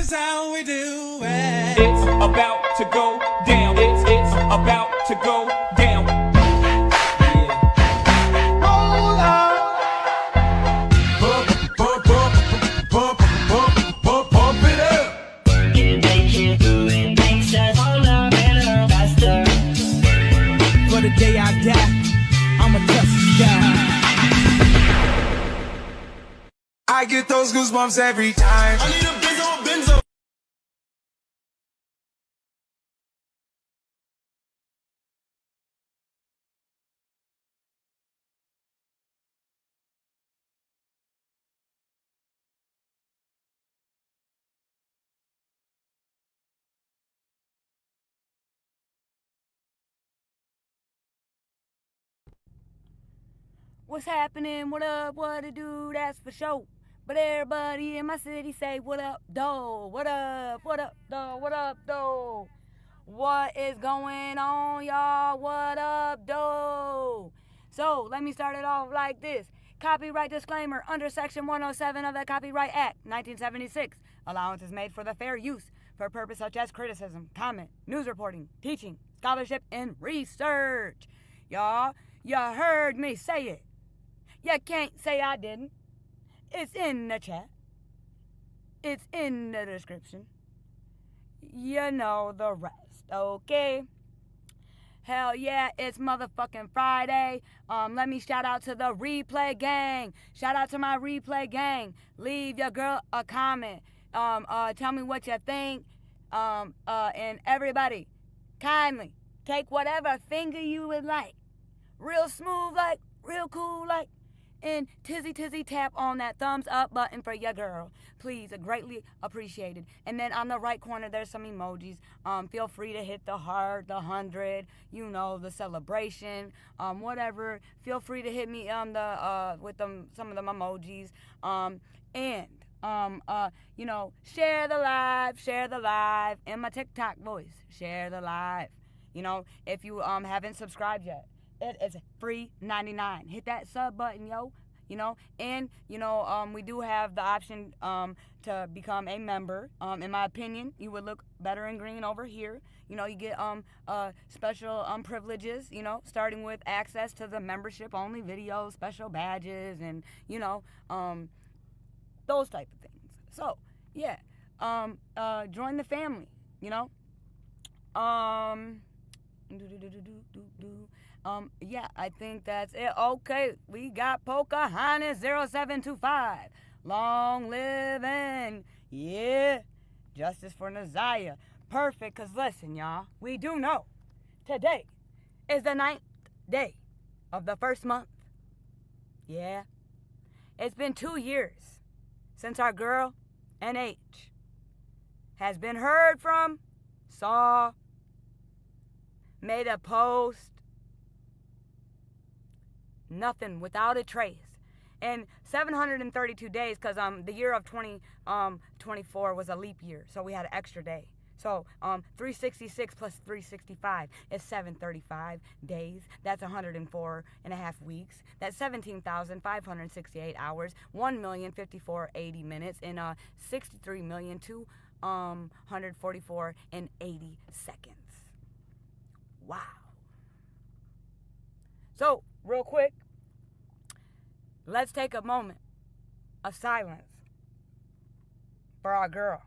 is how we do it. It's about to go down. It's about to go down. Hold on. Pump it up. And they keep doing gangsters all up and faster. For the day I die, I'ma touch the sky. I get those goosebumps every time. I need a benzo. What's happening? What up? What it do? That's for sure. But everybody in my city say, what up, though? What up? What up, though? What up, though? What is going on, y'all? What up, though? So, let me start it off like this. Copyright disclaimer under Section 107 of the Copyright Act, 1976. Allowance is made for the fair use for purpose such as criticism, comment, news reporting, teaching, scholarship, and research. Y'all, you heard me say it. You can't say I didn't. It's in the chat. It's in the description. You know the rest, okay? Hell yeah, it's motherfucking Friday. Let me shout out to the replay gang. Shout out to my replay gang. Leave your girl a comment. Tell me what you think. And everybody, kindly take whatever finger you would like. Real smooth like, real cool like. And tizzy tap on that thumbs up button for your girl. Please, greatly appreciated. And then on the right corner, there's some emojis. Feel free to hit the heart, the 100, you know, the celebration, whatever. Feel free to hit me with some of them emojis. You know, share the live in my TikTok voice. Share the live. You know, if you haven't subscribed yet. It is free 99. Hit that sub button, yo. You know, and you know, we do have the option to become a member. In my opinion, you would look better in green over here. You know, you get special privileges. You know, starting with access to the membership only videos, special badges, and you know, those type of things. So yeah, join the family. You know, yeah, I think that's it. Okay, we got Pocahontas 0725. Long living. Yeah. Justice for Naziah. Perfect, because listen, y'all, we do know today is the 9th day of the first month. Yeah. It's been 2 years since our girl, NH, has been heard from, saw, made a post. Nothing, without a trace. And 732 days, because the year of 2024 was a leap year, so we had an extra day. So 366 plus 365 is 735 days. That's 104 and a half weeks. That's 17,568 hours, 1,054,080 minutes, and 63,244 and 80 seconds. Wow. So, real quick, let's take a moment of silence for our girl.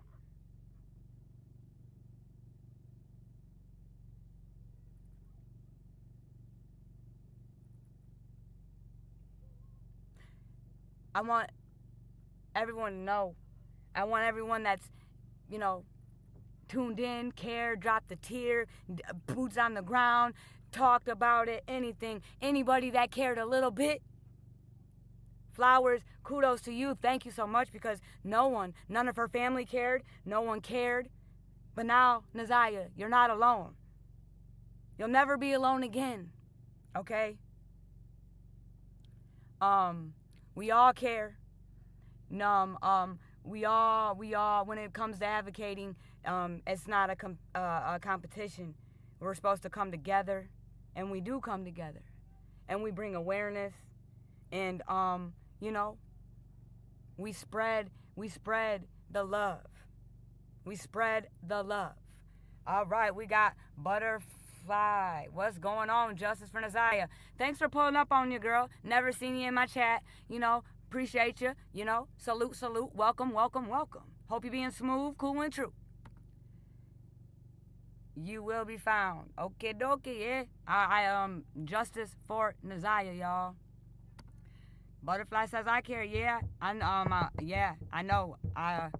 I want everyone to know. I want everyone that's, you know, tuned in, cared, dropped a tear, boots on the ground, talked about it, anything. Anybody that cared a little bit, flowers, kudos to you. Thank you so much, because none of her family cared. No one cared. But now, Naziah, you're not alone. You'll never be alone again. Okay? We all care. We all, when it comes to advocating, it's not a competition. We're supposed to come together, and we do come together, and we bring awareness, and you know, we spread the love. We spread the love. All right, we got Butterfly. What's going on? Justice for Naziah. Thanks for pulling up on you, girl. Never seen you in my chat. Appreciate you. Salute, salute. Welcome, welcome, welcome. Hope you're being smooth, cool, and true. You will be found. Okay, dokie, yeah. I Justice for Naziah, y'all. Butterfly says I care. Yeah, I know.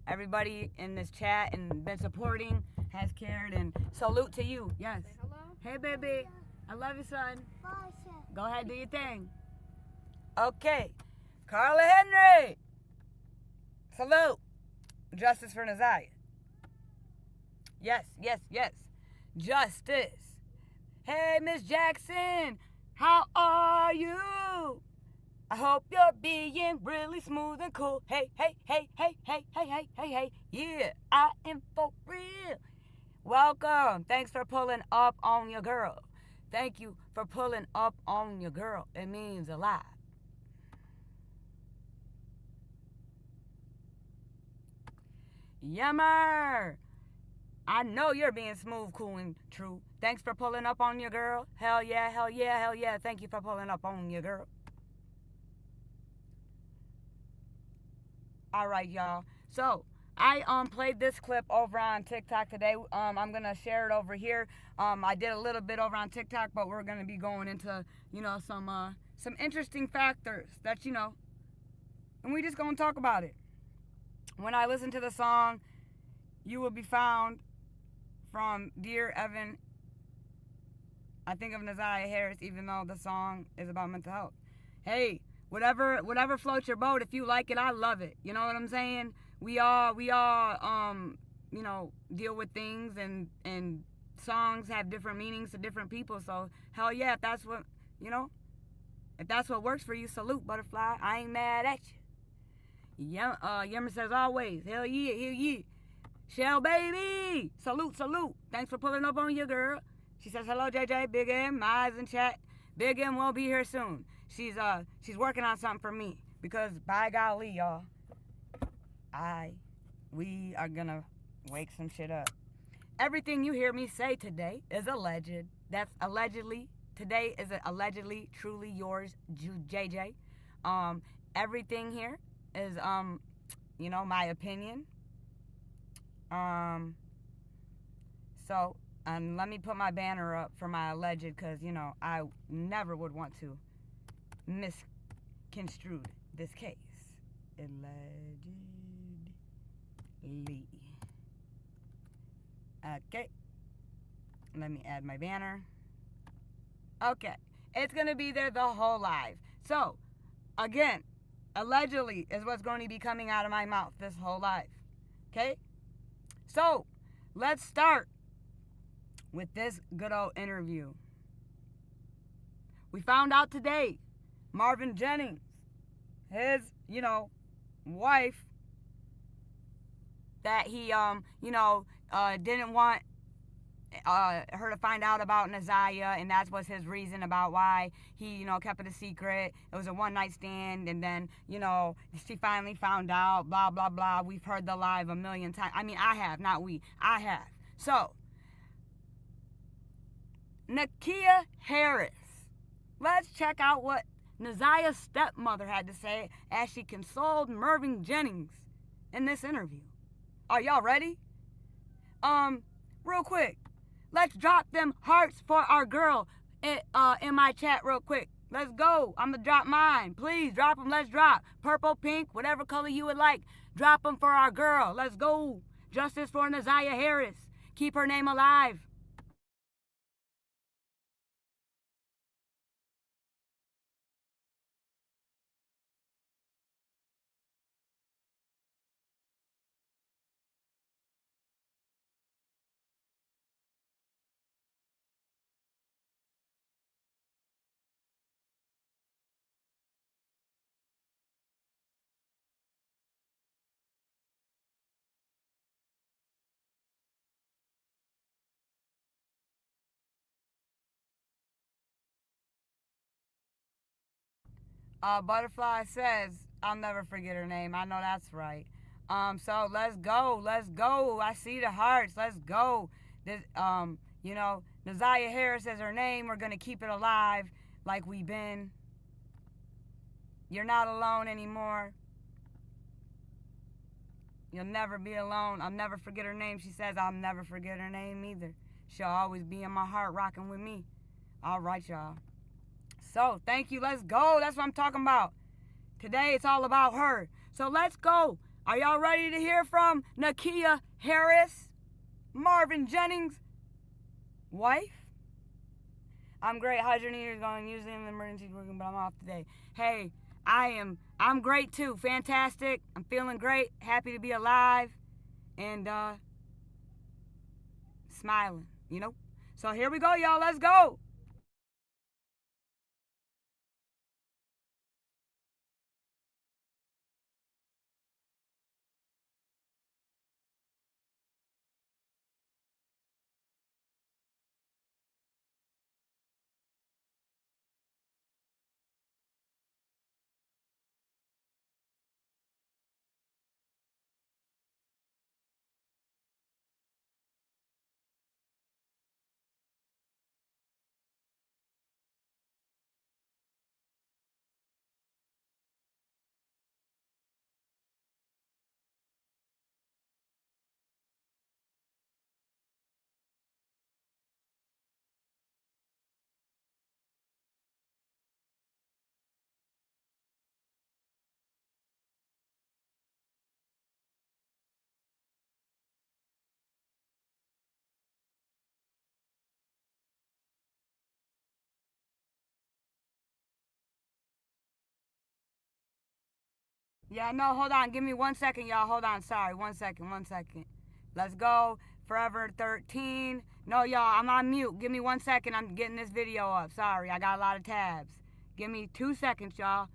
Everybody in this chat and been supporting has cared, and salute to you. Yes. Say hello. Hey, baby. I love you, son. Go ahead, do your thing. Okay, Carla Henry. Salute. Justice for Naziah. Yes, yes, yes. Justice. Hey, Miss Jackson. How are you? I hope you're being really smooth and cool. Hey, hey, hey, hey, hey, hey, hey, hey, hey. Yeah, I am for real. Welcome. Thanks for pulling up on your girl. Thank you for pulling up on your girl. It means a lot. Yummer. I know you're being smooth, cool, and true. Thanks for pulling up on your girl. Hell yeah, hell yeah, hell yeah. Thank you for pulling up on your girl. All right, y'all. So I played this clip over on TikTok today. I'm gonna share it over here. I did a little bit over on TikTok, but we're gonna be going into some interesting factors that and we just gonna talk about it. When I listen to the song, "You Will Be Found" from Dear Evan, I think of Naziah Harris, even though the song is about mental health. Hey. Whatever floats your boat. If you like it, I love it. You know what I'm saying? We all deal with things, and songs have different meanings to different people. So hell yeah, if that's what works for you, salute, Butterfly. I ain't mad at you. Yummer says always, hell yeah, hell yeah. Shell baby, salute, salute. Thanks for pulling up on your girl. She says hello, JJ. Big M, my eyes in chat. Big M will be here soon. She's working on something for me, because by golly, y'all, we are gonna wake some shit up. Everything you hear me say today is alleged. That's allegedly. Today is allegedly, truly yours, JJ. Everything here is my opinion. So let me put my banner up for my alleged, because I never would want to misconstrued this case. Allegedly. Okay. Let me add my banner. Okay. It's going to be there the whole live. So, again, allegedly is what's going to be coming out of my mouth this whole live. Okay? So, let's start with this good old interview. We found out today Marvin Jennings, his, wife, that he, didn't want her to find out about Naziah, and that was his reason about why he, kept it a secret. It was a one-night stand, and then, she finally found out, blah, blah, blah. We've heard the live a million times. I mean, I have, not we. I have. So, Nakia Harris. Let's check out what Naziah's stepmother had to say as she consoled Marvin Jennings in this interview. Are y'all ready? Real quick, let's drop them hearts for our girl in my chat real quick. Let's go. I'm gonna drop mine. Please drop them. Let's drop. Purple, pink, whatever color you would like. Drop them for our girl. Let's go. Justice for Naziah Harris. Keep her name alive. Butterfly says, I'll never forget her name. I know that's right. So let's go. Let's go. I see the hearts. Let's go. This, you know, Neziah Harris is her name. We're going to keep it alive like we've been. You're not alone anymore. You'll never be alone. I'll never forget her name. She says I'll never forget her name either. She'll always be in my heart rocking with me. All right, y'all. So, thank you. Let's go. That's what I'm talking about. Today, it's all about her. So, let's go. Are y'all ready to hear from Nakia Harris, Marvin Jennings' wife? I'm great. How's your New Year's going? Usually I'm in emergency working, but I'm off today. Hey, I'm great too. Fantastic. I'm feeling great. Happy to be alive. And smiling, you know? So here we go, y'all. Let's go. Yeah, no, hold on. Give me 1 second, y'all. Hold on. Sorry. 1 second. Let's go. Forever 13. No, y'all, I'm on mute. Give me 1 second. I'm getting this video up. Sorry, I got a lot of tabs. Give me 2 seconds, y'all.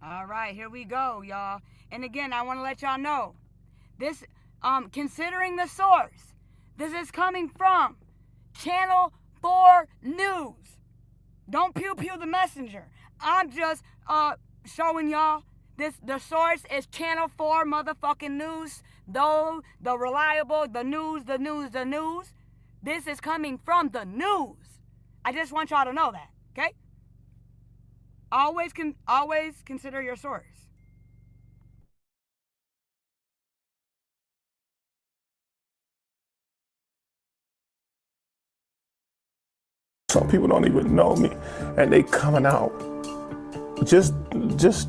All right, here we go, y'all. And again, I want to let y'all know, this, considering the source, this is coming from Channel 4 News. Don't pew-pew the messenger. I'm just showing y'all this. The source is Channel 4 motherfucking news. Though the reliable, the news. This is coming from the news. I just want y'all to know that, okay? Always consider your source. Some people don't even know me, and they coming out. Just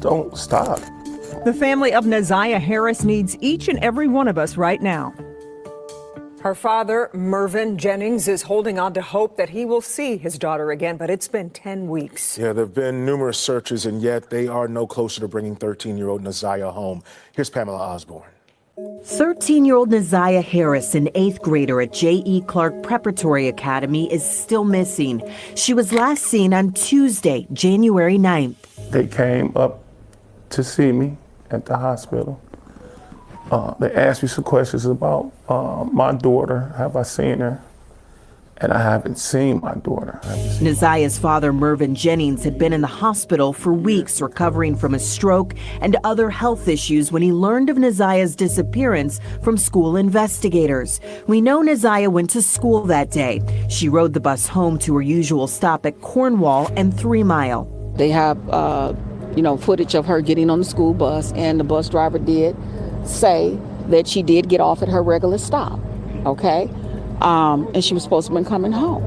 don't stop. The family of Neziah Harris needs each and every one of us right now. Her father, Mervyn Jennings, is holding on to hope that he will see his daughter again, but it's been 10 weeks. Yeah, there have been numerous searches, and yet they are no closer to bringing 13-year-old Neziah home. Here's Pamela Osborne. 13-year-old Neziah Harris, an 8th grader at J.E. Clark Preparatory Academy, is still missing. She was last seen on Tuesday, January 9th. They came up to see me at the hospital. They asked me some questions about my daughter. Have I seen her? And I haven't seen my daughter. Neziah's father, Mervyn Jennings, had been in the hospital for weeks recovering from a stroke and other health issues when he learned of Neziah's disappearance from school investigators. We know Neziah went to school that day. She rode the bus home to her usual stop at Cornwall and 3 Mile. They have, footage of her getting on the school bus, and the bus driver did say that she did get off at her regular stop, okay? And she was supposed to have been coming home.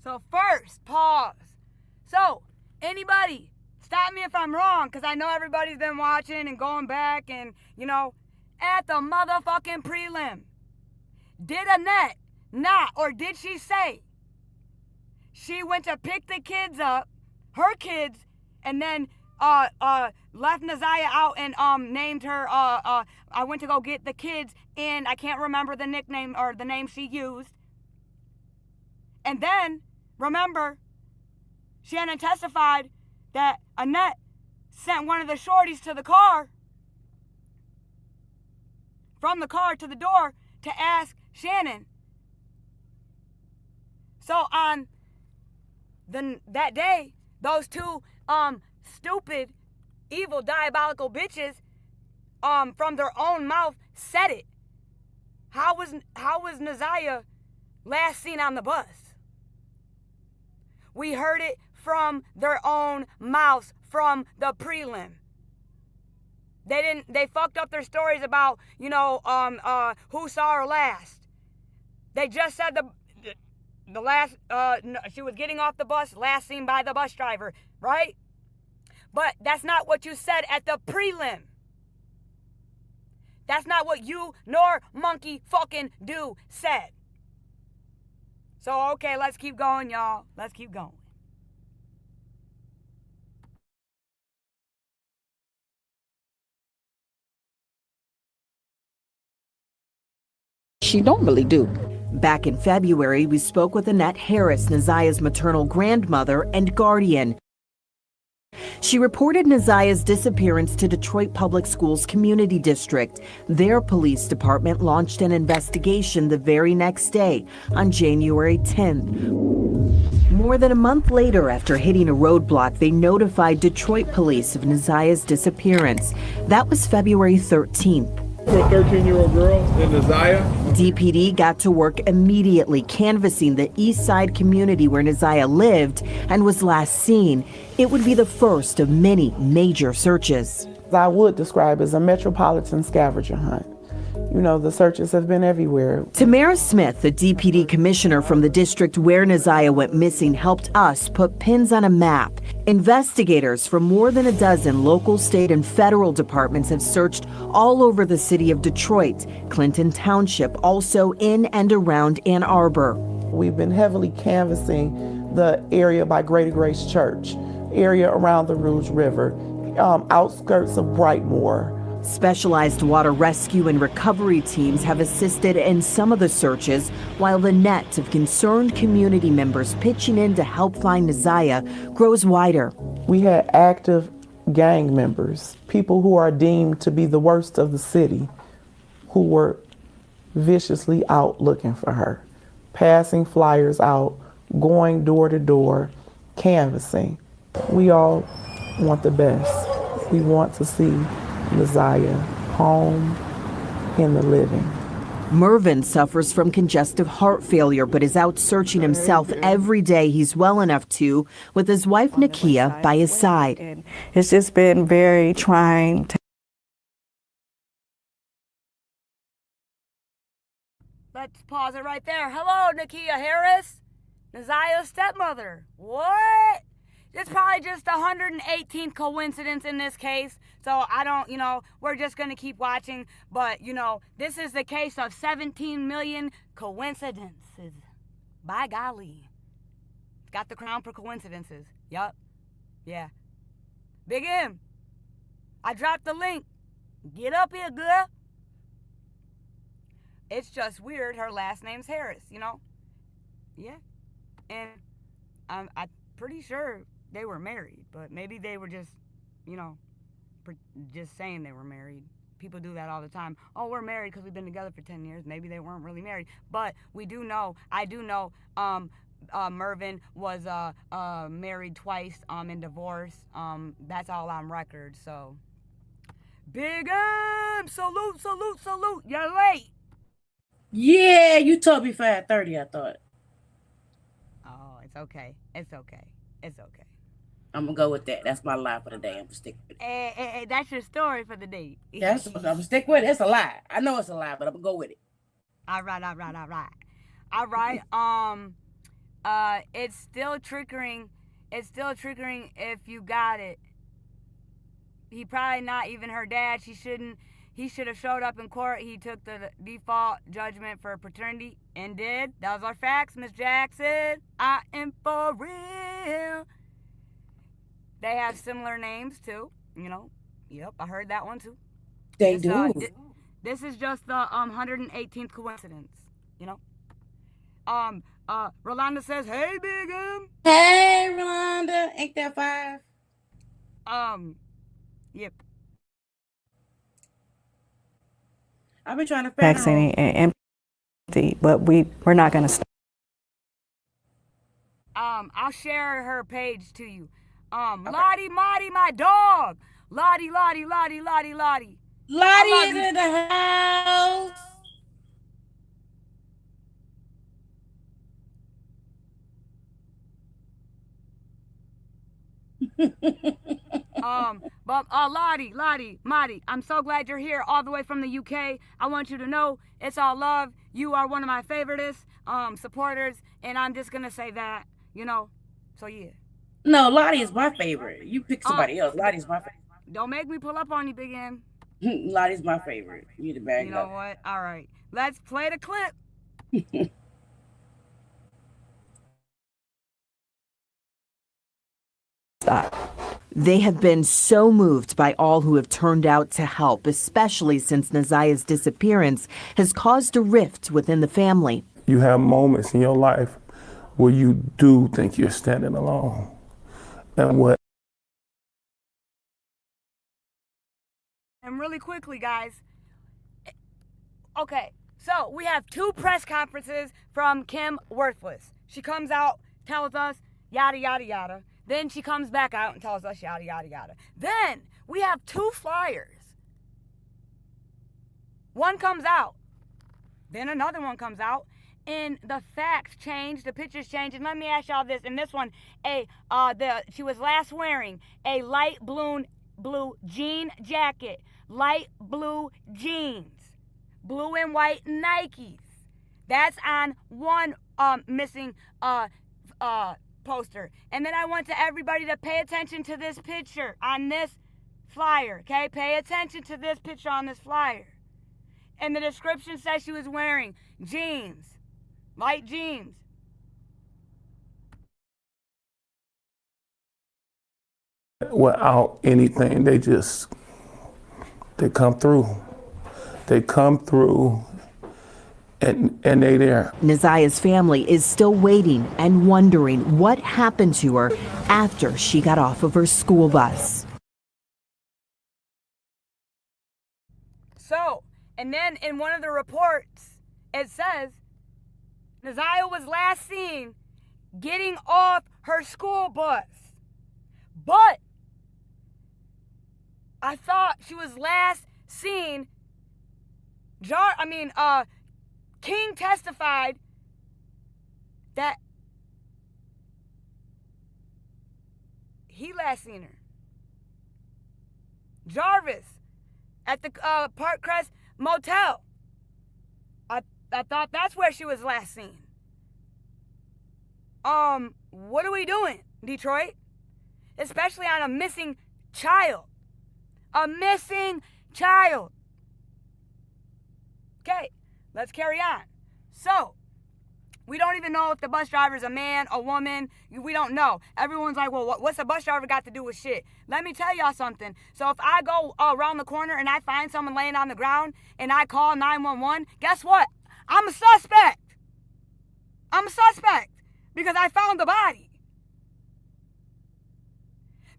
So first, pause. So, anybody, stop me if I'm wrong, because I know everybody's been watching and going back, and, at the motherfucking prelim. Did Annette not, or did she say she went to pick the kids up, her kids, and then left Neziah out and named her I went to go get the kids and I can't remember the nickname or the name she used. And then, remember, Shannon testified that Annette sent one of the shorties to the car, from the car to the door, to ask Shannon. So on that day, those two stupid, evil, diabolical bitches from their own mouth said it. How was Neziah last seen on the bus? We heard it from their own mouths from the prelim. They fucked up their stories about, who saw her last. They just said the last, she was getting off the bus, last seen by the bus driver, right? But that's not what you said at the prelim. That's not what you nor Monkey fucking Do said. So, okay, let's keep going, y'all. Let's keep going. She normally do. Back in February, we spoke with Annette Harris, Neziah's maternal grandmother and guardian. She reported Neziah's disappearance to Detroit Public Schools Community District. Their police department launched an investigation the very next day, on January 10th. More than a month later, after hitting a roadblock, they notified Detroit police of Neziah's disappearance. That was February 13th. For a 13-year-old girl in Neziah? DPD got to work immediately canvassing the east side community where Neziah lived and was last seen. It would be the first of many major searches. I would describe as a metropolitan scavenger hunt. The searches have been everywhere. Tamara Smith, the DPD commissioner from the district where Neziah went missing, helped us put pins on a map. Investigators from more than a dozen local, state, and federal departments have searched all over the city of Detroit, Clinton Township, also in and around Ann Arbor. We've been heavily canvassing the area by Greater Grace Church, area around the Rouge River, outskirts of Brightmoor. Specialized water rescue and recovery teams have assisted in some of the searches, while the net of concerned community members pitching in to help find Neziah grows wider. We had active gang members, people who are deemed to be the worst of the city, who were viciously out looking for her, passing flyers out, going door to door, canvassing. We all want the best. We want to see Neziah home in the living. Mervyn suffers from congestive heart failure but is out searching himself every day he's well enough to, with his wife Nakia by his side. And it's just been very trying. Let's pause it right there. Hello, Nakia Harris, Neziah's stepmother. What? It's probably just the 118th coincidence in this case. So I don't, we're just going to keep watching. But, this is the case of 17 million coincidences. By golly. Got the crown for coincidences. Yup. Yeah. Big M. I dropped the link. Get up here, girl. It's just weird. Her last name's Harris, Yeah. And I'm pretty sure they were married, but maybe they were just, just saying they were married. People do that all the time. Oh, we're married because we've been together for 10 years. Maybe they weren't really married. But I do know, Mervyn was married twice and divorced. That's all on record, so. Big M! Salute, salute, salute. You're late. Yeah, you told me 5:30, I thought. Oh, it's okay. It's okay. It's okay. I'm gonna go with that. That's my lie for the day. I'm gonna stick with it. Hey, that's your story for the day. Yeah, I'm gonna stick with it. It's a lie. I know it's a lie, but I'm gonna go with it. All right. It's still triggering. It's still triggering if you got it. He probably not even her dad. She shouldn't. He should have showed up in court. He took the default judgment for paternity and did. That was our facts, Miss Jackson. I am for real. They have similar names too, you know. Yep, I heard that one too. They do. This is just the 118th coincidence, you know. Rolanda says, "Hey, Big M." Hey, Rolanda, ain't that 5? Yep. I've been trying to vaccine and empty, but we're not going to stop. I'll share her page to you. Lottie Lottie, my dog. Lottie Lottie Lottie Lottie Lottie. Lottie is in the house. But Lottie, Marty, I'm so glad you're here all the way from the UK. I want you to know it's all love. You are one of my favoriteest supporters, and I'm just gonna say that, you know. So yeah. No, Lottie is my favorite. You pick somebody else. Lottie's my favorite. Don't make me pull up on you, Big M. Lottie's my favorite. You need to bag You it know up. what? All right, let's play the clip. They have been so moved by all who have turned out to help, especially since Nazia's disappearance has caused a rift within the family. You have moments in your life where you do think you're standing alone. And what And really quickly, guys. Okay, so we have 2 press conferences from Kim Worthless. She comes out, tells us yada, yada, yada. Then she comes back out and tells us yada, yada, yada. Then we have 2 flyers. One comes out. Then another one comes out. And the facts change, the pictures change. And let me ask y'all this. In this one, she was last wearing a light blue jean jacket. Light blue jeans. Blue and white Nikes. That's on one missing poster. And then I want to everybody to pay attention to this picture on this flyer, okay? Pay attention to this picture on this flyer. And the description says she was wearing jeans, light jeans. Without anything, they come through. They come through. And they there. Nazia's family is still waiting and wondering what happened to her after she got off of her school bus. So, and then in one of the reports, it says Nazia was last seen getting off her school bus. But I thought she was last seen, King testified that he last seen her. Jarvis at the Park Crest Motel. I thought that's where she was last seen. What are we doing, Detroit? Especially on a missing child. A missing child. Okay. Let's carry on. So, we don't even know if the bus driver is a man, a woman. We don't know. Everyone's like, well, what's a bus driver got to do with shit? Let me tell y'all something. So if I go around the corner and I find someone laying on the ground and I call 911, guess what? I'm a suspect. I'm a suspect because I found the body.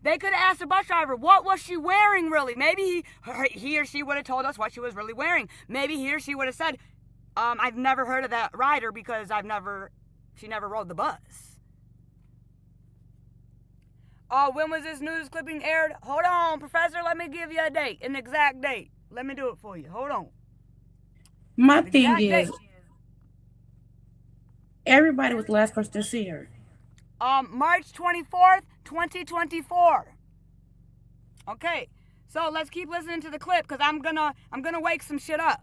They could have asked the bus driver, what was she wearing really? Maybe he or she would have told us what she was really wearing. Maybe he or she would have said, I've never heard of that rider because she never rode the bus. When was this news clipping aired? Hold on, Professor, let me give you a date, an exact date. Let me do it for you. Hold on. My thing is, everybody was the last person to see her. March 24th, 2024. Okay, so let's keep listening to the clip because I'm gonna wake some shit up.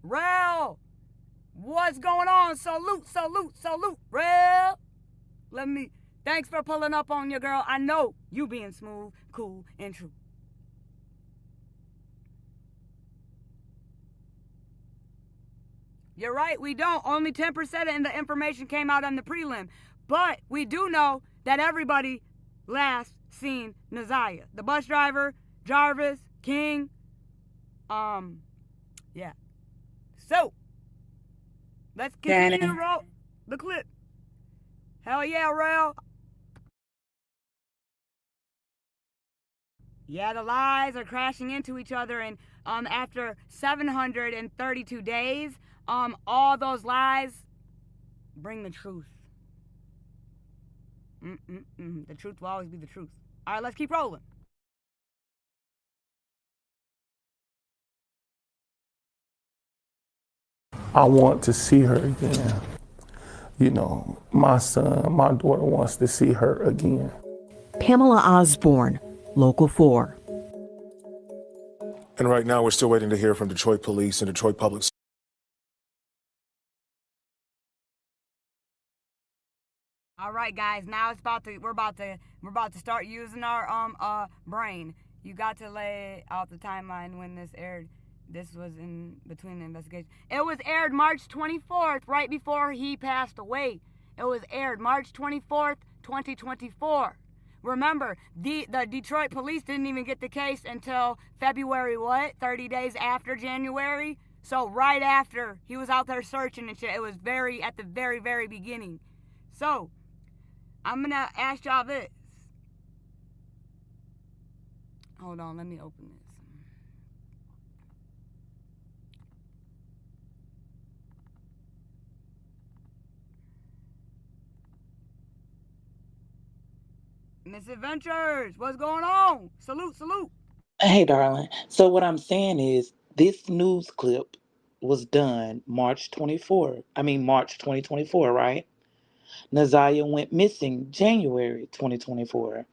Rel, what's going on? Salute, Rel. Thanks for pulling up on your girl. I know you being smooth, cool, and true. You're right, we don't. Only 10% of the information came out on the prelim. But we do know that everybody last seen Naziah. The bus driver, Jarvis, King. Yeah. So, let's continue to roll the clip. Hell yeah, Rail. Yeah, the lies are crashing into each other, and after 732 days, all those lies bring the truth. The truth will always be the truth. All right, let's keep rolling. I want to see her again. You know, my son, my daughter wants to see her again. Pamela Osborne, Local 4. And right now, we're still waiting to hear from Detroit Police and Detroit Public. All right, guys. Now it's we're about to start using our brain. You got to lay out the timeline when this aired. This was in between the investigation. It was aired March 24th, right before he passed away. It was aired March 24th, 2024. Remember, the Detroit police didn't even get the case until February, 30 days after January? So right after he was out there searching and shit. It was at the very, very beginning. So, I'm going to ask y'all this. Hold on, let me open this. Misadventures, what's going on? Salute, salute. Hey, darling. So what I'm saying is this news clip was done March 2024, right? Naziah went missing January 2024.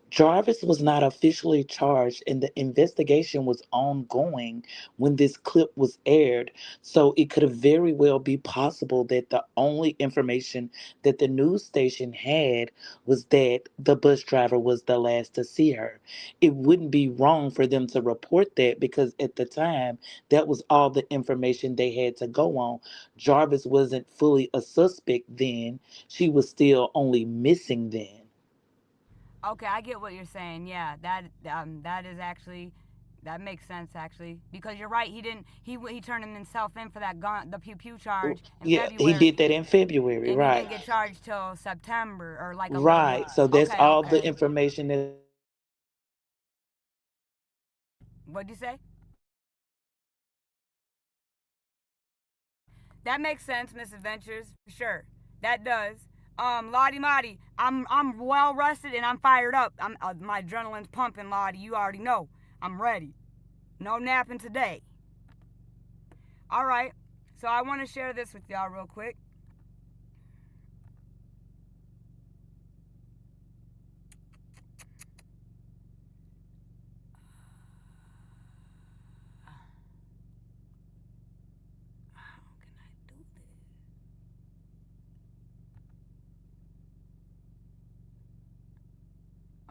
Jarvis was not officially charged and the investigation was ongoing when this clip was aired. So it could have very well be possible that the only information that the news station had was that the bus driver was the last to see her. It wouldn't be wrong for them to report that because at the time, that was all the information they had to go on. Jarvis wasn't fully a suspect then. She was still only missing then. Okay, I get what you're saying. Yeah, that is actually, that makes sense actually, because you're right. He turned himself in for that gun, the pew charge in February. He did that in February, and right? He didn't get charged till September or like a right. So that's all okay. the information that. What'd you say? That makes sense, Misadventures, for sure. That does. Lottie Mottie, I'm well rested and I'm fired up. My adrenaline's pumping, Lottie. You already know. I'm ready. No napping today. All right. So I want to share this with y'all real quick.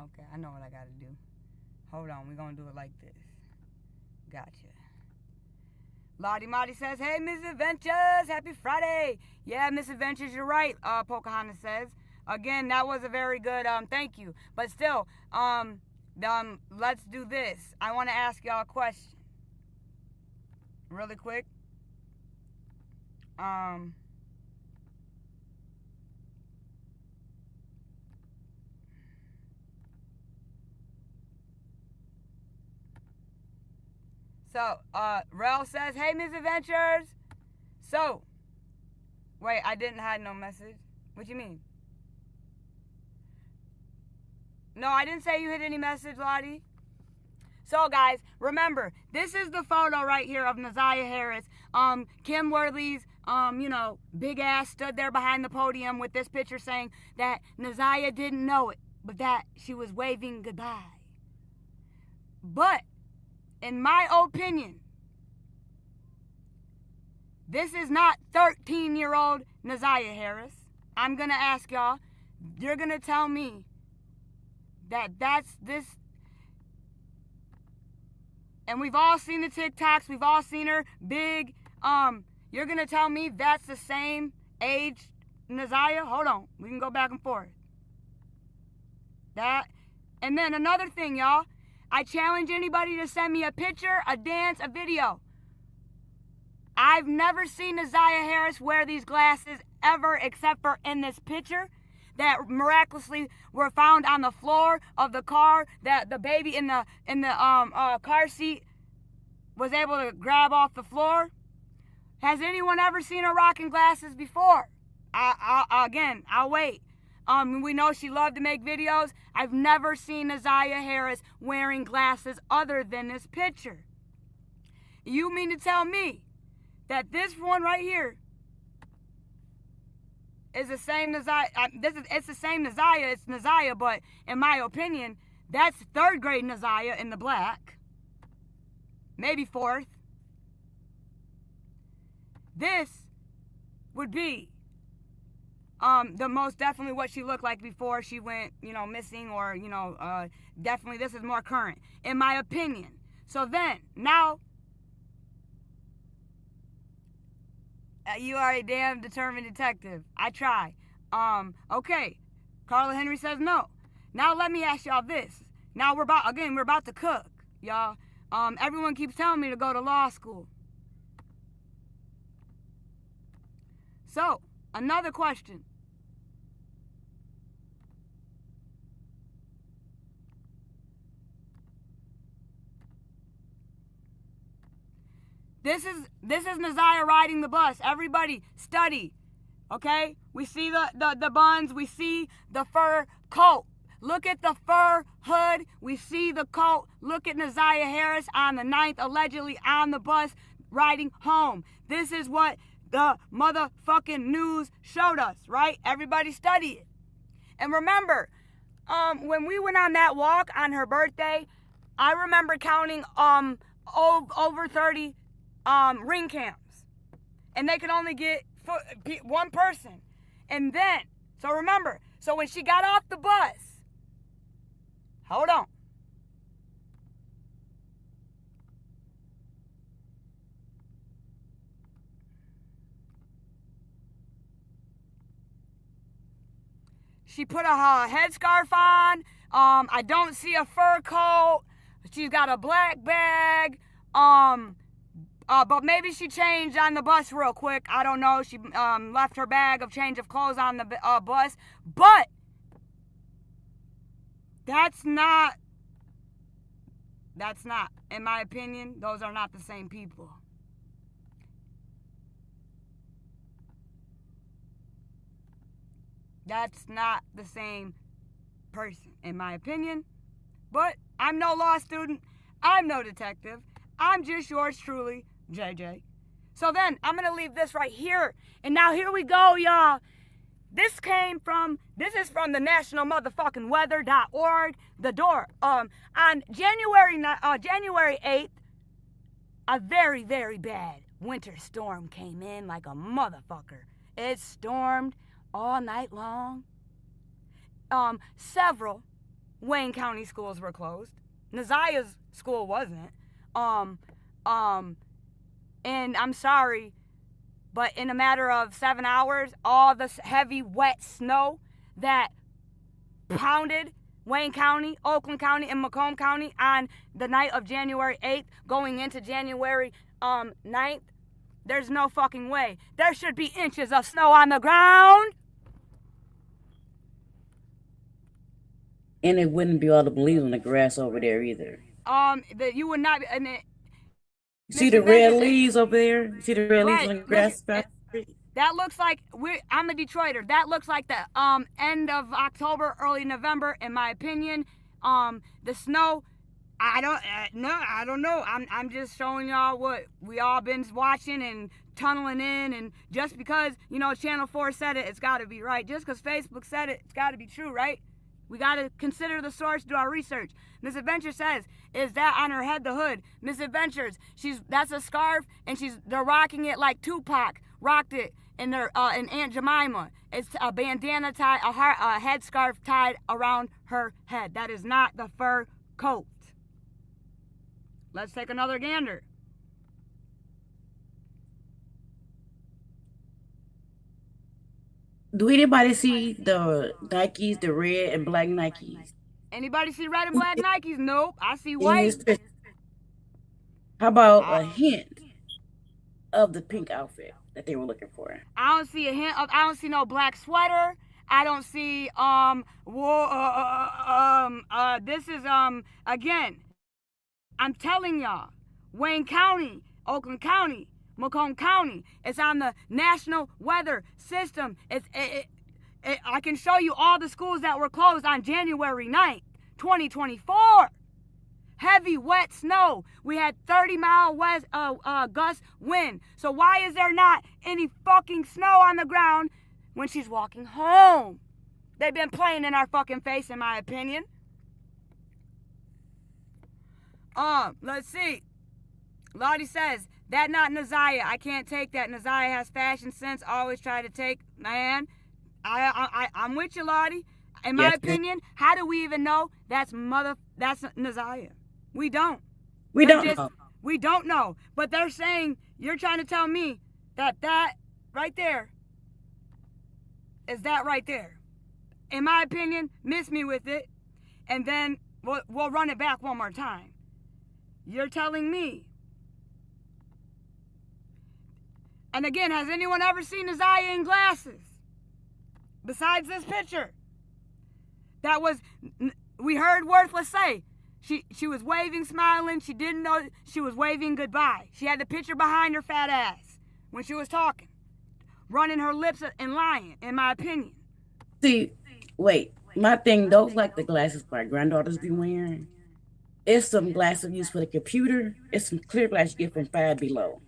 Okay, I know what I gotta do. Hold on, we're gonna do it like this. Gotcha. Lottie Mottie says, hey, Misadventures, happy Friday. Yeah, Misadventures, you're right, Pocahontas says. Again, that was a very good, thank you. But still, let's do this. I wanna ask y'all a question. Really quick. So, Rel says, hey, Misadventures. So, wait, I didn't have no message. What you mean? No, I didn't say you hit any message, Lottie. So, guys, remember, this is the photo right here of Naziah Harris. Kim Worthy's, big ass stood there behind the podium with this picture saying that Naziah didn't know it, but that she was waving goodbye. But, in my opinion, this is not 13-year-old Naziah Harris. I'm going to ask y'all, you're going to tell me that's this. And we've all seen the TikToks. We've all seen her big, You're going to tell me that's the same age Nazaya? Hold on. We can go back and forth. That. And then another thing, y'all. I challenge anybody to send me a picture, a dance, a video. I've never seen Nazaya Harris wear these glasses ever except for in this picture that miraculously were found on the floor of the car that the baby in the car seat was able to grab off the floor. Has anyone ever seen her rocking glasses before? I'll wait. We know she loved to make videos. I've never seen Nazaya Harris wearing glasses other than this picture. You mean to tell me that this one right here is the same Nazaya? It's the same Nazaya. It's Nazaya, but in my opinion, that's third grade Nazaya in the black. Maybe fourth. This would be the most definitely what she looked like before she went, missing, or, definitely this is more current, in my opinion. So then, now, you are a damn determined detective. I try. Okay. Carla Henry says no. Now let me ask y'all this. Now we're about to cook, y'all. Everyone keeps telling me to go to law school. So, another question. This is Nazaya riding the bus. Everybody study. Okay? We see the buns, we see the fur coat. Look at the fur hood. We see the coat. Look at Nazaya Harris on the 9th, allegedly on the bus riding home. This is what the motherfucking news showed us, right? Everybody study it. And remember, when we went on that walk on her birthday, I remember counting over 30 ring cams. And they could only get one person. And then, so remember, so when she got off the bus, hold on. She put a headscarf on. I don't see a fur coat. She's got a black bag. But maybe she changed on the bus real quick. I don't know. She left her bag of change of clothes on the bus. But that's not, in my opinion, those are not the same people. That's not the same person, in my opinion. But I'm no law student. I'm no detective. I'm just yours truly, JJ. So then, I'm going to leave this right here. And now here we go, y'all. This is from the national motherfucking weather.org. The Door. On January 8th, a very, very bad winter storm came in like a motherfucker. It stormed all night long. Several Wayne County schools were closed. Nazaya's school wasn't. And I'm sorry, but in a matter of 7 hours, all the heavy, wet snow that pounded Wayne County, Oakland County, and Macomb County on the night of January 8th, going into January 9th, there's no fucking way. There should be inches of snow on the ground. And it wouldn't be all the leaves on the grass over there either. That you would not. See the red leaves over there? See the red leaves on the grass? That looks like I'm a Detroiter. That looks like the end of October, early November, in my opinion. The snow. I don't know. I'm just showing y'all what we all been watching and tunneling in, and just because Channel 4 said it, it's got to be right. Just because Facebook said it, it's got to be true, right? We got to consider the source, do our research. Miss Adventure says, is that on her head, the hood? Miss Adventures, that's a scarf, and they're rocking it like Tupac rocked it in Aunt Jemima. It's a bandana tied, a headscarf tied around her head. That is not the fur coat. Let's take another gander. Do anybody see the Nikes, the red and black Nikes? Anybody see red and black Nikes? Nope. I see In white. his picture. How about a hint of the pink outfit that they were looking for? I don't see a hint of. I don't see no black sweater. I don't see this is again. I'm telling y'all, Wayne County, Oakland County, Macomb County. It's on the National Weather System. I can show you all the schools that were closed on January 9th, 2024. Heavy, wet snow. We had 30-mile gust wind. So why is there not any fucking snow on the ground when she's walking home? They've been playing in our fucking face, in my opinion. Let's see. Lottie says, that not Naziah. I can't take that. Naziah has fashion sense. Always try to take, man. I'm with you, Lottie. In my opinion, how do we even know that's Naziah? We don't. We don't know. But they're saying, you're trying to tell me that right there is that right there. In my opinion, miss me with it, and then we'll run it back one more time. You're telling me. And again, has anyone ever seen Naziah in glasses? Besides this picture. We heard Worthless say, she was waving, smiling. She didn't know she was waving goodbye. She had the picture behind her fat ass when she was talking. Running her lips and lying, in my opinion. See, wait. My thing, those like the glasses my granddaughters be wearing. It's some glasses used for the computer. It's some clear glasses you get from Five Below.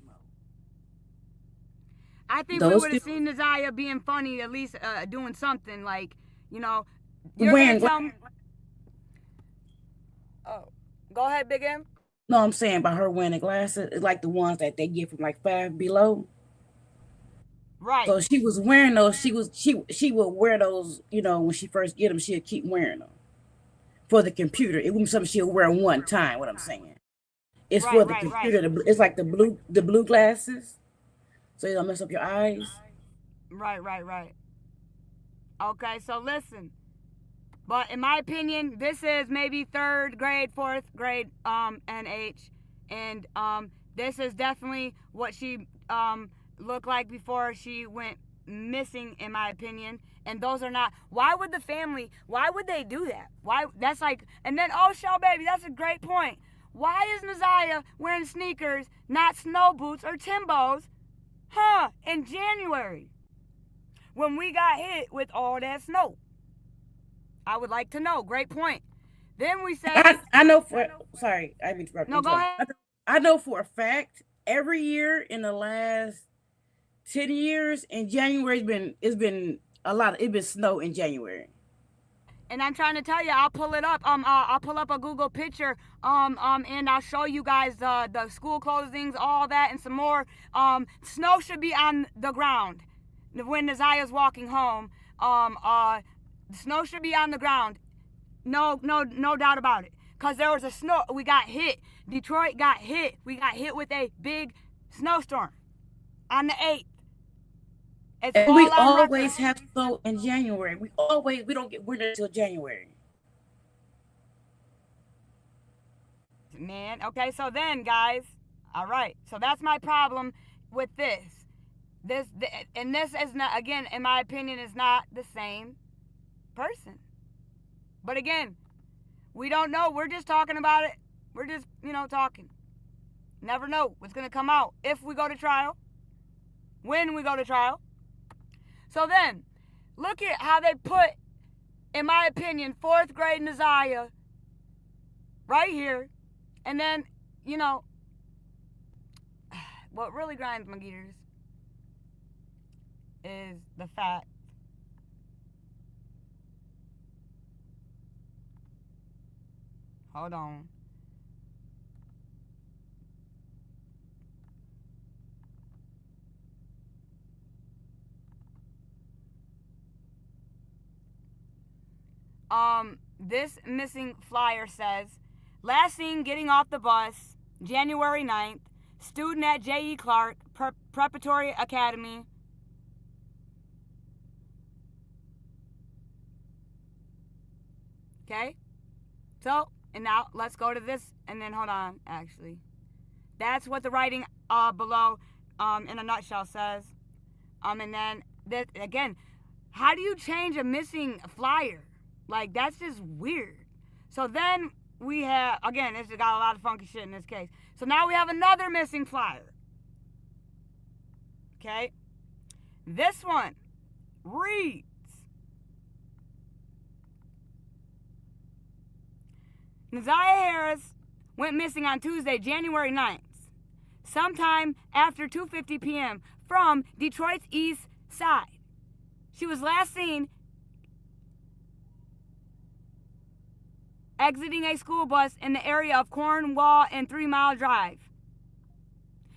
I think we would have seen Naziah being funny, at least doing something like, you're going to tell me. Oh, go ahead, Big M. No, I'm saying about her wearing the glasses. It's like the ones that they get from like Five Below. Right. So she was wearing those. She would wear those, when she first get them, she'd keep wearing them. For the computer. It wouldn't be something she'll wear one time, what I'm saying. It's for the computer. Right. It's like the blue glasses. So you don't mess up your eyes. Right. Okay, so listen. But in my opinion, this is maybe 3rd grade, 4th grade NH. And this is definitely what she looked like before she went missing, in my opinion. And those are not. Why would they do that? Why? That's like, and then, Shell Baby, that's a great point. Why is Naziah wearing sneakers, not snow boots or Timbos, in January, when we got hit with all that snow? I would like to know. Great point. Then we say, I know for, sorry, I mean, no, go ahead. I know for a fact, every year in the last 10 years, in January, it's been snow in January. And I'm trying to tell you, I'll pull it up. I'll pull up a Google picture. And I'll show you guys the school closings, all that, and some more. Snow should be on the ground when Naziah's walking home. Snow should be on the ground. No doubt about it. Cause there was a snow. We got hit. Detroit got hit. We got hit with a big snowstorm on the 8th. And we always have snow in January. We don't get winter until January. Man, okay, so then, guys, all right. So that's my problem with this. This is not, again, in my opinion, is not the same person. But again, we don't know. We're just talking about it. We're just, talking. Never know what's going to come out if we go to trial, when we go to trial. So then, look at how they put, in my opinion, 4th grade Naziah right here. And then, what really grinds my gears is the fact hold on. This missing flyer says, last seen getting off the bus, January 9th, student at J.E. Clark Preparatory Academy. Okay? So, and now let's go to this, and then hold on, actually. That's what the writing below in a nutshell says. And then, this, again, how do you change a missing flyer? Like, that's just weird. So then we have, again, it's got a lot of funky shit in this case. So now we have another missing flyer. Okay? This one reads, Neziah Harris went missing on Tuesday, January 9th, sometime after 2:50 p.m. from Detroit's east side. She was last seen exiting a school bus in the area of Cornwall and 3 Mile Drive.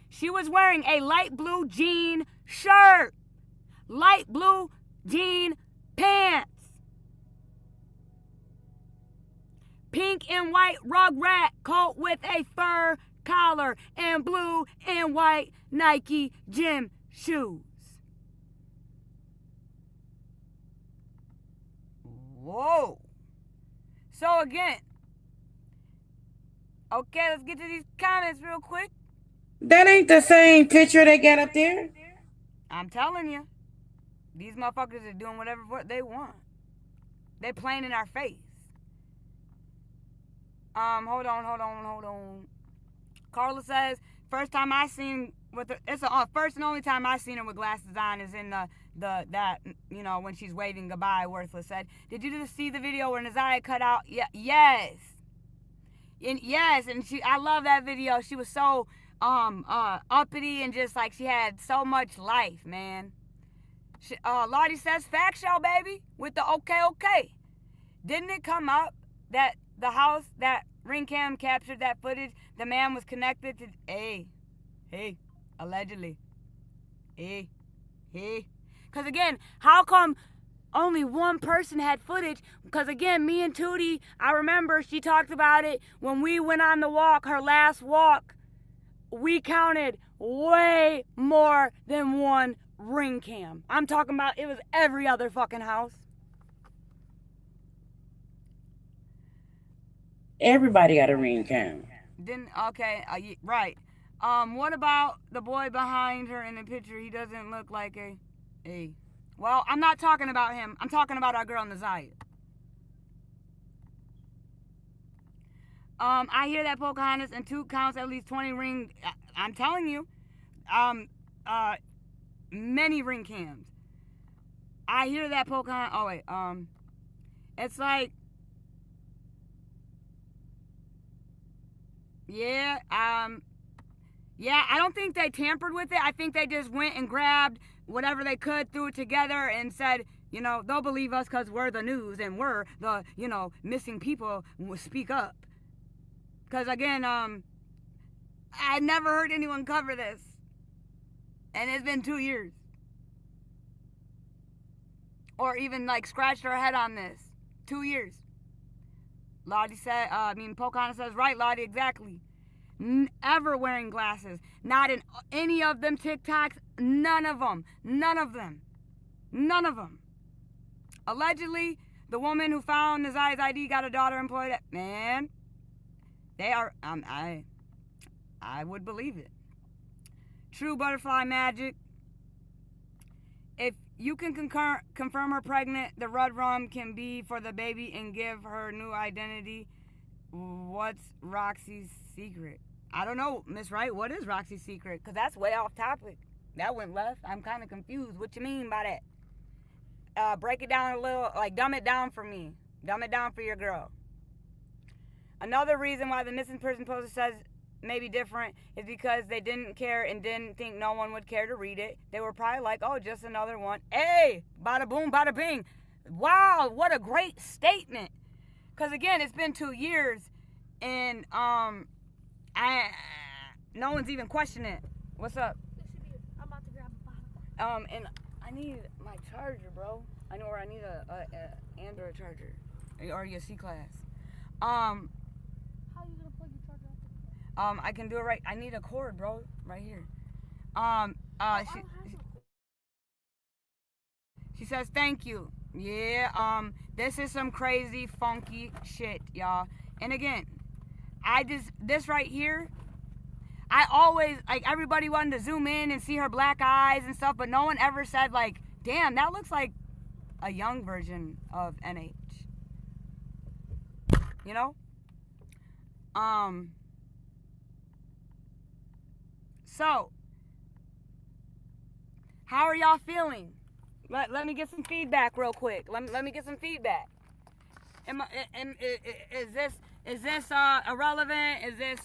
She was wearing a light blue jean shirt, light blue jean pants, pink and white rugrat coat with a fur collar, and blue and white Nike gym shoes. Whoa. So again, okay, let's get to these comments real quick. That ain't the same picture they got up there. I'm telling you, these motherfuckers are doing whatever they want. They playing in our face. Hold on. Carla says, first time I seen with her, it's the first and only time I seen her with glasses on is in that when she's waving goodbye. Worthless said, did you just see the video where Neziah cut out? Yes. And I love that video. She was so uppity and just like she had so much life, man. Lottie says, fact show, baby, with the okay. Didn't it come up that the house that ring cam captured that footage, the man was connected to, hey, allegedly. Hey. Because again, how come only one person had footage? Because again, me and Tootie, I remember she talked about it when we went on the walk, her last walk. We counted way more than one ring cam. I'm talking about it was every other fucking house. Everybody got a ring cam. Right. What about the boy behind her in the picture? He doesn't look like a. Well, I'm not talking about him. I'm talking about our girl Neziah. I hear that Pocahontas and 2 counts at least 20 ring. I'm telling you, many ring cams. I hear that Pocahontas. Oh wait, it's like. Yeah, I don't think they tampered with it. I think they just went and grabbed whatever they could, threw it together, and said, they'll believe us because we're the news and we're the, missing people will speak up. Because again, I never heard anyone cover this. And it's been 2 years. Or even like scratched their head on this. 2 years. Lottie said, Pocahontas says, right, Lottie, exactly. Ever wearing glasses. Not in any of them TikToks. None of them. Allegedly, the woman who found Neziah's ID got a daughter employed at, man, they are, I would believe it. True butterfly magic. If you can confirm her pregnant, the red rum can be for the baby and give her new identity. What's Roxy's secret? I don't know, Miss Wright. What is Roxy's secret? Because that's way off topic. That went left. I'm kind of confused. What you mean by that? Break it down a little. Like, dumb it down for me. Dumb it down for your girl. Another reason why the missing person poster says maybe different is because they didn't care and didn't think no one would care to read it. They were probably like, oh, just another one. Hey, bada boom, bada bing. Wow, what a great statement. Because again, it's been 2 years and no one's even questioning it. What's up? I'm about to grab a bottle. And I need my charger, bro. I need a Android charger or your C-Class. How are you gonna plug your charger up? I can do it right. I need a cord, bro, right here. She says thank you. Yeah, this is some crazy, funky shit, y'all. And again, this right here, I always, like, everybody wanted to zoom in and see her black eyes and stuff, but no one ever said, like, damn, that looks like a young version of NH. You know? So, how are y'all feeling? Let me get some feedback real quick. Let me get some feedback. Is this irrelevant? Is this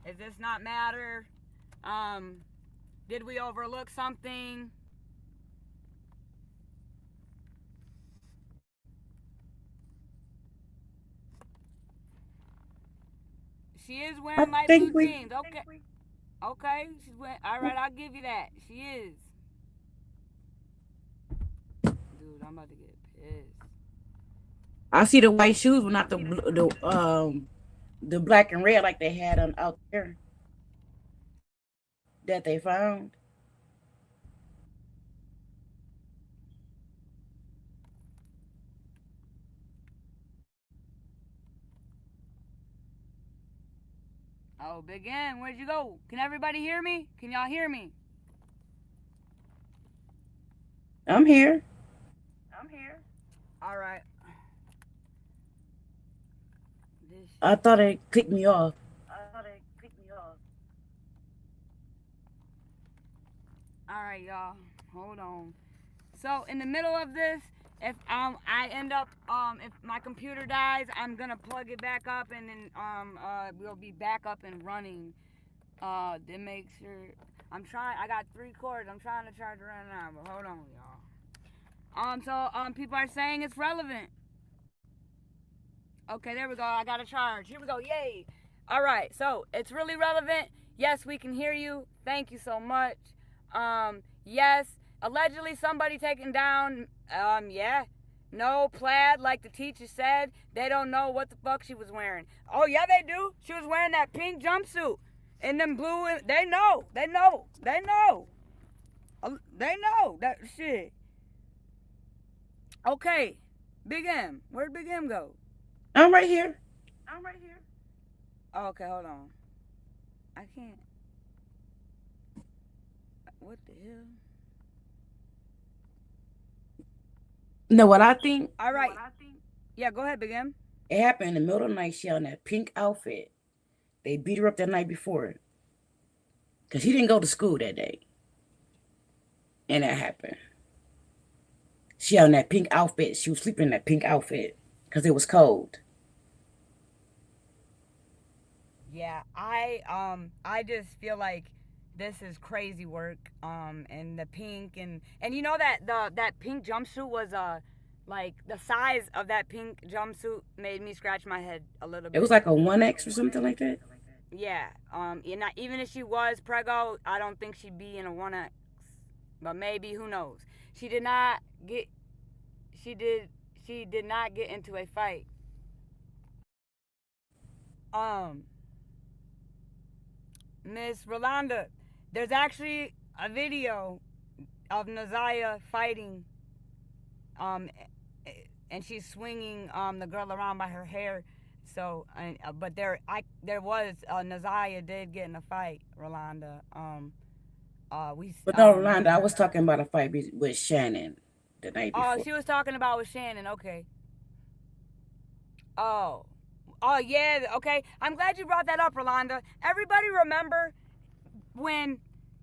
is this not matter? Did we overlook something? She is wearing light blue jeans. Okay. Okay. She's wearing. All right, I'll give you that. She is. Dude, I'm about to get pissed. I see the white shoes, but not the black and red like they had on out there that they found. Oh, Big M, where'd you go? Can everybody hear me? Can y'all hear me? I'm here. All right. I thought it clicked me off. All right, y'all. Hold on. So in the middle of this, if I end up if my computer dies, I'm gonna plug it back up and then we'll be back up and running. To make sure I got 3 cords. I'm trying to charge it right now, but hold on, y'all. So people are saying it's relevant. Okay, there we go. I got a charge. Here we go. Yay. All right. So it's really relevant. Yes, we can hear you. Thank you so much. Yes, allegedly somebody taken down. Yeah. No plaid, like the teacher said. They don't know what the fuck she was wearing. Oh, yeah, they do. She was wearing that pink jumpsuit and them blue. They know. They know. They know. They know that shit. Okay. Big M. Where'd Big M go? I'm right here. Oh, okay, hold on. I can't. What the hell? Know what I think? All right. Yeah, go ahead, Big M. It happened in the middle of the night. She had on that pink outfit. They beat her up that night before. Because she didn't go to school that day. And that happened. She had on that pink outfit. She was sleeping in that pink outfit. Because it was cold. Yeah, I just feel like this is crazy work. And the pink and you know that that pink jumpsuit was like the size of that pink jumpsuit made me scratch my head a little bit. It was like a 1X or something like that. Yeah. Even if she was preggo, I don't think she'd be in a 1X. But maybe, who knows? She did not get into a fight. Miss Rolanda, there's actually a video of Nazaya fighting, and she's swinging the girl around by her hair. So, but there was Nazaya did get in a fight, Rolanda. But no, Rolanda, I was talking about a fight with Shannon the night before. Oh, she was talking about with Shannon. Okay. Oh, yeah, okay. I'm glad you brought that up, Rolanda. Everybody remember when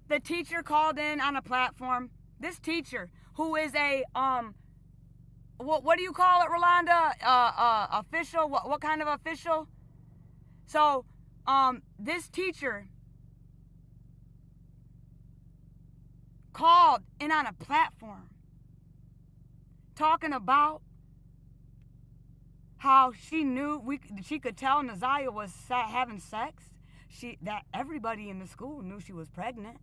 the teacher called in on a platform? This teacher, who is a, what do you call it, Rolanda? Official? What kind of official? So, this teacher called in on a platform talking about how she knew she could tell Nazaya was having sex. That everybody in the school knew she was pregnant.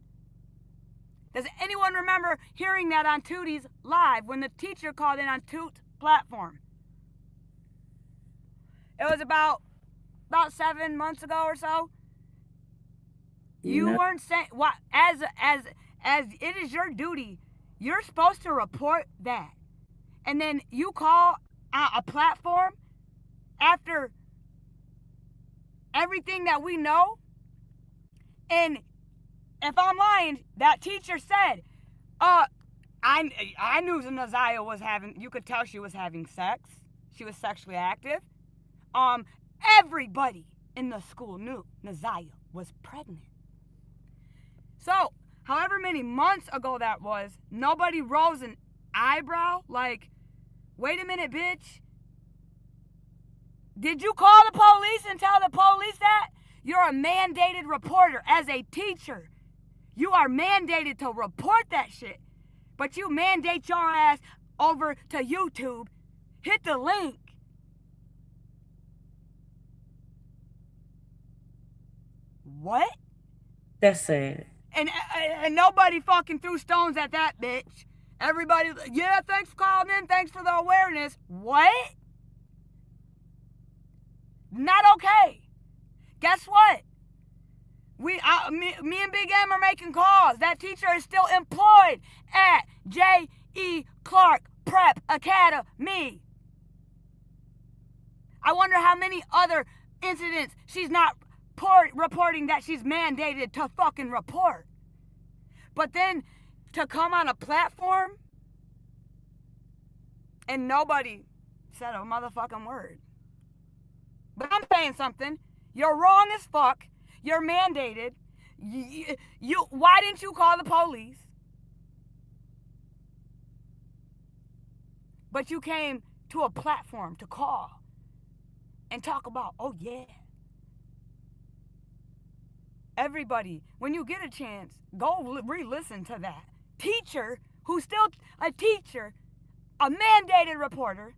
Does anyone remember hearing that on Tootie's live when the teacher called in on Toot's platform? It was about 7 months ago or so. You weren't saying what as it is your duty. You're supposed to report that. And then you call a platform after everything that we know. And if I'm lying, that teacher said, I knew Naziah was having, you could tell she was having sex. She was sexually active. Everybody in the school knew Naziah was pregnant. So, however many months ago that was, nobody rose an eyebrow like, wait a minute, bitch. Did you call the police and tell the police that? You're a mandated reporter as a teacher. You are mandated to report that shit. But you mandate your ass over to YouTube. Hit the link. What? That's sad. And nobody fucking threw stones at that bitch. Everybody, yeah, thanks for calling in. Thanks for the awareness. What? Not okay. Guess what? Me and Big M are making calls. That teacher is still employed at J.E. Clark Prep Academy. I wonder how many other incidents she's not reporting that she's mandated to fucking report. But then to come on a platform and nobody said a motherfucking word. But I'm saying something. You're wrong as fuck. You're mandated. Why didn't you call the police? But you came to a platform to call and talk about, oh yeah. Everybody, when you get a chance, go re-listen to that. Teacher, who's still a teacher, a mandated reporter,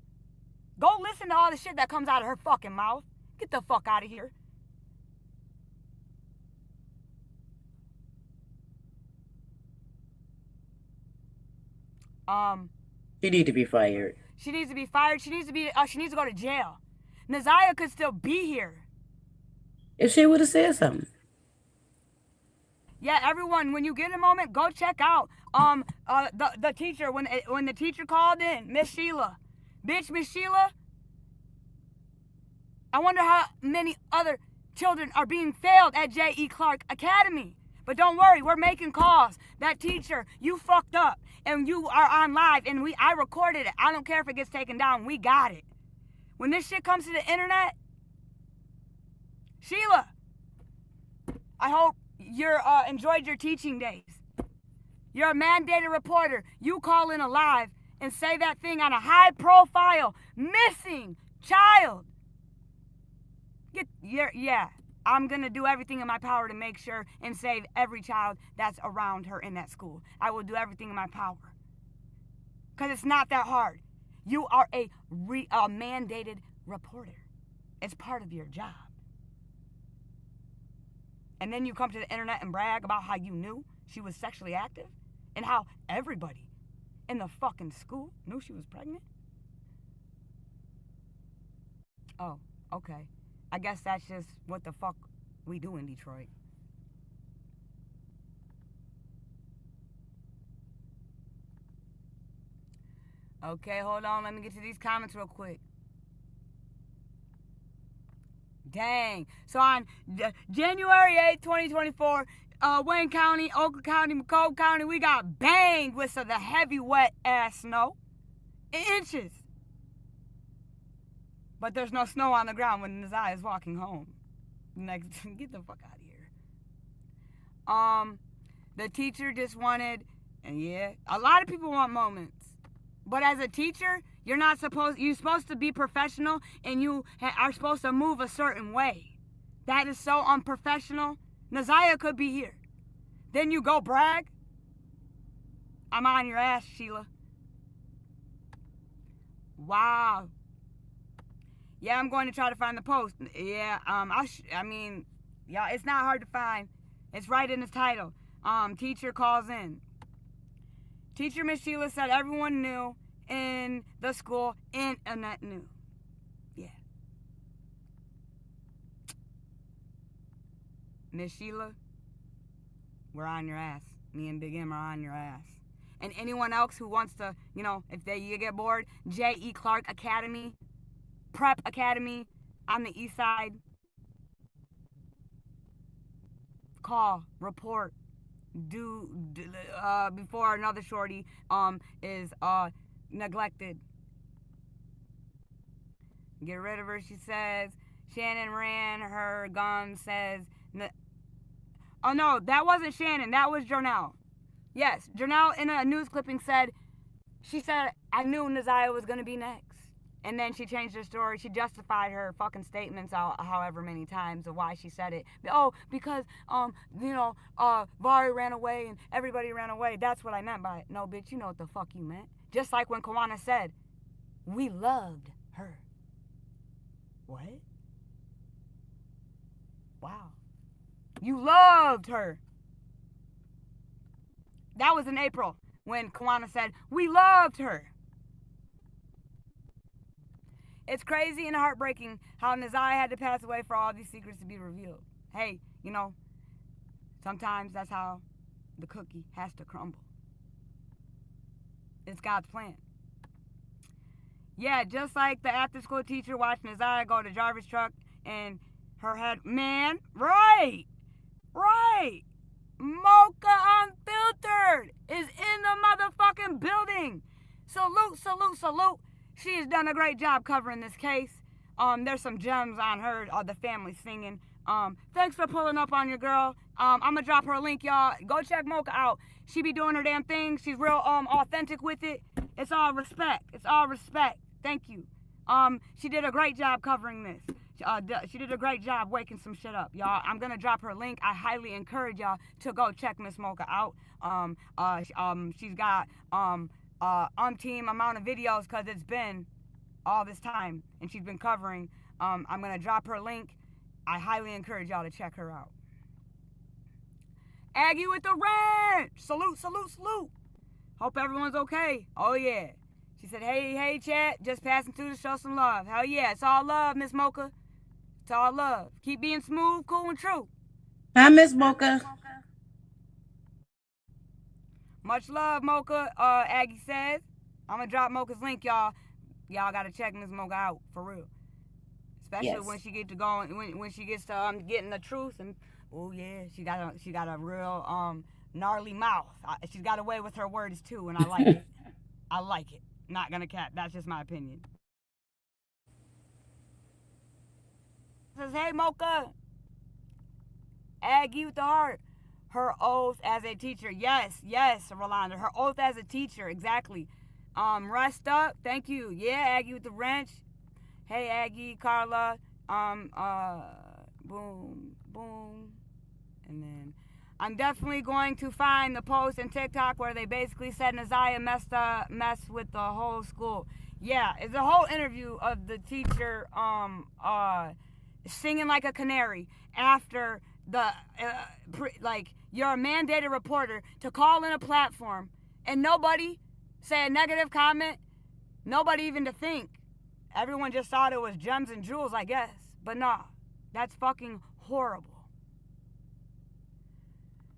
go listen to all the shit that comes out of her fucking mouth. Get the fuck out of here. She need to be fired. She needs to be fired. She needs to go to jail. Naziah could still be here. If she would have said something. Yeah, everyone, when you get a moment, go check out the teacher when the teacher called in, Miss Sheila. Bitch, Miss Sheila. I wonder how many other children are being failed at J.E. Clark Academy. But don't worry, we're making calls. That teacher, you fucked up. And you are on live, and I recorded it. I don't care if it gets taken down. We got it. When this shit comes to the internet, Sheila, I hope you enjoyed your teaching days. You're a mandated reporter. You call in alive and say that thing on a high-profile missing child. I'm going to do everything in my power to make sure and save every child that's around her in that school. I will do everything in my power. Because it's not that hard. You are a mandated reporter. It's part of your job. And then you come to the internet and brag about how you knew she was sexually active and how everybody in the fucking school knew she was pregnant. Oh, okay. I guess that's just what the fuck we do in Detroit. Okay, hold on. Let me get to these comments real quick. Dang. So on January 8th, 2024, Wayne County, Oakland County, Macomb County, we got banged with some of the heavy, wet ass snow. Inches. But there's no snow on the ground when Naziah is walking home. Next, get the fuck out of here. The teacher just wanted, and yeah, a lot of people want moments. But as a teacher, you're supposed to be professional, and you are supposed to move a certain way. That is so unprofessional. Naziah could be here. Then you go brag. I'm on your ass, Sheila. Wow. Yeah, I'm going to try to find the post. Yeah, yeah, it's not hard to find. It's right in the title. Teacher calls in. Teacher Miss Sheila said everyone knew in the school, internet knew. Yeah. Miss Sheila, we're on your ass. Me and Big M are on your ass. And anyone else who wants to, you know, if you get bored, J.E. Clark Academy, Prep Academy on the east side. Call, report, before another shorty is neglected. Get rid of her, she says. Shannon ran her gun, says. Oh no, that wasn't Shannon, that was Jonelle. Yes, Jonelle in a news clipping said, she said, I knew Neziah was gonna be next. And then she changed her story. She justified her fucking statements however many times of why she said it. Oh, because, Vari ran away and everybody ran away. That's what I meant by it. No, bitch, you know what the fuck you meant. Just like when Kawana said, we loved her. What? Wow. You loved her. That was in April when Kawana said, we loved her. It's crazy and heartbreaking how Neziah had to pass away for all these secrets to be revealed. Hey, you know, sometimes that's how the cookie has to crumble. It's God's plan. Yeah, just like the after-school teacher watched Neziah go to Jarvis' truck and her head, man, right. Mocha Unfiltered is in the motherfucking building. Salute. She has done a great job covering this case. There's some gems on her, the family singing. Thanks for pulling up on your girl. I'm gonna drop her link, y'all. Go check Mocha out. She be doing her damn thing. She's real authentic with it. It's all respect. Thank you. She did a great job covering this. She did a great job waking some shit up, y'all. I'm gonna drop her link. I highly encourage y'all to go check Miss Mocha out. She's got umpteen amount of videos because it's been all this time and she's been covering. I'm gonna drop her link. I highly encourage y'all to check her out. Aggie with the ranch. Salute. Hope everyone's okay. Oh yeah. She said, hey chat, just passing through to show some love. Hell yeah, it's all love, Miss Mocha. It's all love. Keep being smooth, cool, and true. Hi, Miss Mocha. Much love, Mocha. Aggie says. I'm gonna drop Mocha's link, y'all. Y'all gotta check Miss Mocha out for real. Especially when she get to going, when she gets to getting the truth, and oh yeah, she got a real gnarly mouth. She's got a way with her words too, and I like it. I like it. Not gonna cap. That's just my opinion. Says, hey Mocha. Aggie with the heart. Her oath as a teacher. Yes, Rolanda. Her oath as a teacher. Exactly. Rest up. Thank you. Yeah, Aggie with the wrench. Hey Aggie, Carla. Boom. And then I'm definitely going to find the post in TikTok where they basically said Neziah messed with the whole school. Yeah, it's a whole interview of the teacher singing like a canary after the you're a mandated reporter to call in a platform and nobody say a negative comment, nobody even to think. Everyone just thought it was gems and jewels, I guess. But nah, that's fucking horrible.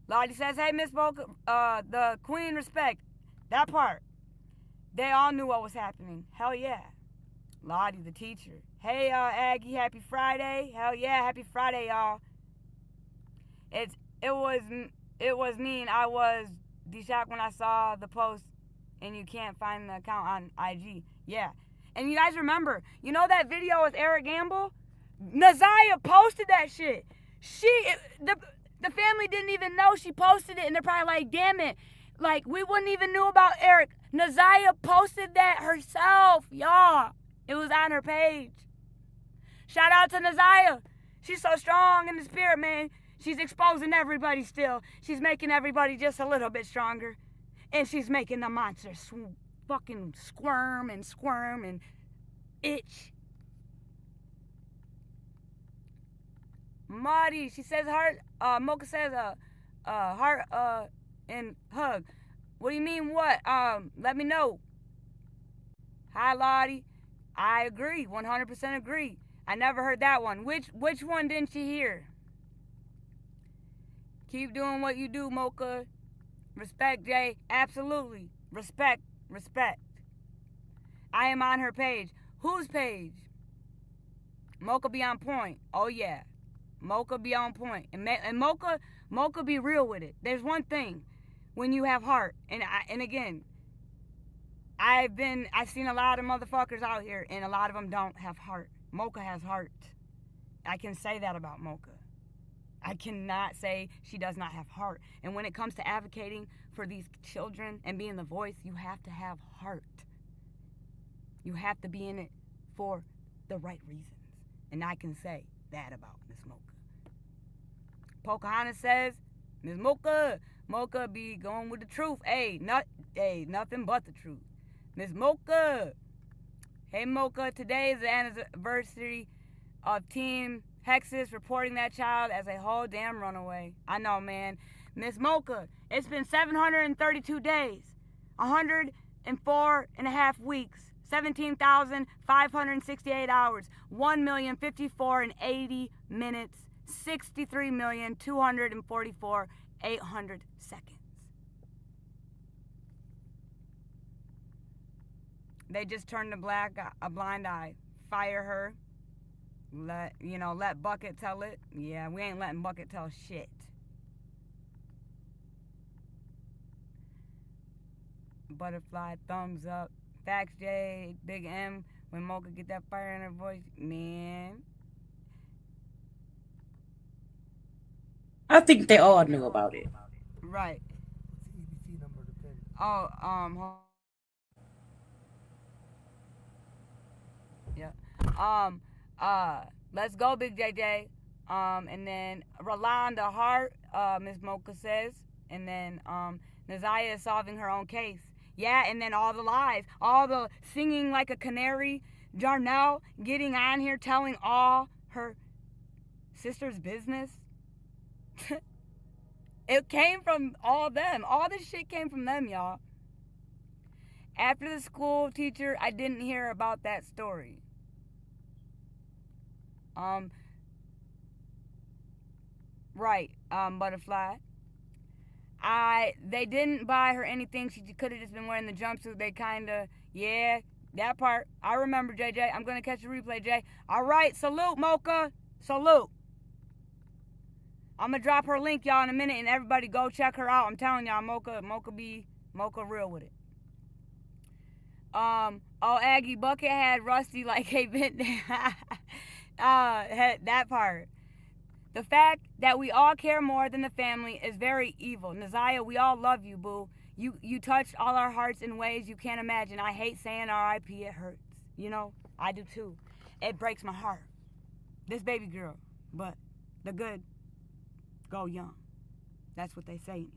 Lottie says, hey, Miss Mocha, the queen respect. That part. They all knew what was happening. Hell yeah. Lottie, the teacher. Hey, Aggie, happy Friday. Hell yeah, happy Friday, y'all. It was mean. I was shocked when I saw the post and you can't find the account on IG. Yeah. And you guys remember, you know that video with Eric Gamble? Neziah posted that shit. The family didn't even know she posted it, and they're probably like, damn it. Like, we wouldn't even knew about Eric. Neziah posted that herself, y'all. It was on her page. Shout out to Neziah. She's so strong in the spirit, man. She's exposing everybody still. She's making everybody just a little bit stronger. And she's making the monster fucking squirm and itch. Marty, she says heart, Mocha says heart and hug. What do you mean what? Let me know. Hi Lottie. I agree, 100% agree. I never heard that one. Which one didn't you hear? Keep doing what you do, Mocha. Respect, Jay. Absolutely. Respect. I am on her page. Whose page? Mocha be on point. Oh yeah. Mocha be on point. And Mocha be real with it. There's one thing. When you have heart. And again, I've seen a lot of motherfuckers out here, and a lot of them don't have heart. Mocha has heart. I can say that about Mocha. I cannot say she does not have heart. And when it comes to advocating for these children and being the voice, you have to have heart. You have to be in it for the right reasons. And I can say that about Miss Mocha. Pocahontas says, Miss Mocha be going with the truth. Nothing but the truth. Miss Mocha. Hey Mocha, today is the anniversary of Team Hexus reporting that child as a whole damn runaway. I know, man. Miss Mocha, it's been 732 days, 104 and a half weeks, 17,568 hours, 1,054,080 minutes, 63,244,800 seconds. They just turned a blind eye. Fire her. Let Bucket tell it. Yeah, we ain't letting Bucket tell shit. Butterfly, thumbs up. Facts, J, Big M. When Mocha get that fire in her voice, man. I think they all knew about it. Right. Oh, yeah. Let's go, Big JJ. And then Rolanda Hart, Miss Mocha says. And then Naziah is solving her own case. Yeah, and then all the lies, all the singing like a canary. Jarnell getting on here telling all her sister's business. It came from all them. All this shit came from them, y'all. After the school teacher, I didn't hear about that story. Right, Butterfly. They didn't buy her anything. She could have just been wearing the jumpsuit. They yeah, that part. I remember, JJ. I'm going to catch the replay, Jay. All right, salute, Mocha. Salute. I'm going to drop her link, y'all, in a minute, and everybody go check her out. I'm telling y'all, Mocha real with it. Aggie Bucket had Rusty like a bit. That part. The fact that we all care more than the family is very evil. Naziah, we all love you, boo. You touched all our hearts in ways you can't imagine. I hate saying R.I.P. It hurts. You know, I do too. It breaks my heart. This baby girl. But the good go young. That's what they say anyway.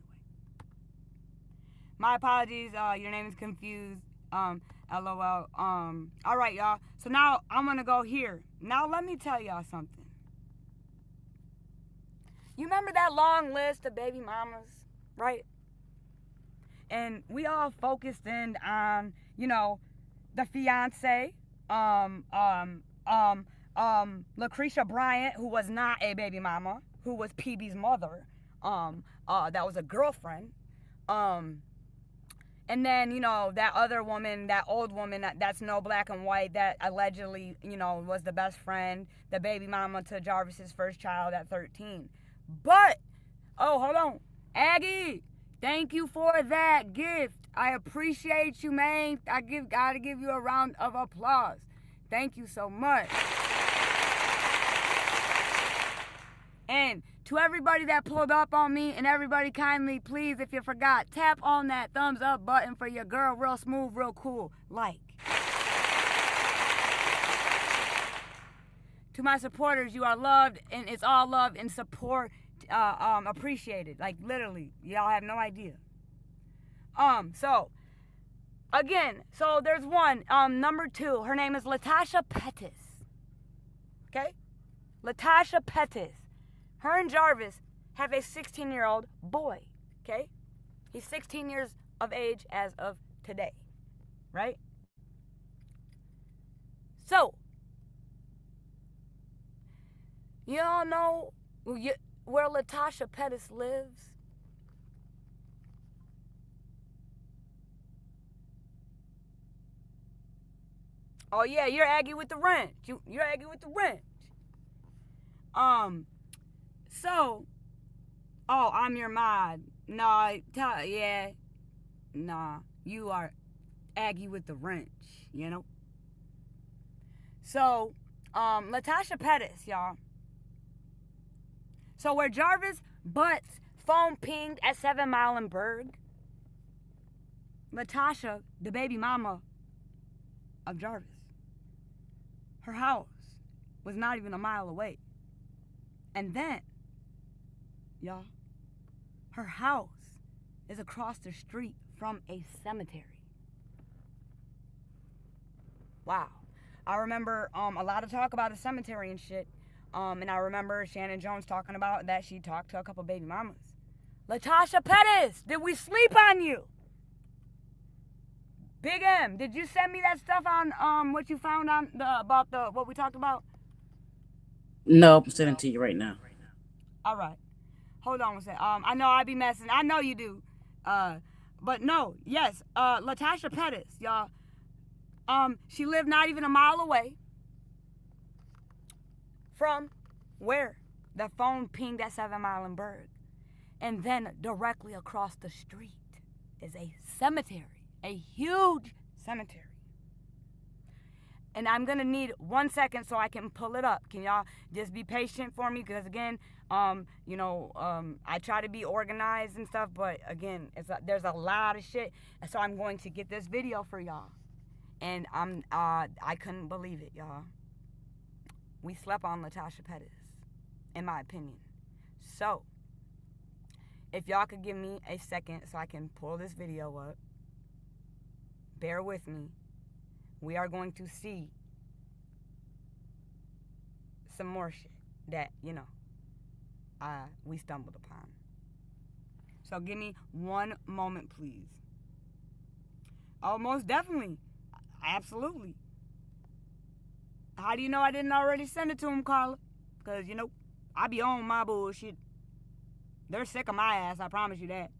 My apologies. Your name is confused. LOL. All right, y'all. So now I'm going to go here. Now let me tell y'all something. You remember that long list of baby mamas, right? And we all focused in on, the fiance, Lucretia Bryant, who was not a baby mama, who was PB's mother. That was a girlfriend. And then, that other woman, that old woman, that's no black and white, that allegedly, was the best friend, the baby mama to Jarvis's first child at 13. But, hold on. Aggie, thank you for that gift. I appreciate you, man. Gotta give you a round of applause. Thank you so much. And to everybody that pulled up on me, and everybody kindly, please, if you forgot, tap on that thumbs up button for your girl, real smooth, real cool, like. To my supporters, you are loved, and it's all love and support, appreciated. Like, literally, y'all have no idea. So there's one, number 2, her name is Latasha Pettis. Okay? Latasha Pettis. Her and Jarvis have a 16-year-old boy, okay? He's 16 years of age as of today, right? So, you all know where Latasha Pettis lives? Oh yeah, you're Aggie with the wrench. You're Aggie with the wrench. So, oh, I'm your mod. Nah, yeah, nah, you are Aggie with the wrench. You know. So, Latasha Pettis, y'all. So where Jarvis Butts phone pinged at 7 Mile and Berg, Latasha, the baby mama of Jarvis, her house was not even a mile away. And then, y'all, her house is across the street from a cemetery. Wow. I remember a lot of talk about a cemetery and shit. And I remember Shannon Jones talking about that she talked to a couple baby mamas. Latasha Pettis, did we sleep on you? Big M, did you send me that stuff on what you found on about what we talked about? No, I'm sending it to you right now. All right. Hold on one second. I know I be messing. I know you do. But no, yes. Latasha Pettis, y'all. She lived not even a mile away from where the phone pinged at 7 Mile and Berg. And then directly across the street is a cemetery, a huge cemetery. And I'm gonna need 1 second so I can pull it up. Can y'all just be patient for me? Because again, I try to be organized and stuff, but again, there's a lot of shit. So I'm going to get this video for y'all. And I couldn't believe it, y'all. We slept on Latasha Pettis, in my opinion. So, if y'all could give me a second so I can pull this video up, bear with me. We are going to see some more shit that, we stumbled upon. So give me 1 moment, please. Oh, most definitely. Absolutely. How do you know I didn't already send it to him, Carla? Because, I be on my bullshit. They're sick of my ass, I promise you that.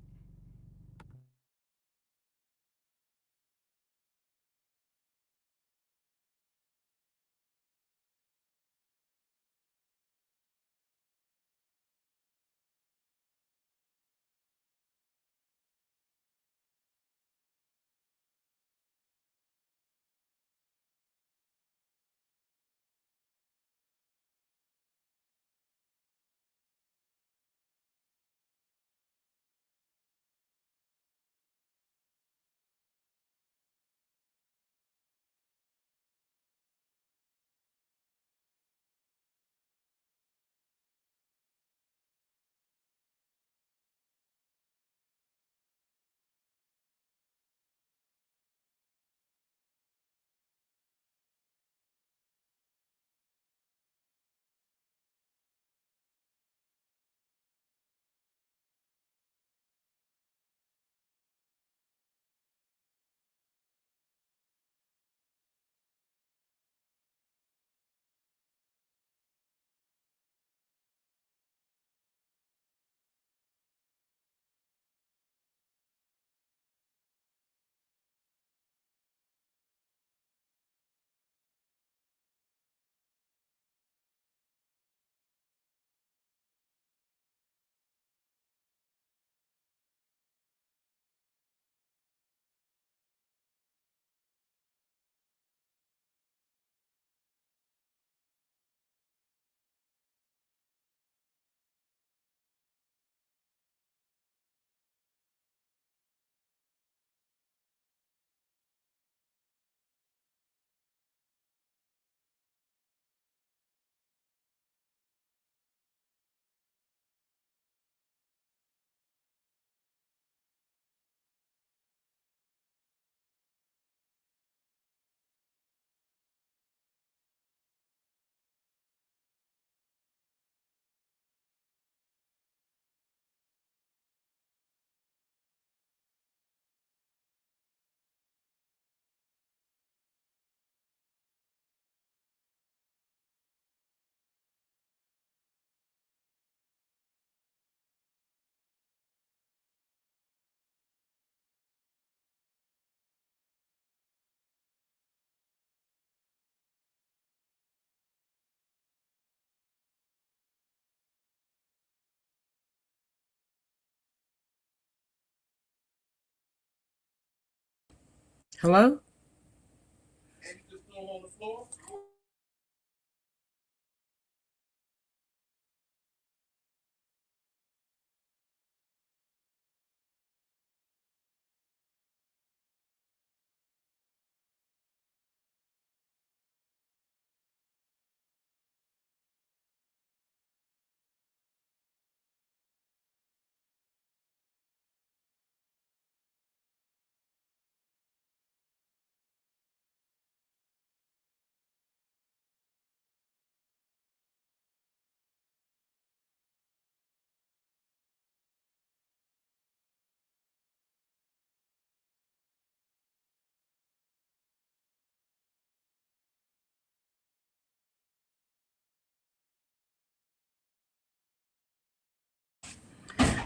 Hello?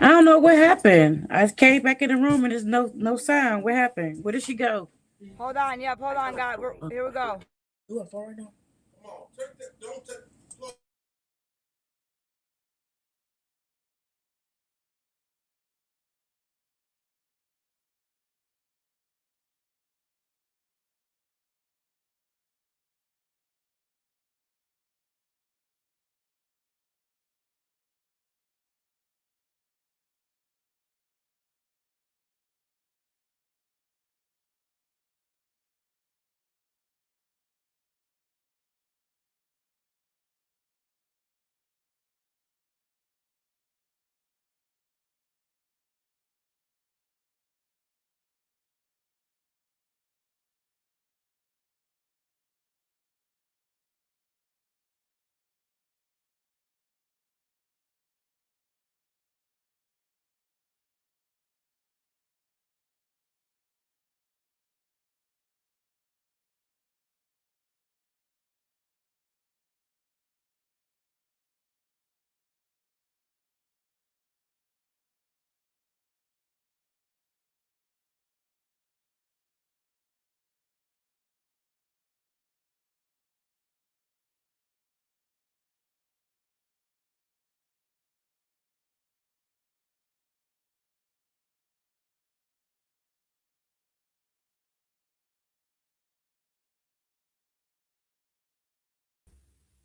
I don't know what happened. I came back in the room and there's no sound. What happened? Where did she go? Hold on, yep, hold on, guys. Here we go. Ooh, I'm far right now.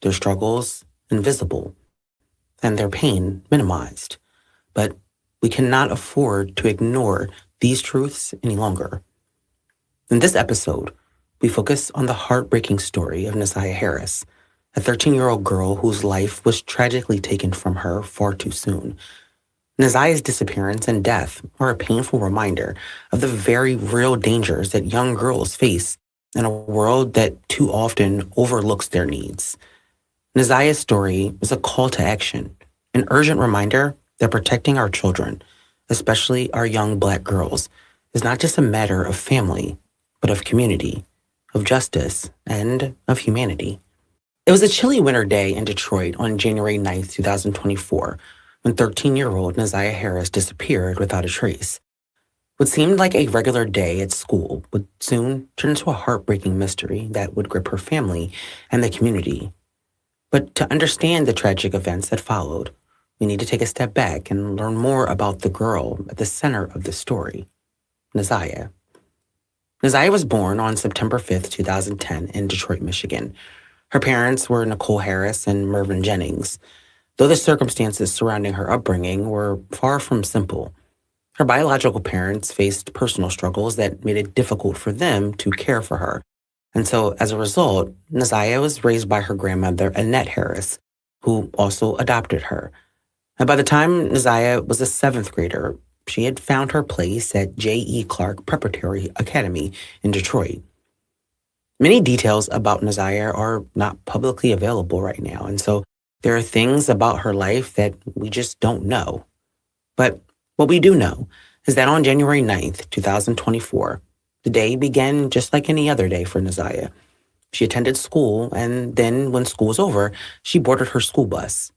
Their struggles invisible, and their pain minimized. But we cannot afford to ignore these truths any longer. In this episode, we focus on the heartbreaking story of Nasiah Harris, a 13-year-old girl whose life was tragically taken from her far too soon. Nasiah's disappearance and death are a painful reminder of the very real dangers that young girls face in a world that too often overlooks their needs. Nasiah's story is a call to action, an urgent reminder that protecting our children, especially our young Black girls, is not just a matter of family, but of community, of justice, and of humanity. It was a chilly winter day in Detroit on January 9th, 2024, when 13-year-old Nasiah Harris disappeared without a trace. What seemed like a regular day at school would soon turn into a heartbreaking mystery that would grip her family and the community. But to understand the tragic events that followed, we need to take a step back and learn more about the girl at the center of the story, Nasiah. Nasiah was born on September 5th, 2010 in Detroit, Michigan. Her parents were Nicole Harris and Mervyn Jennings. Though the circumstances surrounding her upbringing were far from simple, her biological parents faced personal struggles that made it difficult for them to care for her. And so, as a result, Nasiah was raised by her grandmother, Annette Harris, who also adopted her. And by the time Nasiah was a 7th grader, she had found her place at J.E. Clark Preparatory Academy in Detroit. Many details about Nasiah are not publicly available right now, and so there are things about her life that we just don't know. But what we do know is that on January 9th, 2024, the day began just like any other day for Nasiah. She attended school, and then when school was over, she boarded her school bus.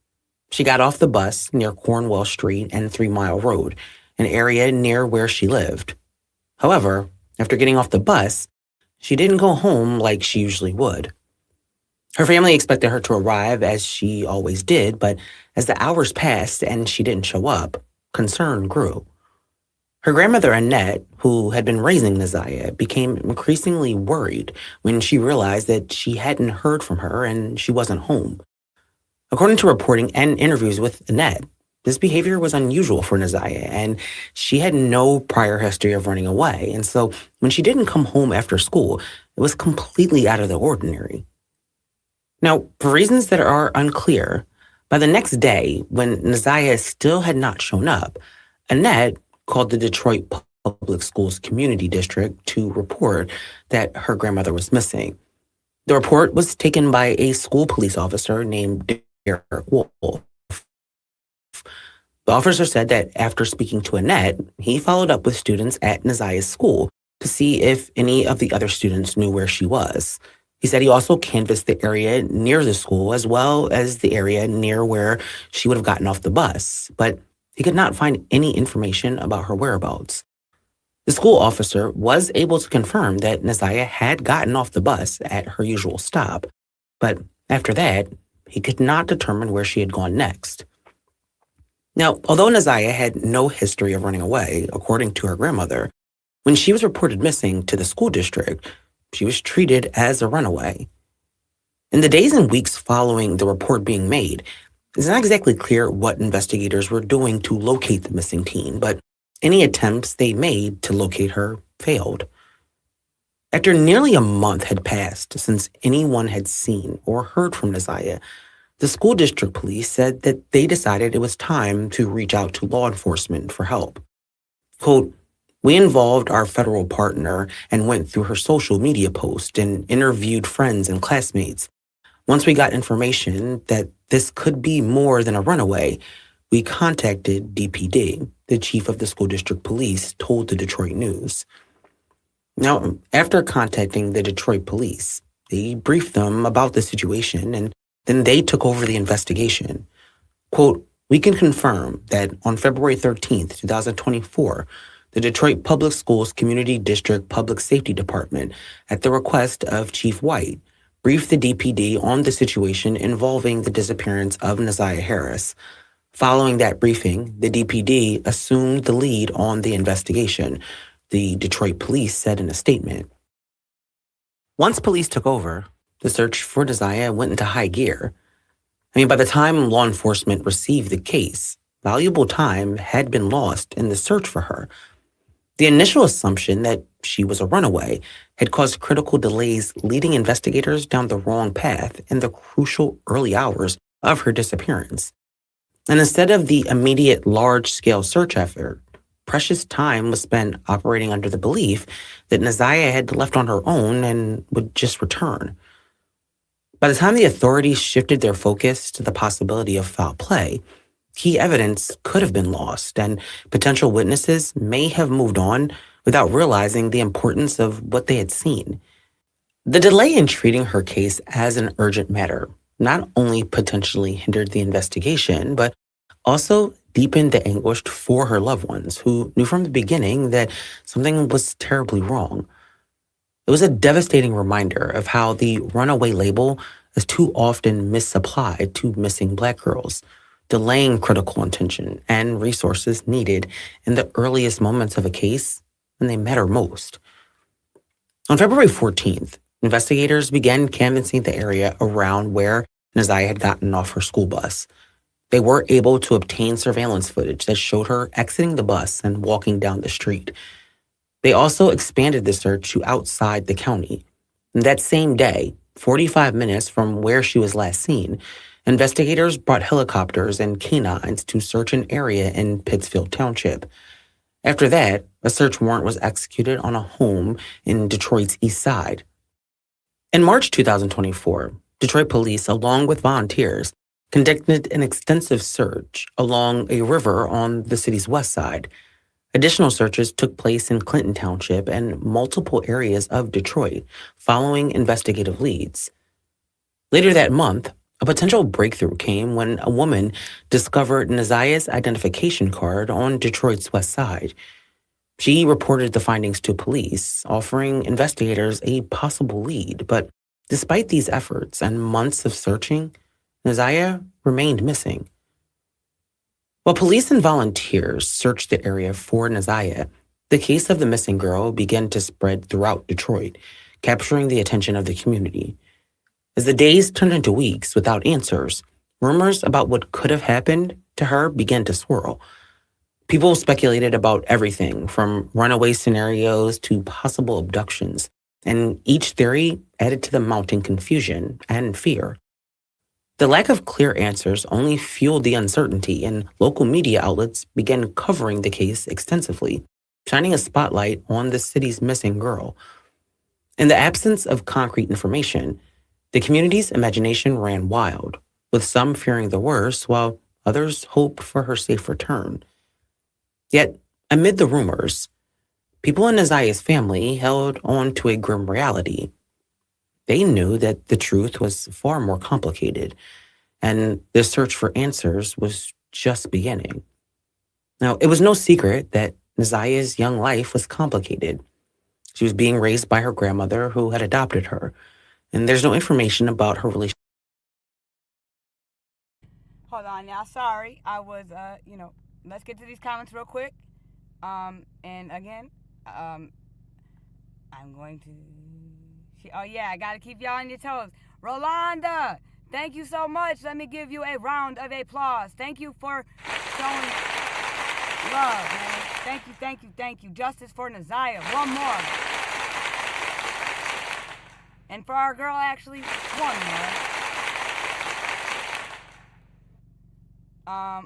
She got off the bus near Cornwall Street and 3 Mile Road, an area near where she lived. However, after getting off the bus, she didn't go home like she usually would. Her family expected her to arrive as she always did, but as the hours passed and she didn't show up, concern grew. Her grandmother, Annette, who had been raising Neziah, became increasingly worried when she realized that she hadn't heard from her and she wasn't home. According to reporting and interviews with Annette, this behavior was unusual for Neziah, and she had no prior history of running away. And so when she didn't come home after school, it was completely out of the ordinary. Now, for reasons that are unclear, by the next day, when Neziah still had not shown up, Annette called the Detroit Public Schools Community District to report that her grandmother was missing. The report was taken by a school police officer named Derek Wolf. The officer said that after speaking to Annette, he followed up with students at Neziah's school to see if any of the other students knew where she was. He said he also canvassed the area near the school as well as the area near where she would have gotten off the bus, but he could not find any information about her whereabouts. The school officer was able to confirm that Neziah had gotten off the bus at her usual stop, but after that, he could not determine where she had gone next. Now, although Neziah had no history of running away, according to her grandmother, when she was reported missing to the school district, she was treated as a runaway. In the days and weeks following the report being made, it's not exactly clear what investigators were doing to locate the missing teen, but any attempts they made to locate her failed. After nearly a month had passed since anyone had seen or heard from Neziah, the school district police said that they decided it was time to reach out to law enforcement for help. Quote, "We involved our federal partner and went through her social media post and interviewed friends and classmates. Once we got information that this could be more than a runaway, we contacted DPD," the chief of the school district police told the Detroit News. Now, after contacting the Detroit police, they briefed them about the situation and then they took over the investigation. Quote, "We can confirm that on February 13th, 2024, the Detroit Public Schools Community District Public Safety Department, at the request of Chief White, briefed the DPD on the situation involving the disappearance of Neziah Harris. Following that briefing, the DPD assumed the lead on the investigation," the Detroit police said in a statement. Once police took over, the search for Neziah went into high gear. By the time law enforcement received the case, valuable time had been lost in the search for her. The initial assumption that she was a runaway had caused critical delays, leading investigators down the wrong path in the crucial early hours of her disappearance. And instead of the immediate large-scale search effort, precious time was spent operating under the belief that Neziah had left on her own and would just return. By the time the authorities shifted their focus to the possibility of foul play, key evidence could have been lost, and potential witnesses may have moved on without realizing the importance of what they had seen. The delay in treating her case as an urgent matter not only potentially hindered the investigation, but also deepened the anguish for her loved ones, who knew from the beginning that something was terribly wrong. It was a devastating reminder of how the runaway label is too often misapplied to missing Black girls, delaying critical attention and resources needed in the earliest moments of a case when they matter most. On February 14th, investigators began canvassing the area around where Neziah had gotten off her school bus. They were able to obtain surveillance footage that showed her exiting the bus and walking down the street. They also expanded the search to outside the county. And that same day, 45 minutes from where she was last seen, investigators brought helicopters and canines to search an area in Pittsfield Township. After that, a search warrant was executed on a home in Detroit's East Side. In March 2024, Detroit police, along with volunteers, conducted an extensive search along a river on the city's west side. Additional searches took place in Clinton Township and multiple areas of Detroit, following investigative leads. Later that month, a potential breakthrough came when a woman discovered Neziah's identification card on Detroit's west side. She reported the findings to police, offering investigators a possible lead. But despite these efforts and months of searching, Neziah remained missing. While police and volunteers searched the area for Naziah, the case of the missing girl began to spread throughout Detroit, capturing the attention of the community. As the days turned into weeks without answers, rumors about what could have happened to her began to swirl. People speculated about everything from runaway scenarios to possible abductions, and each theory added to the mounting confusion and fear. The lack of clear answers only fueled the uncertainty, and local media outlets began covering the case extensively, shining a spotlight on the city's missing girl. In the absence of concrete information, the community's imagination ran wild, with some fearing the worst while others hoped for her safe return. Yet, amid the rumors, people in Naziah's family held on to a grim reality. They knew that the truth was far more complicated, and the search for answers was just beginning. Now, it was no secret that Naziah's young life was complicated. She was being raised by her grandmother who had adopted her, and there's no information about her relationship. Hold on now, sorry. I was, let's get to these comments real quick. And again, I'm going to... Oh, yeah, I got to keep y'all on your toes. Rolanda, thank you so much. Let me give you a round of applause. Thank you for showing love, man. Thank you, thank you, thank you. Justice for Naziah. One more. And for our girl, actually, one more.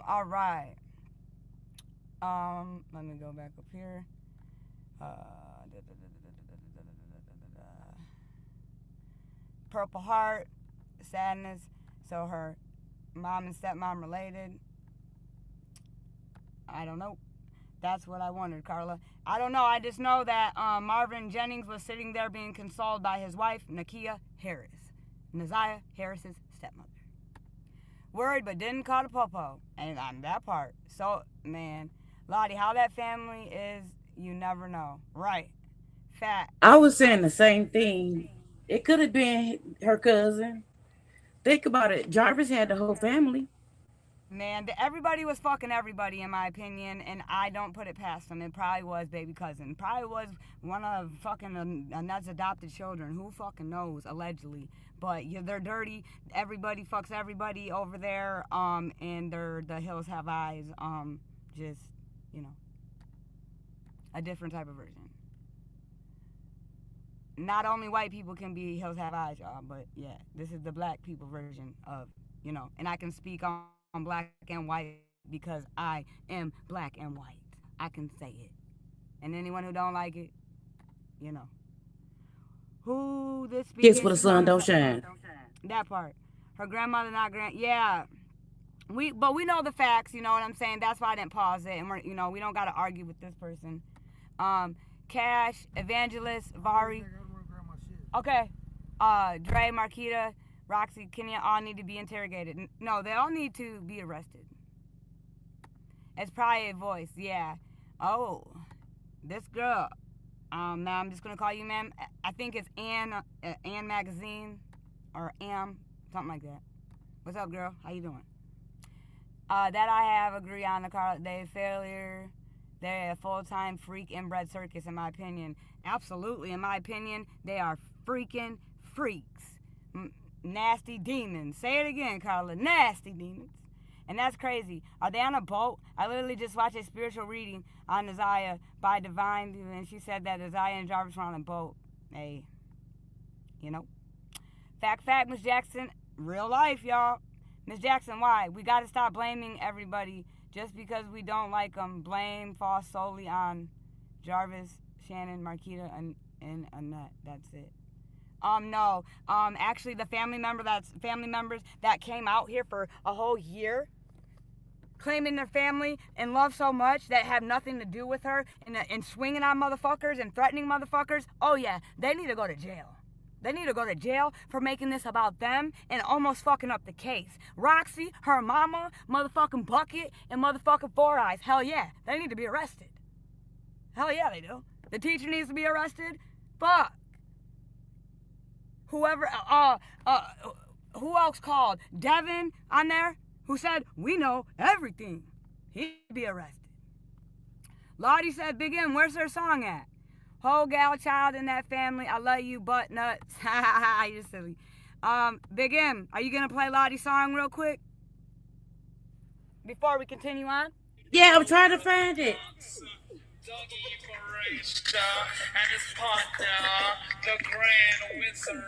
All right. Let me go back up here. Purple Heart, sadness. So her mom and stepmom related. I don't know. That's what I wondered, Carla. I don't know. I just know that Marvin Jennings was sitting there being consoled by his wife, Nakia Harris, Naziah Harris's stepmother. Worried but didn't call the popo. And on that part. So, man, Lottie, how that family is, you never know. Right. Fact. I was saying the same thing. It could have been her cousin. Think about it. Jarvis had the whole family. Man, everybody was fucking everybody, in my opinion, and I don't put it past them. It probably was baby cousin. Probably was one of fucking Annette's adopted children. Who fucking knows, allegedly. But yeah, they're dirty. Everybody fucks everybody over there, and the hills have eyes. Just, a different type of version. Not only white people can be hills have eyes, y'all, but yeah, this is the black people version of, and I can speak on black and white because I am black and white. I can say it. And anyone who don't like it, who this Kids for the sun don't shine. That part. Her grandmother not yeah. But we know the facts, you know what I'm saying? That's why I didn't pause it, and we don't gotta argue with this person. Cash, Evangelist, Vari. Okay. Dre, Marquita, Roxy, Kenya all need to be interrogated. No, they all need to be arrested. It's probably a voice, yeah. Oh, this girl. Now I'm just gonna call you ma'am. I think it's Ann Magazine, or Am, something like that. What's up, girl? How you doing? That I have agree on the car. They failure. They're a full-time freak inbred circus, in my opinion. Absolutely, in my opinion, they are freaking freaks. Nasty demons. Say it again, Carla. Nasty demons. And that's crazy. Are they on a boat? I literally just watched a spiritual reading on Naziah by Divine, and she said that Naziah and Jarvis were on a boat. Hey, Fact, Miss Jackson. Real life, y'all. Miss Jackson, why? We got to stop blaming everybody just because we don't like them. Blame falls solely on Jarvis, Shannon, Marquita, and Annette. That's it. No. Actually, the family members that came out here for a whole year, claiming their family and love so much that have nothing to do with her, and swinging on motherfuckers and threatening motherfuckers. Oh yeah, they need to go to jail. They need to go to jail for making this about them and almost fucking up the case. Roxy, her mama, motherfucking Bucket, and motherfucking Four Eyes. Hell yeah, they need to be arrested. Hell yeah, they do. The teacher needs to be arrested. Fuck. Whoever, who else called? Devin on there, who said, we know everything. He'd be arrested. Lottie said, Big M, where's her song at? Whole gal child in that family. I love you, butt nuts. You're silly. Big M, are you going to play Lottie's song real quick? Before we continue on? Yeah, I'm trying to find it. And his partner, the Grand Wizard,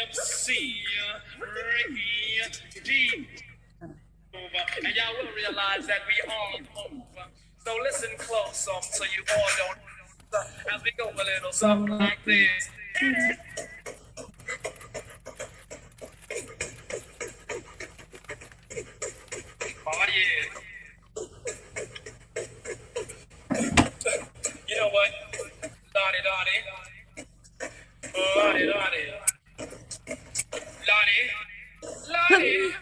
MC Ricky D. And y'all will realize that we all move. So listen close so you all don't as we go a little something like this. Oh yeah. You know what? Lottie, Lottie. Lottie, Lottie. Lottie. Lottie.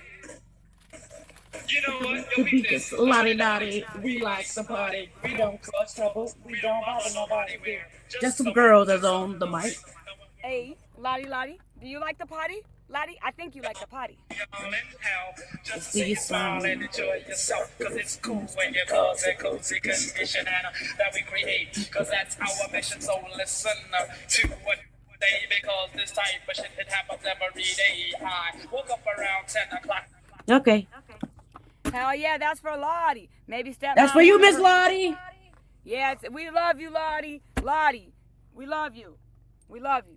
You know what? Yo, we this. Lottie Dottie, we like the party. We don't cause trouble. We don't bother nobody. We're just some girls that's on the mic. Hey, Lottie, do you like the party? Lottie, I think you like the party. Just see you smile and enjoy yourself, cause it's cool when you cause a cozy condition that we create, cause that's our mission. So listen to what they, because this type of shit, it happens every day. I woke up around 10 o'clock. Okay. Hell yeah, that's for Lottie. Maybe step. That's for you, Miss Lottie. Yeah, we love you, Lottie. Lottie, we love you. We love you.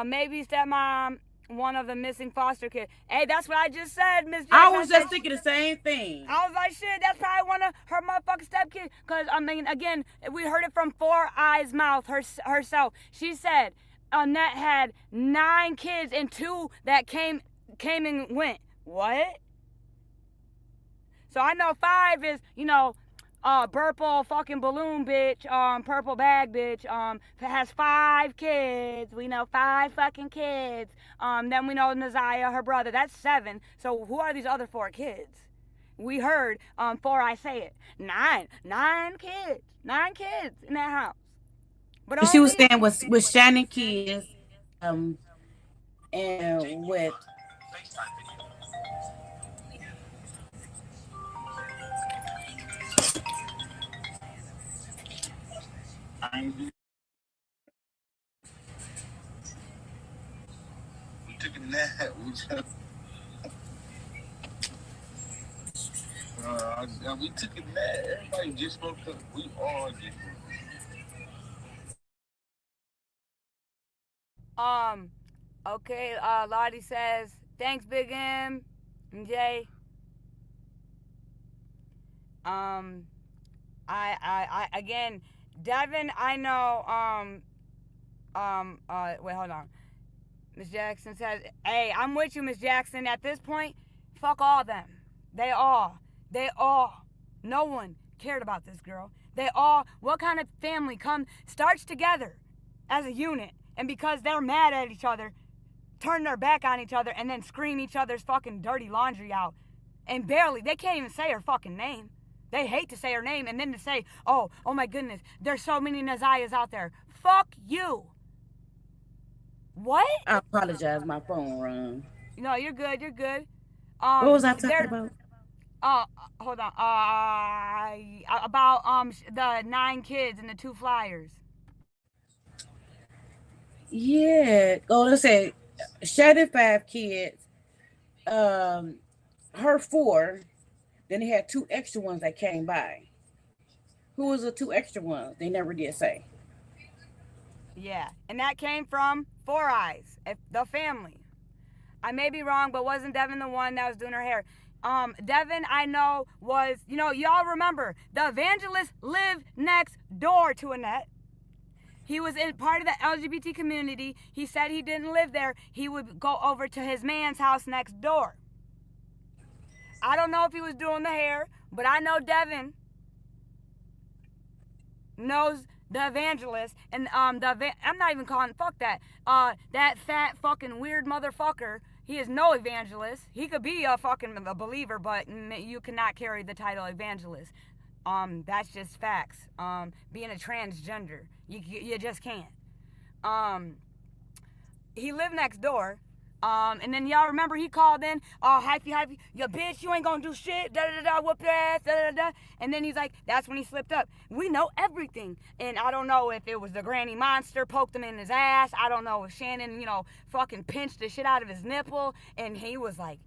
Maybe stepmom, one of the missing foster kids. Hey, that's what I just said, Miss. I was just thinking the same thing. I was like, shit, that's probably one of her motherfucking stepkids. Cause I mean, again, we heard it from Four Eyes mouth herself. She said Annette had 9 kids and 2 that came and went. What? So I know 5 is, purple fucking balloon bitch, purple bag bitch, has 5 kids. We know 5 fucking kids. Then we know Naziah, her brother, that's 7. So who are these other 4 kids? We heard, 4 I say it. 9 kids. 9 kids in that house. But she was staying with Shannon kids, and with we took a nap. We took a nap. Everybody just woke up. We all just woke up. Okay, Lottie says, thanks, Big M and Jay. I again, Devin, I know, wait, hold on. Miss Jackson says, hey, I'm with you, Miss Jackson. At this point, fuck all them. They all, no one cared about this girl. They all, what kind of family starts together as a unit, and because they're mad at each other, turn their back on each other, and then scream each other's fucking dirty laundry out. And they can't even say her fucking name. They hate to say her name, and then to say, oh my goodness, there's so many Naziahs out there. Fuck you. What? I apologize, my phone rang. No, you're good. What was I talking about? Hold on. About the 9 kids and the 2 flyers. Yeah. Oh, let's say Shannon 5 kids. Her 4. Then they had 2 extra ones that came by. Who was the 2 extra ones? They never did say. Yeah, and that came from Four Eyes, the family. I may be wrong, but wasn't Devin the one that was doing her hair? Devin, I know, was, y'all remember, the evangelist lived next door to Annette. He was in part of the LGBT community. He said he didn't live there. He would go over to his man's house next door. I don't know if he was doing the hair, but I know Devin knows the evangelist, and I'm not even calling, fuck that. That fat fucking weird motherfucker, he is no evangelist. He could be a believer, but you cannot carry the title evangelist. That's just facts. Being a transgender, you just can't. He lived next door. And then y'all remember he called in, oh, hyphy, you bitch, you ain't gonna do shit, da-da-da-da, whoop your ass, da-da-da-da. And then he's like, that's when he slipped up. We know everything. And I don't know if it was the granny monster poked him in his ass. I don't know if Shannon, fucking pinched the shit out of his nipple. And he was like,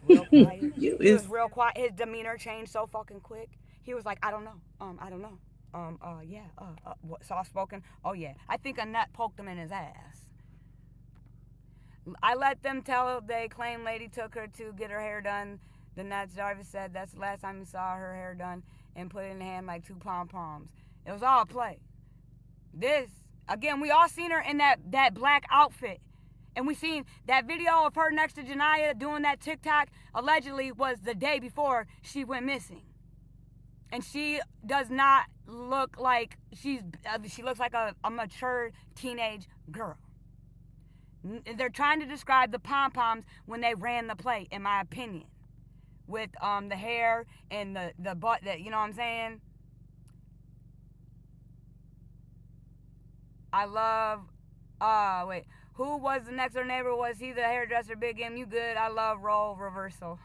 real quiet. He was real quiet. His demeanor changed so fucking quick. He was like, I don't know. I don't know. Soft spoken. Oh yeah. I think a nut poked him in his ass. I let them tell they claim lady took her to get her hair done. The nuts, Jarvis said that's the last time he saw her hair done and put it in the hand like 2 pom-poms. It was all play. This, again, we all seen her in that black outfit. And we seen that video of her next to Janiyah doing that TikTok allegedly was the day before she went missing. And she does not look like she looks like a mature teenage girl. They're trying to describe the pom-poms when they ran the play, in my opinion. With the hair and the butt, that, you know what I'm saying? I love, wait. Who was the next door neighbor? Was he the hairdresser? Big M, you good? I love role reversal.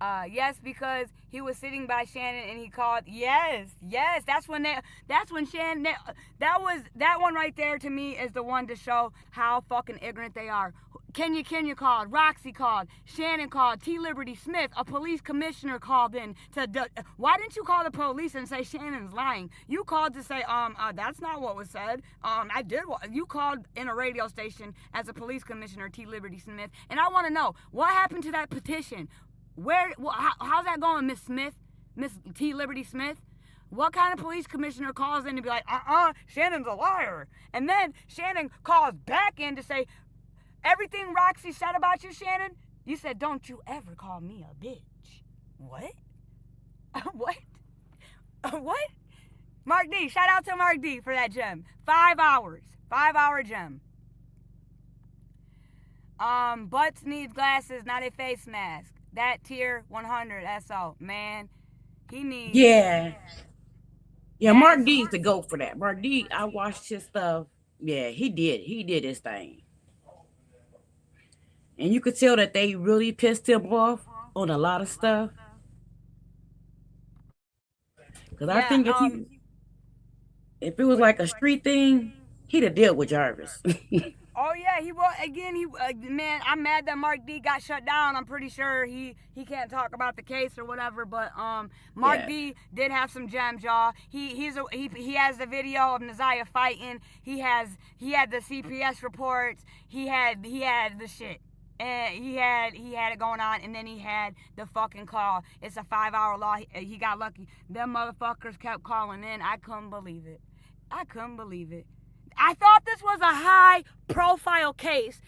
Yes, because he was sitting by Shannon and he called. Yes. That's when Shannon. That one right there to me is the one to show how fucking ignorant they are. Kenya called. Roxy called. Shannon called. T. Liberty Smith, a police commissioner, called in why didn't you call the police and say Shannon's lying? You called to say, that's not what was said. You called in a radio station as a police commissioner, T. Liberty Smith, and I want to know what happened to that petition. How's that going, Miss Smith? Miss T. Liberty Smith? What kind of police commissioner calls in to be like, Shannon's a liar? And then Shannon calls back in to say, everything Roxy said about you, Shannon, you said, don't you ever call me a bitch. What? What? Mark D, shout out to Mark D for that gem. 5 hours. 5-hour gem. Butts needs glasses, not a face mask. That tier 100 SO, man, he needs. Yeah, Mark D is the go for that. Mark D, I watched his stuff. Yeah, he did his thing, and you could tell that they really pissed him off on a lot of stuff. Because I think if it was like a street thing, he'd have dealt with Jarvis. Oh yeah, he was. Again, man, I'm mad that Mark D got shut down. I'm pretty sure he can't talk about the case or whatever. But Mark D did have some gems, y'all. He has the video of Naziah fighting. He had the CPS reports. He had the shit. And he had it going on, and then he had the fucking call. It's a 5-hour law. He got lucky. Them motherfuckers kept calling in. I couldn't believe it. I thought this was a high-profile case.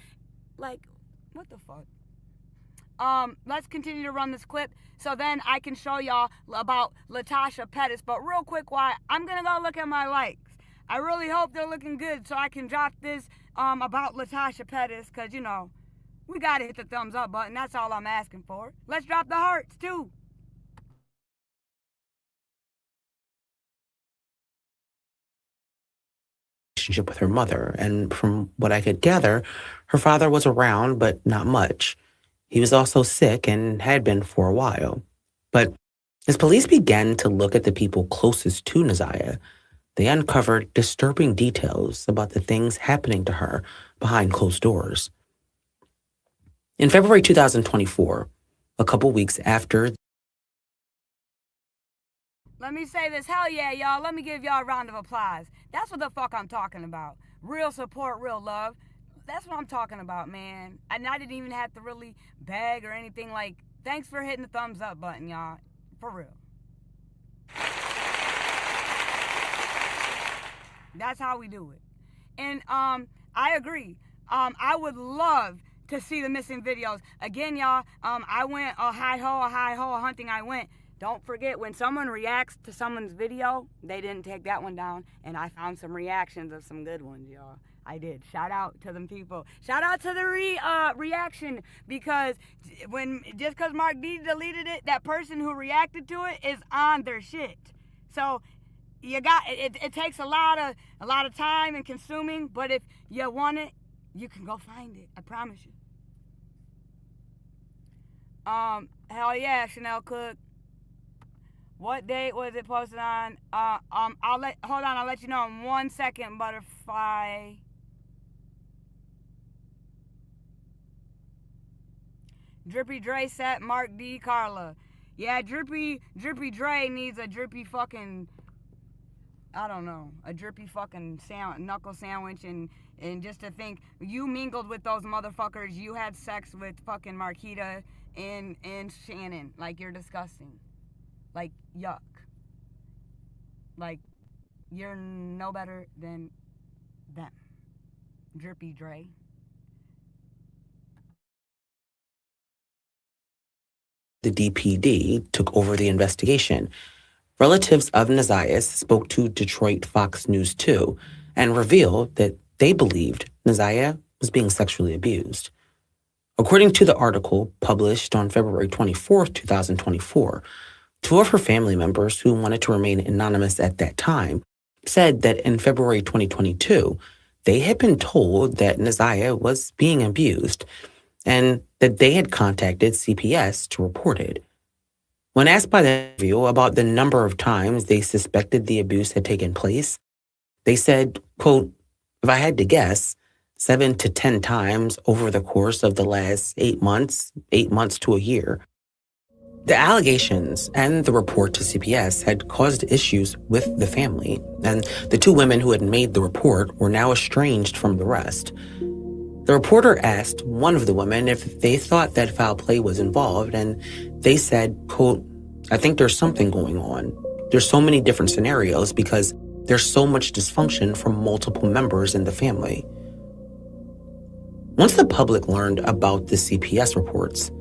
Like, what the fuck? Let's continue to run this clip so then I can show y'all about Latasha Pettis. But real quick, I'm going to go look at my likes. I really hope they're looking good so I can drop this about Latasha Pettis because, we got to hit the thumbs up button. That's all I'm asking for. Let's drop the hearts, too. Relationship with her mother, and from what I could gather, her father was around, but not much. He was also sick and had been for a while. But as police began to look at the people closest to Naziah, they uncovered disturbing details about the things happening to her behind closed doors. In February 2024, a couple weeks after. Let me say this. Hell yeah, y'all. Let me give y'all a round of applause. That's what the fuck I'm talking about. Real support, real love. That's what I'm talking about, man. And I didn't even have to really beg or anything. Like, thanks for hitting the thumbs up button, y'all. For real. That's how we do it. And I agree. I would love to see the missing videos. Again, y'all, I went a hi-ho hunting. I went. Don't forget, when someone reacts to someone's video, they didn't take that one down, and I found some reactions of some good ones, y'all. I did. Shout out to them people. Shout out to the reaction, because just because Mark D deleted it, that person who reacted to it is on their shit. So you got it takes a lot of time and consuming, but if you want it, You can go find it. I promise you. Hell yeah, Chanel Cook. What date was it posted on? I'll let you know in 1 second, Butterfly. Drippy Dre set Mark D. Carla. Yeah, Drippy Dre needs a drippy fucking, I don't know, a drippy fucking knuckle sandwich, and just to think, you mingled with those motherfuckers, you had sex with fucking Marquita and Shannon. Like, you're disgusting. Like, yuck. Like, you're no better than them. Drippy Dre. The DPD took over the investigation. Relatives of Nazias spoke to Detroit Fox News 2 and revealed that they believed Nazia was being sexually abused. According to the article published on February 24, 2024, two of her family members who wanted to remain anonymous at that time said that in February 2022, they had been told that Nazia was being abused and that they had contacted CPS to report it. When asked by the interview about the number of times they suspected the abuse had taken place, they said, quote, "If I had to guess, 7 to 10 times over the course of the last 8 months to a year." The allegations and the report to CPS had caused issues with the family, and the two women who had made the report were now estranged from the rest. The reporter asked one of the women if they thought that foul play was involved, and they said, quote, "I think there's something going on. There's so many different scenarios because there's so much dysfunction from multiple members in the family." Once the public learned about the CPS reports,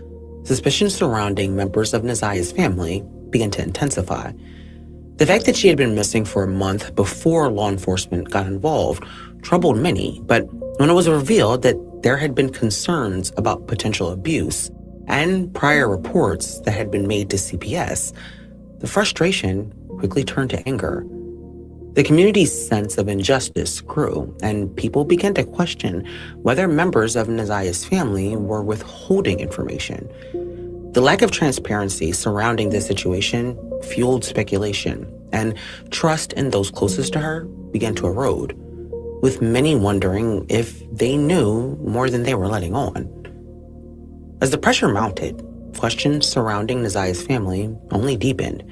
suspicions surrounding members of Nazia's family began to intensify. The fact that she had been missing for a month before law enforcement got involved troubled many, but when it was revealed that there had been concerns about potential abuse and prior reports that had been made to CPS, the frustration quickly turned to anger. The community's sense of injustice grew, and people began to question whether members of Nazia's family were withholding information. The lack of transparency surrounding this situation fueled speculation, and trust in those closest to her began to erode, with many wondering if they knew more than they were letting on. As the pressure mounted, questions surrounding Nazia's family only deepened.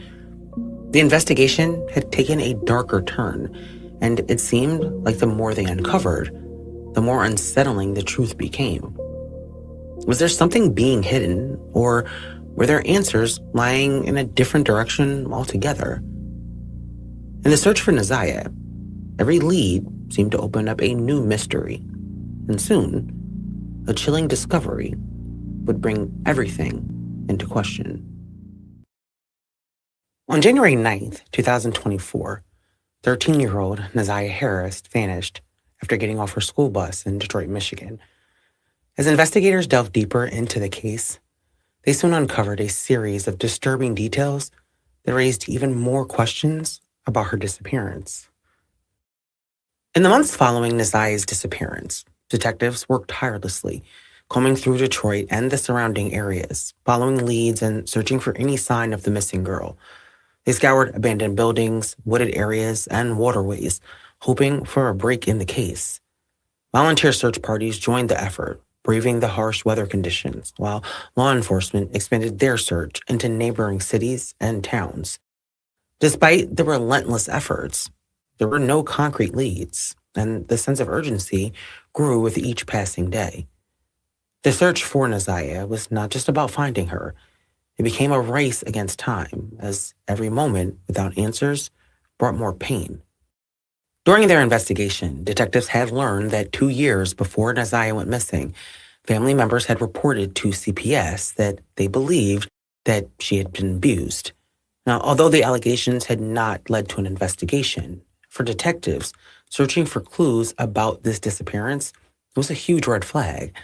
The investigation had taken a darker turn, and it seemed like the more they uncovered, the more unsettling the truth became. Was there something being hidden, or were there answers lying in a different direction altogether? In the search for Nazia, every lead seemed to open up a new mystery, and soon, a chilling discovery would bring everything into question. On January 9th, 2024, 13-year-old Nazia Harris vanished after getting off her school bus in Detroit, Michigan. As investigators delved deeper into the case, they soon uncovered a series of disturbing details that raised even more questions about her disappearance. In the months following Nazia's disappearance, detectives worked tirelessly, combing through Detroit and the surrounding areas, following leads and searching for any sign of the missing girl. They scoured abandoned buildings, wooded areas, and waterways, hoping for a break in the case. Volunteer search parties joined the effort, braving the harsh weather conditions, while law enforcement expanded their search into neighboring cities and towns. Despite the relentless efforts, there were no concrete leads, and the sense of urgency grew with each passing day. The search for Nazia was not just about finding her. It became a race against time, as every moment without answers brought more pain. During their investigation, detectives had learned that 2 years before Nazia went missing, family members had reported to CPS that they believed that she had been abused. Now, although the allegations had not led to an investigation, for detectives searching for clues about this disappearance, it was a huge red flag.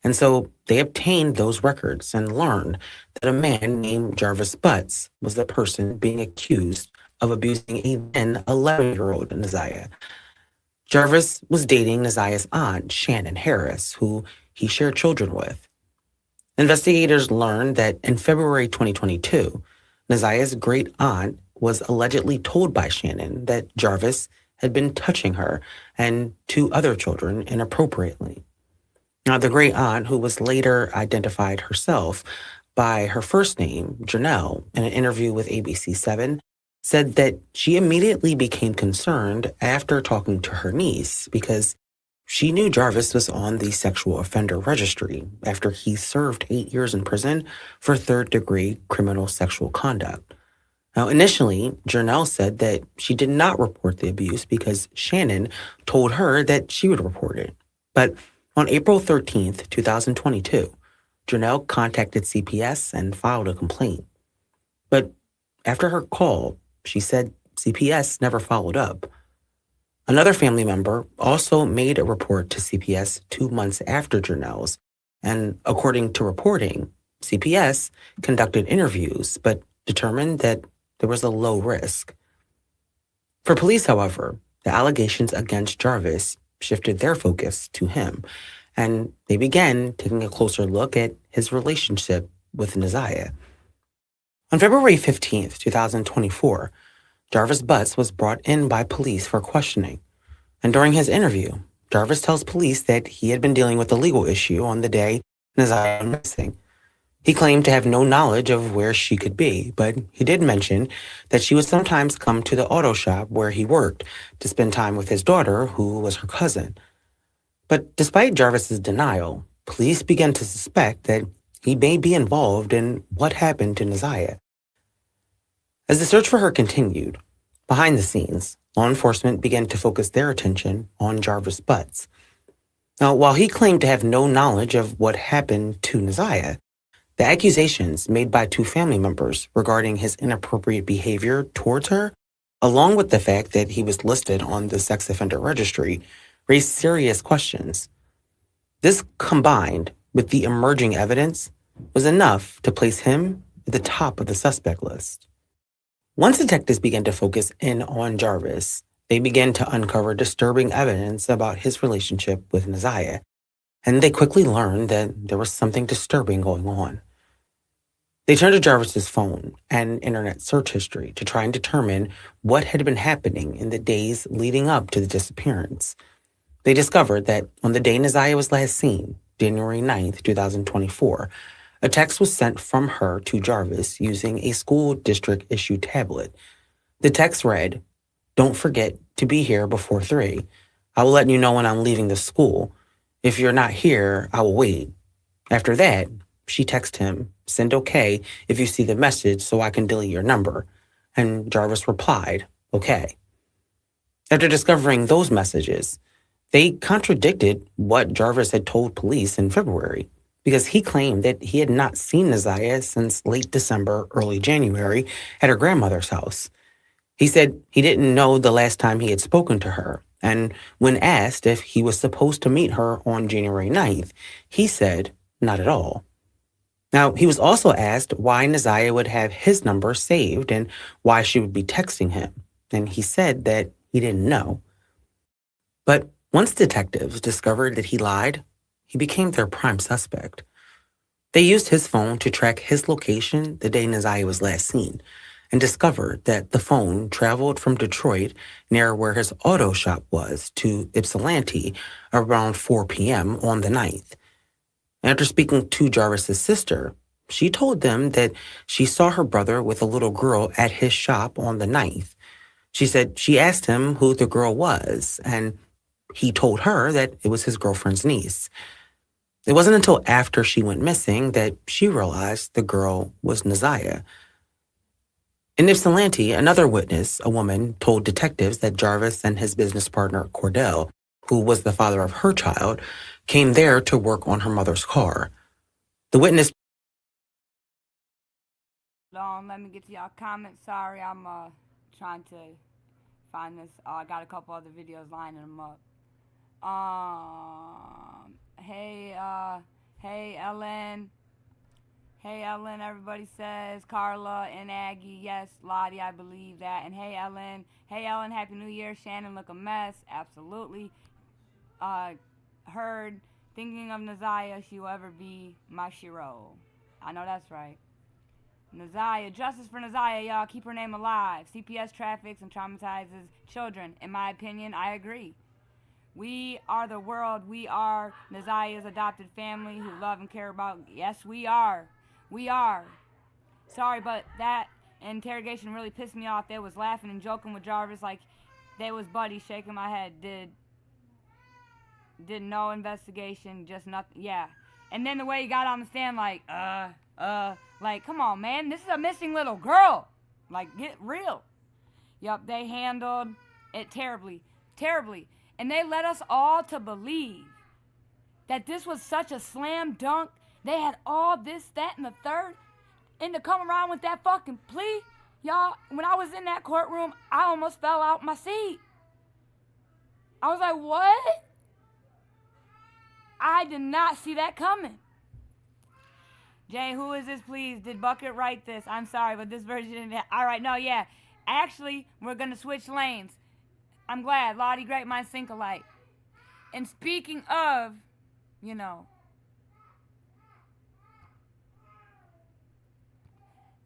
And so they obtained those records and learned that a man named Jarvis Butts was the person being accused of abusing a then 11-year-old Nazia. Jarvis was dating Naziah's aunt, Shannon Harris, who he shared children with. Investigators learned that in February 2022, Naziah's great aunt was allegedly told by Shannon that Jarvis had been touching her and two other children inappropriately. Now, the great aunt, who was later identified herself by her first name, Janelle, in an interview with ABC7, said that she immediately became concerned after talking to her niece because she knew Jarvis was on the sexual offender registry after he served 8 years in prison for third-degree criminal sexual conduct. Now, initially, Janelle said that she did not report the abuse because Shannon told her that she would report it. But on April 13th, 2022, Janelle contacted CPS and filed a complaint. But after her call, she said CPS never followed up. Another family member also made a report to CPS 2 months after Janelle's, and according to reporting, CPS conducted interviews but determined that there was a low risk. For police, however, the allegations against Jarvis shifted their focus to him, and they began taking a closer look at his relationship with Naziah. On February 15th, 2024, Jarvis Butts was brought in by police for questioning, and during his interview, Jarvis tells police that he had been dealing with a legal issue on the day Naziah went missing. He claimed to have no knowledge of where she could be, but he did mention that she would sometimes come to the auto shop where he worked to spend time with his daughter, who was her cousin. But despite Jarvis's denial, police began to suspect that he may be involved in what happened to Naziah. As the search for her continued, behind the scenes, law enforcement began to focus their attention on Jarvis Butts. Now, while he claimed to have no knowledge of what happened to Naziah, the accusations made by two family members regarding his inappropriate behavior towards her, along with the fact that he was listed on the sex offender registry, raised serious questions. This, combined with the emerging evidence, was enough to place him at the top of the suspect list. Once detectives began to focus in on Jarvis, they began to uncover disturbing evidence about his relationship with Naziah, and they quickly learned that there was something disturbing going on. They turned to Jarvis's phone and internet search history to try and determine what had been happening in the days leading up to the disappearance. They discovered that on the day Naziah was last seen, January 9th, 2024, a text was sent from her to Jarvis using a school district-issued tablet. The text read, "Don't forget to be here before 3. I will let you know when I'm leaving the school. If you're not here, I will wait." After that, she texted him, "Send okay if you see the message so I can delete your number." And Jarvis replied, "Okay." After discovering those messages, they contradicted what Jarvis had told police in February, because he claimed that he had not seen Naziah since late December, early January at her grandmother's house. He said he didn't know the last time he had spoken to her, and when asked if he was supposed to meet her on January 9th, he said not at all. Now, he was also asked why Naziah would have his number saved and why she would be texting him, and he said that he didn't know. But once detectives discovered that he lied, he became their prime suspect. They used his phone to track his location the day Naziah was last seen, and discovered that the phone traveled from Detroit, near where his auto shop was, to Ypsilanti around 4 p.m. on the 9th. After speaking to Jarvis's sister, she told them that she saw her brother with a little girl at his shop on the 9th. She said she asked him who the girl was, and he told her that it was his girlfriend's niece. It wasn't until after she went missing that she realized the girl was Naziah. In Ypsilanti, another witness, a woman, told detectives that Jarvis and his business partner, Cordell, who was the father of her child, came there to work on her mother's car. The witness... Let me get to y'all comments. Sorry, I'm trying to find this. I got a couple other videos lining them up. Hey Ellen. Hey, Ellen, everybody says. Carla and Aggie, yes. Lottie, I believe that. And hey, Ellen. Hey, Ellen, Happy New Year. Shannon, look a mess. Absolutely. Heard, thinking of Naziah, she will ever be my Shiro. I know that's right. Naziah, justice for Naziah, y'all. Keep her name alive. CPS traffics and traumatizes children. In my opinion, I agree. We are the world. We are Naziah's adopted family who love and care about. Yes, we are. We are. Sorry, but that interrogation really pissed me off. They was laughing and joking with Jarvis like they was buddies, shaking my head. Did no investigation, just nothing. Yeah. And then the way he got on the stand like, like, come on, man. This is a missing little girl. Like, get real. Yup, they handled it terribly. Terribly. And they led us all to believe that this was such a slam dunk. They had all this, that, and the third. And to come around with that fucking plea, y'all, when I was in that courtroom, I almost fell out my seat. I was like, what? I did not see that coming. Jay, who is this, please? Did Bucket write this? I'm sorry, but this version, all right, no, yeah. Actually, we're going to switch lanes. I'm glad. Lottie, great minds think alike. And speaking of, you know,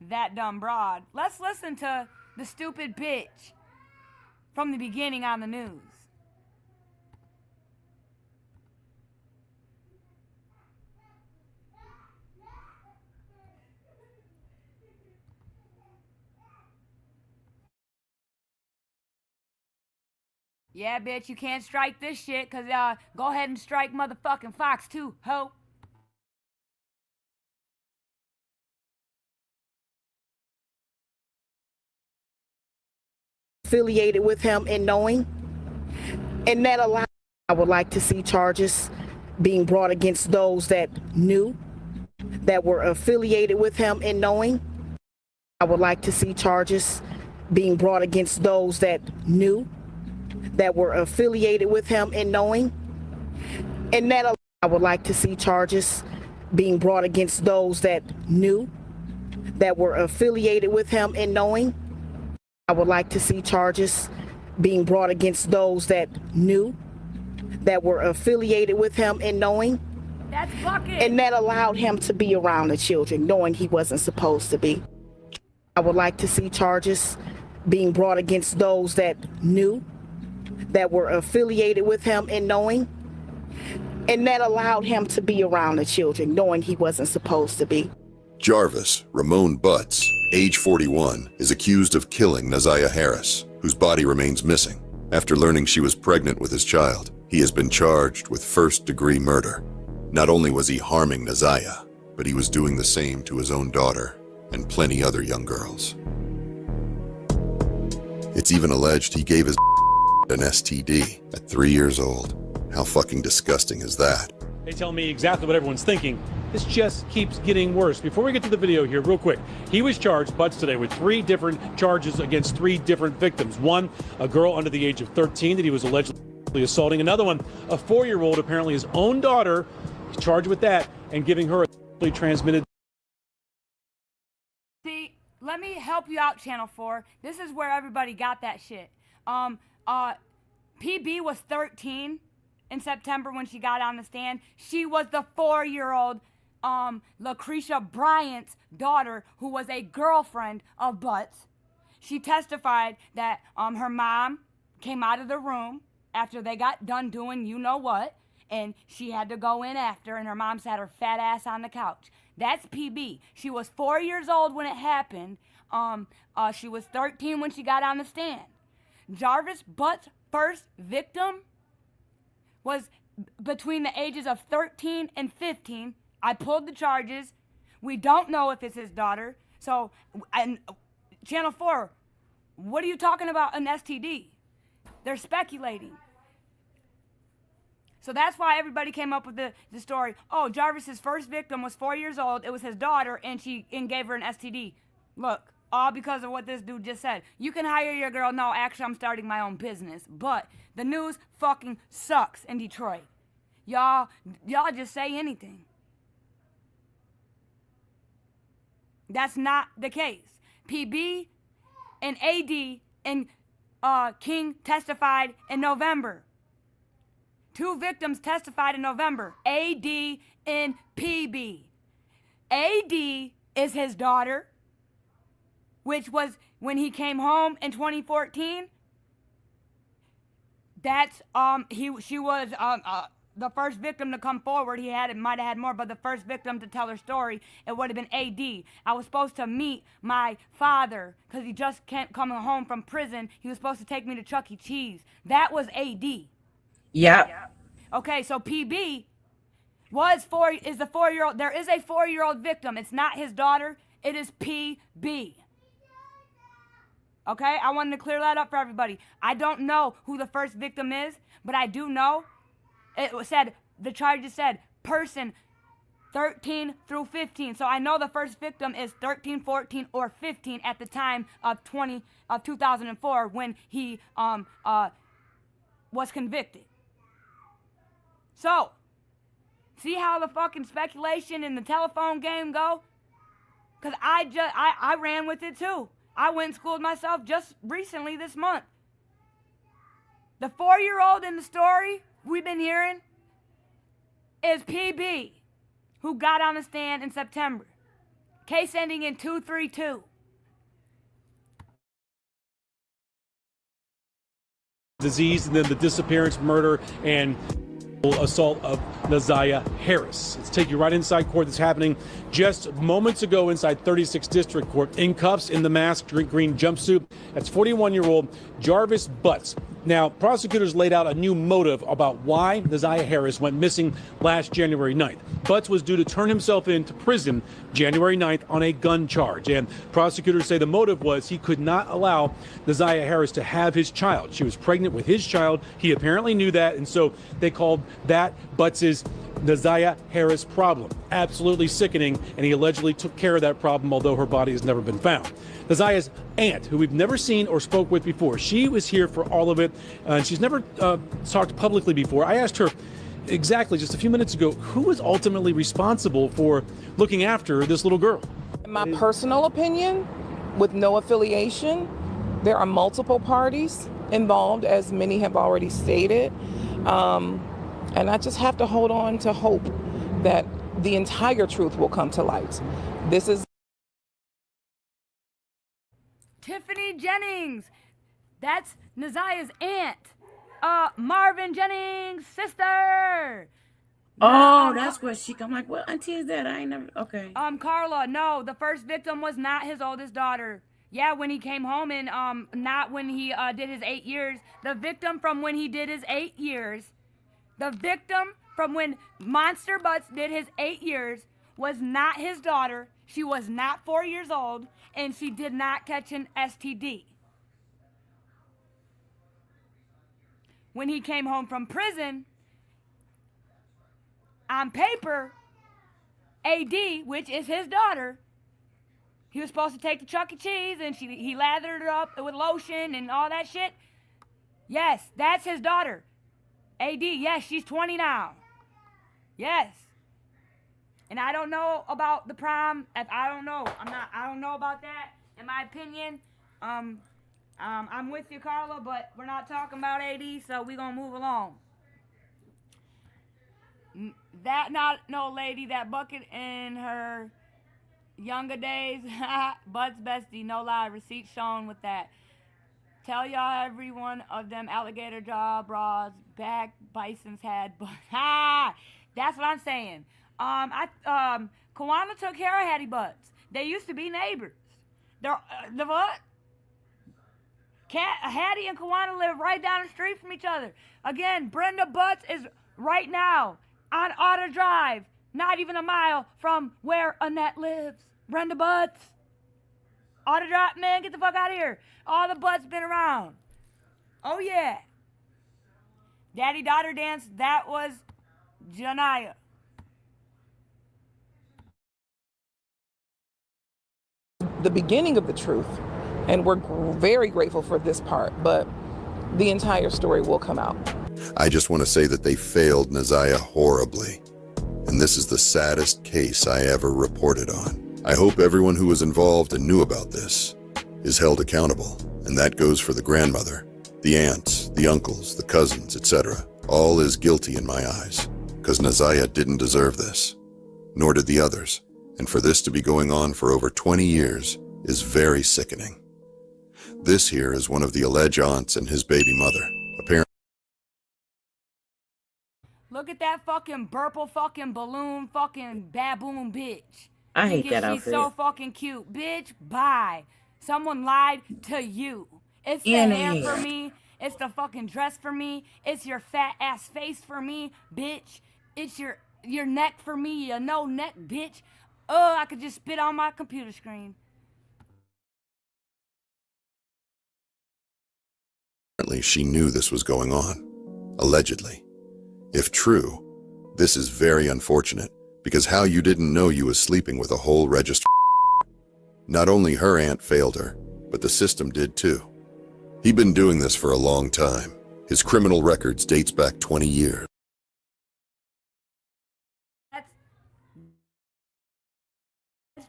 that dumb broad, let's listen to the stupid bitch from the beginning on the news. Yeah, bitch, you can't strike this shit, cause go ahead and strike motherfucking Fox too, ho. Affiliated with him and knowing, and that allows, I would like to see charges being brought against those that knew, that were affiliated with him and knowing. I would like to see charges being brought against those that knew, that were affiliated with him and knowing, and that I would like to see charges being brought against those that knew, that were affiliated with him and knowing. I would like to see charges being brought against those that knew, that were affiliated with him and knowing. That's Bucket. And that allowed him to be around the children, knowing he wasn't supposed to be. I would like to see charges being brought against those that knew, that were affiliated with him and knowing. And that allowed him to be around the children, knowing he wasn't supposed to be. Jarvis Ramon Butts, age 41, is accused of killing Naziah Harris, whose body remains missing. After learning she was pregnant with his child, he has been charged with first-degree murder. Not only was he harming Naziah, but he was doing the same to his own daughter and plenty other young girls. It's even alleged he gave his an STD at 3 years old. How fucking disgusting is that? They tell me exactly what everyone's thinking. This just keeps getting worse. Before we get to the video here, real quick, he was charged, Butts, today with 3 different charges against 3 different victims. One, a girl under the age of 13 that he was allegedly assaulting. Another one, a 4-year-old, apparently his own daughter. He's charged with that and giving her a transmitted. See, let me help you out, Channel 4. This is where everybody got that shit. PB was 13 in September when she got on the stand. She was the 4-year-old Lucretia Bryant's daughter, who was a girlfriend of Butts. She testified that her mom came out of the room after they got done doing you know what, and she had to go in after, and her mom sat her fat ass on the couch. That's PB. She was 4 years old when it happened. She was 13 when she got on the stand. Jarvis Butts' first victim was between the ages of 13 and 15. I pulled the charges. We don't know if it's his daughter. So, and Channel 4, what are you talking about an STD? They're speculating. So that's why everybody came up with the story. Oh, Jarvis's first victim was 4 years old. It was his daughter, and she gave her an STD. Look, all because of what this dude just said. You can hire your girl. No, actually, I'm starting my own business. But the news fucking sucks in Detroit. Y'all just say anything. That's not the case. PB and AD and King testified in November. 2 victims testified in November, AD and PB. AD is his daughter, which was when he came home in 2014. That's she was the first victim to come forward. Might have had more, but the first victim to tell her story, it would have been AD. I was supposed to meet my father because he just can't come home from prison. He was supposed to take me to Chuck E. Cheese. That was AD. Yep. Okay, so PB is the 4-year-old. There is a 4-year-old victim. It's not his daughter. It is PB. Okay, I wanted to clear that up for everybody. I don't know who the first victim is, but I do know the charges said person 13 through 15. So I know the first victim is 13, 14, or 15 at the time of 2004 when he was convicted. So, see how the fucking speculation and the telephone game go? Because I ran with it too. I went and schooled myself just recently this month. The 4-year-old in the story we've been hearing is PB, who got on the stand in September. Case ending in 232. Disease, and then the disappearance, murder, and assault of Naziah Harris. Let's take you right inside court. That's happening just moments ago inside 36th District Court. In cuffs, in the mask, green jumpsuit. That's 41-year-old Jarvis Butts. Now, prosecutors laid out a new motive about why Naziah Harris went missing last January 9th. Butts was due to turn himself into prison January 9th on a gun charge. And prosecutors say the motive was he could not allow Naziah Harris to have his child. She was pregnant with his child. He apparently knew that, and so they called that Butts's Naziah Harris problem. Absolutely sickening, and he allegedly took care of that problem, although her body has never been found. Naziah's aunt, who we've never seen or spoke with before, she was here for all of it, and she's never talked publicly before. I asked her exactly just a few minutes ago, who was ultimately responsible for looking after this little girl? In my personal opinion, with no affiliation, there are multiple parties involved, as many have already stated. And I just have to hold on to hope that the entire truth will come to light. This is Tiffany Jennings. That's Naziah's aunt. Marvin Jennings' sister. Oh, that's what I'm like, what auntie is that? I ain't never, okay. Carla, no, the first victim was not his oldest daughter. Yeah, when he came home and not when he did his 8 years. The victim from when he did his 8 years. The victim from when Monster Butts did his 8 years was not his daughter. She was not 4 years old, and she did not catch an STD. When he came home from prison, on paper, AD, which is his daughter, he was supposed to take to Chuck E. Cheese, and he lathered her up with lotion and all that shit. Yes, that's his daughter. AD, yes, she's 20 now. Yes. And I don't know about the prom. I don't know about that. In my opinion, I'm with you, Carla, but we're not talking about AD, so we're gonna move along. No lady, that bucket in her younger days. Bud's bestie, no lie, receipt shown with that. Tell y'all every one of them alligator jaw bras, back bisons had, but that's what I'm saying. Kawana took care of Hattie Butts. They used to be neighbors. The what? Hattie and Kawana live right down the street from each other. Again, Brenda Butts is right now on Otter Drive, not even a mile from where Annette lives. Brenda Butts. Otter Drive, man, get the fuck out of here. All the Butts been around. Oh, yeah. Daddy-daughter dance, that was Janiyah. the beginning of the truth, and we're very grateful for this part, but the entire story will come out. I just want to say that they failed Naziah horribly, and this is the saddest case I ever reported on. I hope everyone who was involved and knew about this is held accountable, and that goes for the grandmother, the aunts, the uncles, the cousins, etc. All is guilty in my eyes, because Naziah didn't deserve this, nor did the others, and for this to be going on for over 20 years is very sickening. This here is one of the alleged aunts and his baby mother, apparently. Look at that fucking purple fucking balloon fucking baboon bitch. I hate Thinking that she's outfit. so fucking cute. Bitch, bye. Someone lied to you. It's the And hair the for hair. me. It's the fucking dress for me. It's your fat ass face for me, bitch. It's your neck for me, your no neck, bitch. Oh, I could just spit on my computer screen. Apparently, she knew this was going on. Allegedly. If true, this is very unfortunate, because how you didn't know you was sleeping with a whole register. Not only her aunt failed her, but the system did too. He'd been doing this for a long time. His criminal records dates back 20 years. That's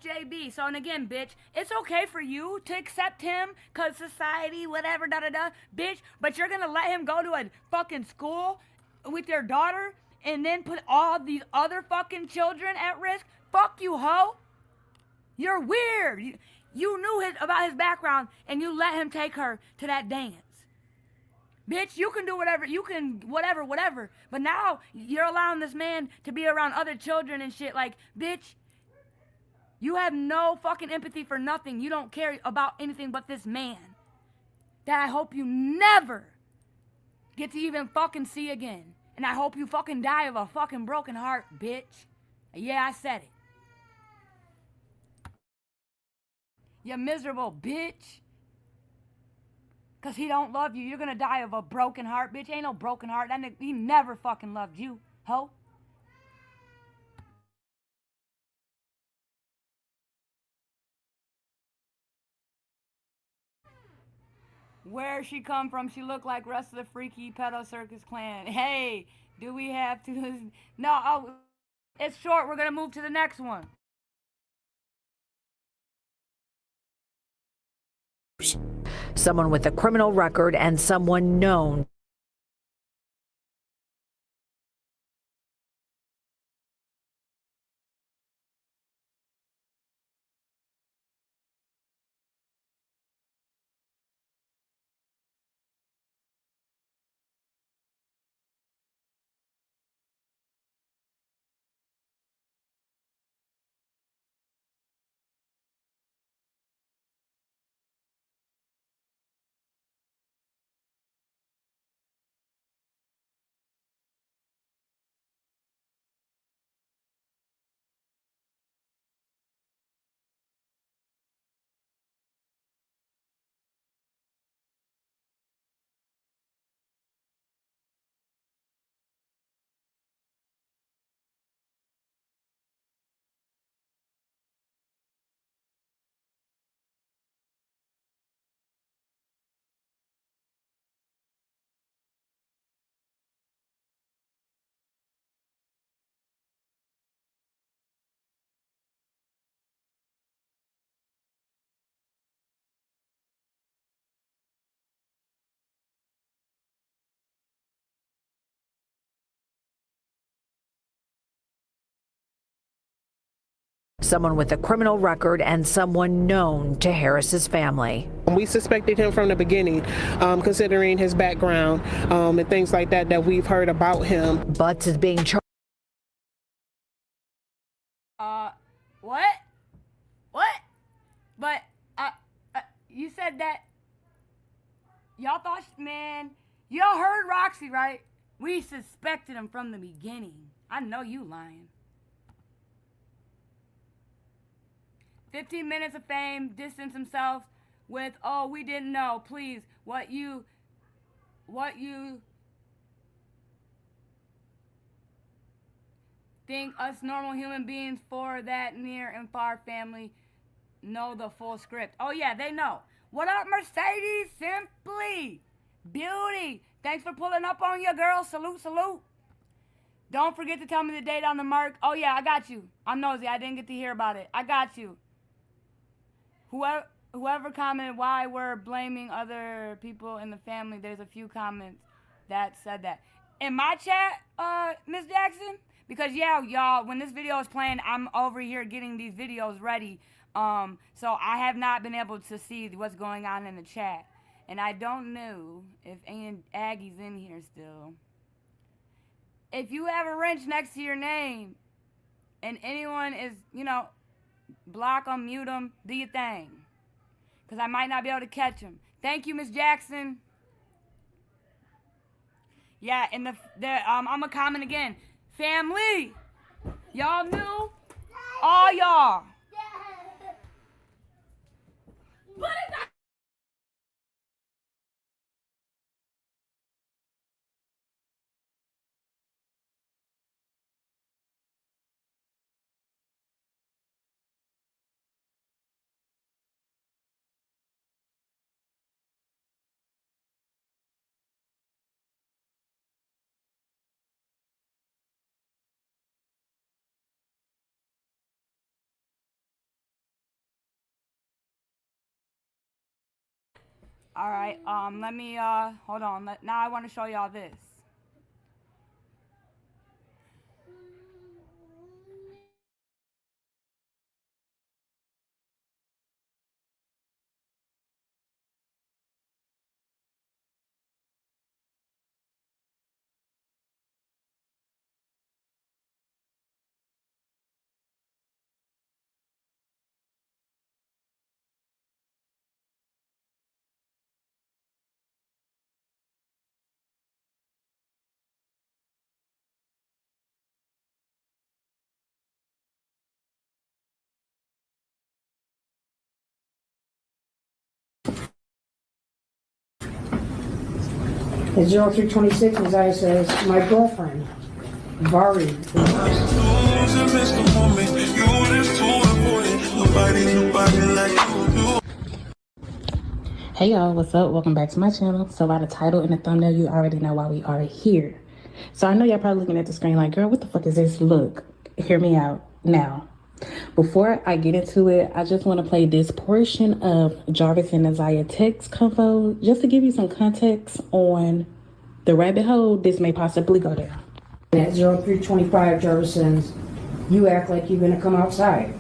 JB. So, and again, bitch, it's okay for you to accept him, cause society, whatever, da-da-da, bitch, but you're gonna let him go to a fucking school with your daughter and then put all these other fucking children at risk? Fuck you, hoe. You're weird. You knew about his background and you let him take her to that dance. Bitch, you can do whatever, whatever. But now you're allowing this man to be around other children and shit. Like, bitch, you have no fucking empathy for nothing. You don't care about anything but this man that I hope you never get to even fucking see again. And I hope you fucking die of a fucking broken heart, bitch. Yeah, I said it. You miserable bitch. Cause he don't love you. You're gonna die of a broken heart, bitch. Ain't no broken heart. That nigga, he never fucking loved you, ho. Where she come from, she looked like rest of the freaky pedo circus clan. Hey, do we have to? No, oh, it's short. We're gonna move to the next one. Someone with a criminal record and someone known. Someone with a criminal record and someone known to Harris's family. We suspected him from the beginning, considering his background and things like that that we've heard about him. Butts is being charged. What? What? But, you said that, y'all thought, man, y'all heard Roxy, right? We suspected him from the beginning. I know you lying. 15 minutes of fame, distance himself with, oh, we didn't know, please, what you think us normal human beings for that near and far family know the full script. Oh yeah, they know. What up, Mercedes? Simply Beauty. Thanks for pulling up on your girl. Salute, salute. Don't forget to tell me the date on the mark. Oh yeah, I got you. I'm nosy. I didn't get to hear about it. I got you. Whoever commented why we're blaming other people in the family, there's a few comments that said that. In my chat, Miss Jackson, because yeah, y'all, when this video is playing, I'm over here getting these videos ready. So I have not been able to see what's going on in the chat. And I don't know if Aggie's in here still. If you have a wrench next to your name and anyone is, you know, block them, mute them, do your thing. Because I might not be able to catch them. Thank you, Miss Jackson. Yeah, and I'm going to comment again. Family, y'all knew? All y'all. All right, let me, hold on. Now I want to show y'all this. At 0326, Isaiah says, my girlfriend, Vari. Hey y'all, what's up? Welcome back to my channel. So by the title and the thumbnail, you already know why we are here. So I know y'all probably looking at the screen like, girl, what the fuck is this? Look, hear me out. Now, before I get into it, I just want to play this portion of Jarvis and Isaiah text convo just to give you some context on the rabbit hole this may possibly go down. At 0325, Jarvis says, you act like you're going to come outside.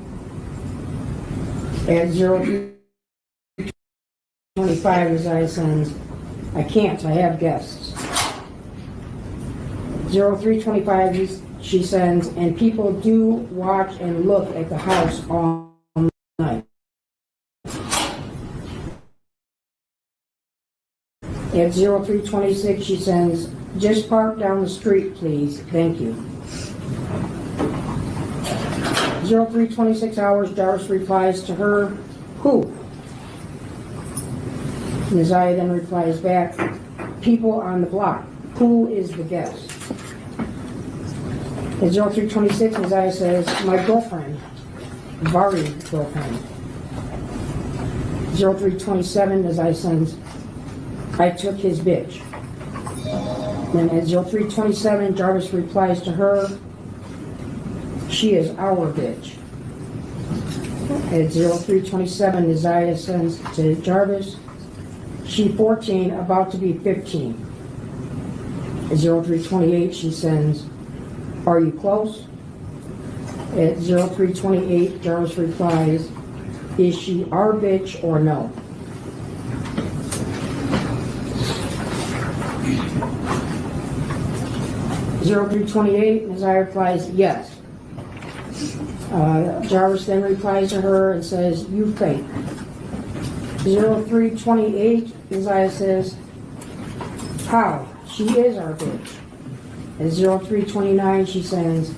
At 0325, Isaiah says, I can't, I have guests. 0325, she sends, and people do watch and look at the house all night. At 0326, she sends, just park down the street, please. Thank you. 0326 hours, Jarvis replies to her, who? Isaiah then replies back, people on the block. Who is the guest? At 0326, Isaiah says, my girlfriend, Vari girlfriend. 0327, Isaiah sends, I took his bitch. Then at 0327, Jarvis replies to her, she is our bitch. At 0327, Isaiah sends to Jarvis, she 14, about to be 15. At 0328, she sends, are you close? At 0328, Jarvis replies, is she our bitch or no? (0328) Isaiah replies, yes. Jarvis then replies to her and says, you fake. 0328, Isaiah says, how? She is our bitch. At 0329, she says,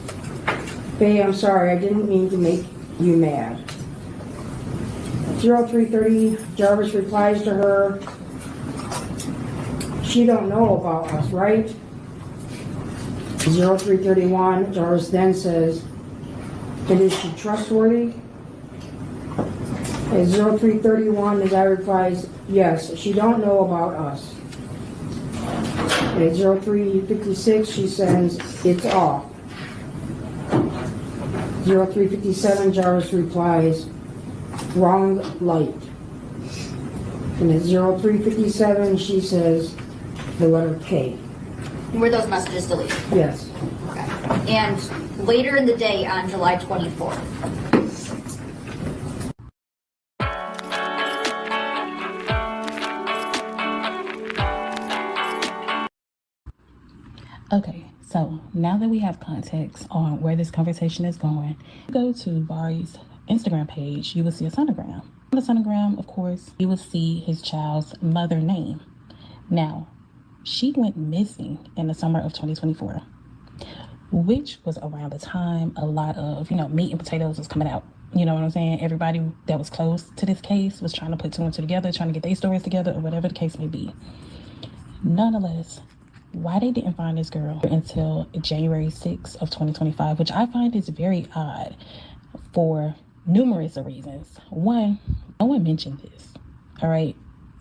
Faye, I'm sorry, I didn't mean to make you mad. At 0330, Jarvis replies to her, she don't know about us, right? 0331, Jarvis then says, and is she trustworthy? At 0331, Isaiah replies, yes, she don't know about us. At 0356, she says, it's off. 0357, Jarvis replies, wrong light. And at 0357, she says the letter K. Were those messages deleted? Yes. Okay. And later in the day on July 24th. Okay, so now that we have context on where this conversation is going, go to Bari's Instagram page, you will see a sonogram. On the sonogram, of course, you will see his child's mother name. Now, she went missing in the summer of 2024, which was around the time a lot of, meat and potatoes was coming out. You know what I'm saying? Everybody that was close to this case was trying to put two and two together, trying to get their stories together, or whatever the case may be. Nonetheless, why they didn't find this girl until January 6th of 2025, which I find is very odd for numerous reasons. One, no one mentioned this, all right?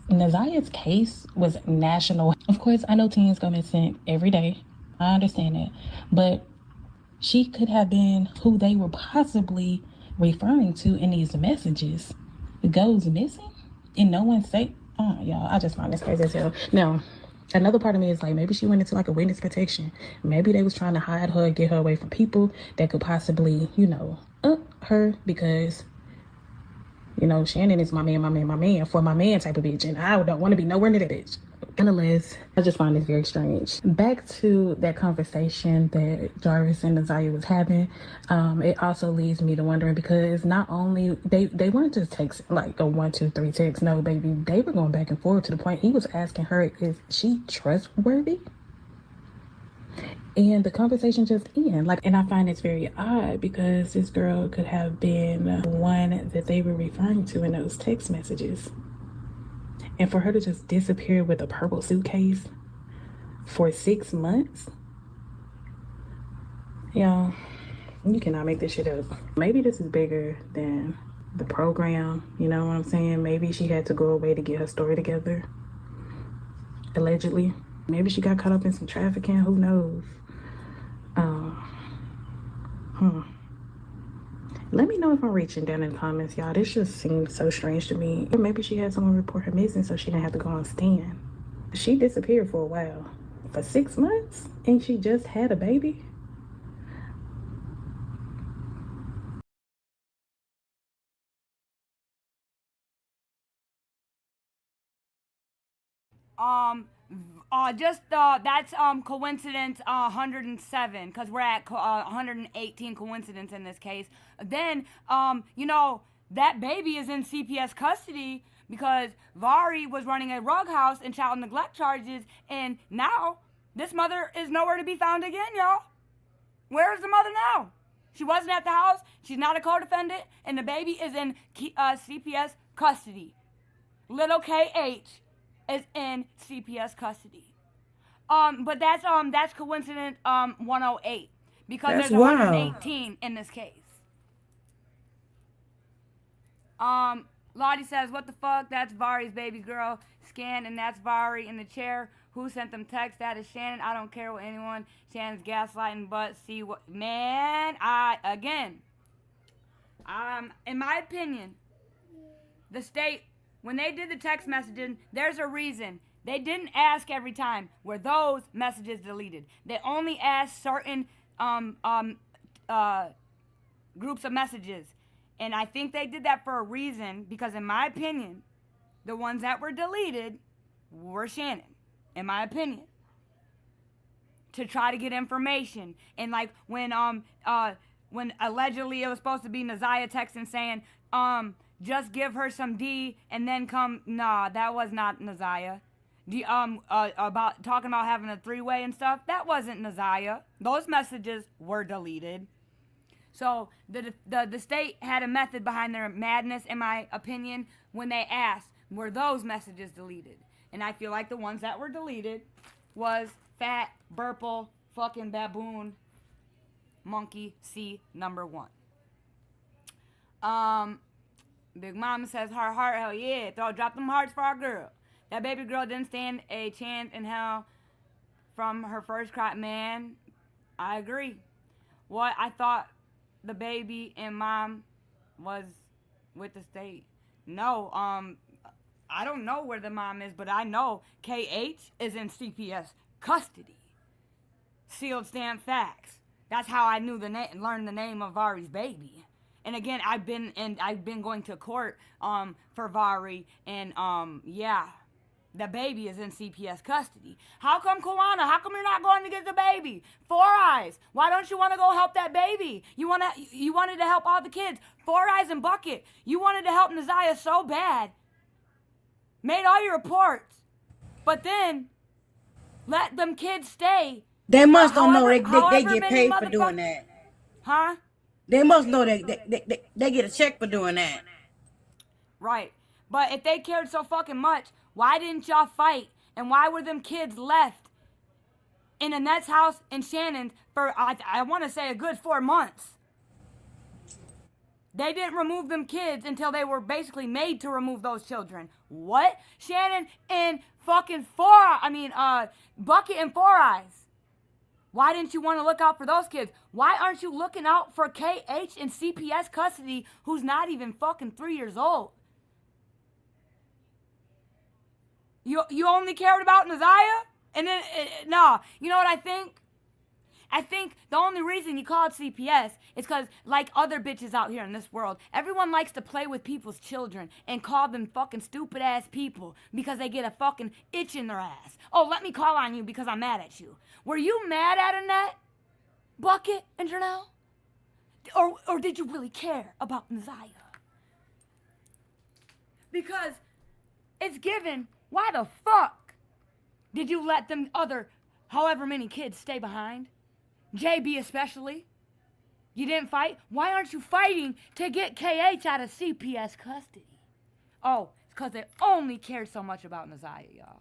Nazia's case was national. Of course, I know teens go missing every day. I understand that. But she could have been who they were possibly referring to in these messages. Goes missing and no one say, oh, y'all, I just find this crazy as hell. Now, another part of me is like, maybe she went into like a witness protection. Maybe they was trying to hide her, get her away from people that could possibly, her, because Shannon is my man for my man type of bitch, and I don't want to be nowhere near that bitch. Nonetheless, I just find this very strange. Back to that conversation that Jarvis and Naziah was having, it also leads me to wondering, because not only they weren't just texting like a 1, 2, 3 text. No, baby, they were going back and forth to the point he was asking her, is she trustworthy? And the conversation just ended. And I find it's very odd, because this girl could have been one that they were referring to in those text messages. And for her to just disappear with a purple suitcase for 6 months, you cannot make this shit up. Maybe this is bigger than the program, you know what I'm saying? Maybe she had to go away to get her story together, allegedly. Maybe she got caught up in some trafficking, who knows? Let me know if I'm reaching down in the comments, y'all. This just seems so strange to me. Or maybe she had someone report her missing so she didn't have to go on stand. She disappeared for a while. For 6 months? And she just had a baby? That's coincidence 107, because we're at 118 coincidence in this case. Then that baby is in CPS custody because Vari was running a rug house and child neglect charges, and now this mother is nowhere to be found again, y'all. Where is the mother now? She wasn't at the house, she's not a co-defendant, and the baby is in CPS custody. Little KH is in CPS custody. But that's coincident 108, because That's there's wild. 118 in this case. Lottie says, what the fuck? That's Vari's baby girl. Scan, and that's Vari in the chair. Who sent them text? That is Shannon. I don't care what anyone. Shannon's gaslighting, but see what, man, in my opinion, the state, when they did the text messaging, there's a reason. They didn't ask every time, were those messages deleted? They only asked certain groups of messages. And I think they did that for a reason, because in my opinion, the ones that were deleted were Shannon, in my opinion. To try to get information. And like when allegedly it was supposed to be Naziah texting saying, just give her some D and then come. Nah, that was not Naziah. About talking about having a 3-way and stuff, that wasn't Naziah. Those messages were deleted. So the state had a method behind their madness, in my opinion, when they asked, were those messages deleted? And I feel like the ones that were deleted was fat, burple, fucking baboon, monkey, C, number 1. Big Mama says, heart, hell yeah. Drop them hearts for our girl. That baby girl didn't stand a chance in hell from her first cry. Man, I agree. What I thought the baby and mom was with the state. No, I don't know where the mom is, but I know KH is in CPS custody. Sealed stamp facts. That's how I knew learned the name of Vari's baby. And again, I've been going to court for Vari, and yeah, the baby is in CPS custody. How come, Kawana? How come you're not going to get the baby? Four Eyes. Why don't you want to go help that baby? You wanted to help all the kids. Four Eyes and Bucket. You wanted to help Naziah so bad. Made all your reports, but then let them kids stay. They must don't know they get paid for doing that. Huh? They must know they get a check for doing that. Right. But if they cared so fucking much, why didn't y'all fight? And why were them kids left in Annette's house in Shannon's for, I want to say, a good 4 months? They didn't remove them kids until they were basically made to remove those children. What? Shannon and fucking Bucket and Four Eyes. Why didn't you want to look out for those kids? Why aren't you looking out for KH in CPS custody, who's not even fucking 3 years old? You only cared about Naziah? And then, no. You know what I think? I think the only reason you call it CPS is because, like other bitches out here in this world, everyone likes to play with people's children and call them fucking stupid ass people because they get a fucking itch in their ass. Oh, let me call on you because I'm mad at you. Were you mad at Annette, Bucket, and Janelle? Or did you really care about Naziah? Because it's given, why the fuck did you let them other however many kids stay behind? JB especially. You didn't fight? Why aren't you fighting to get KH out of CPS custody? Oh, it's because they only cared so much about Naziah, y'all.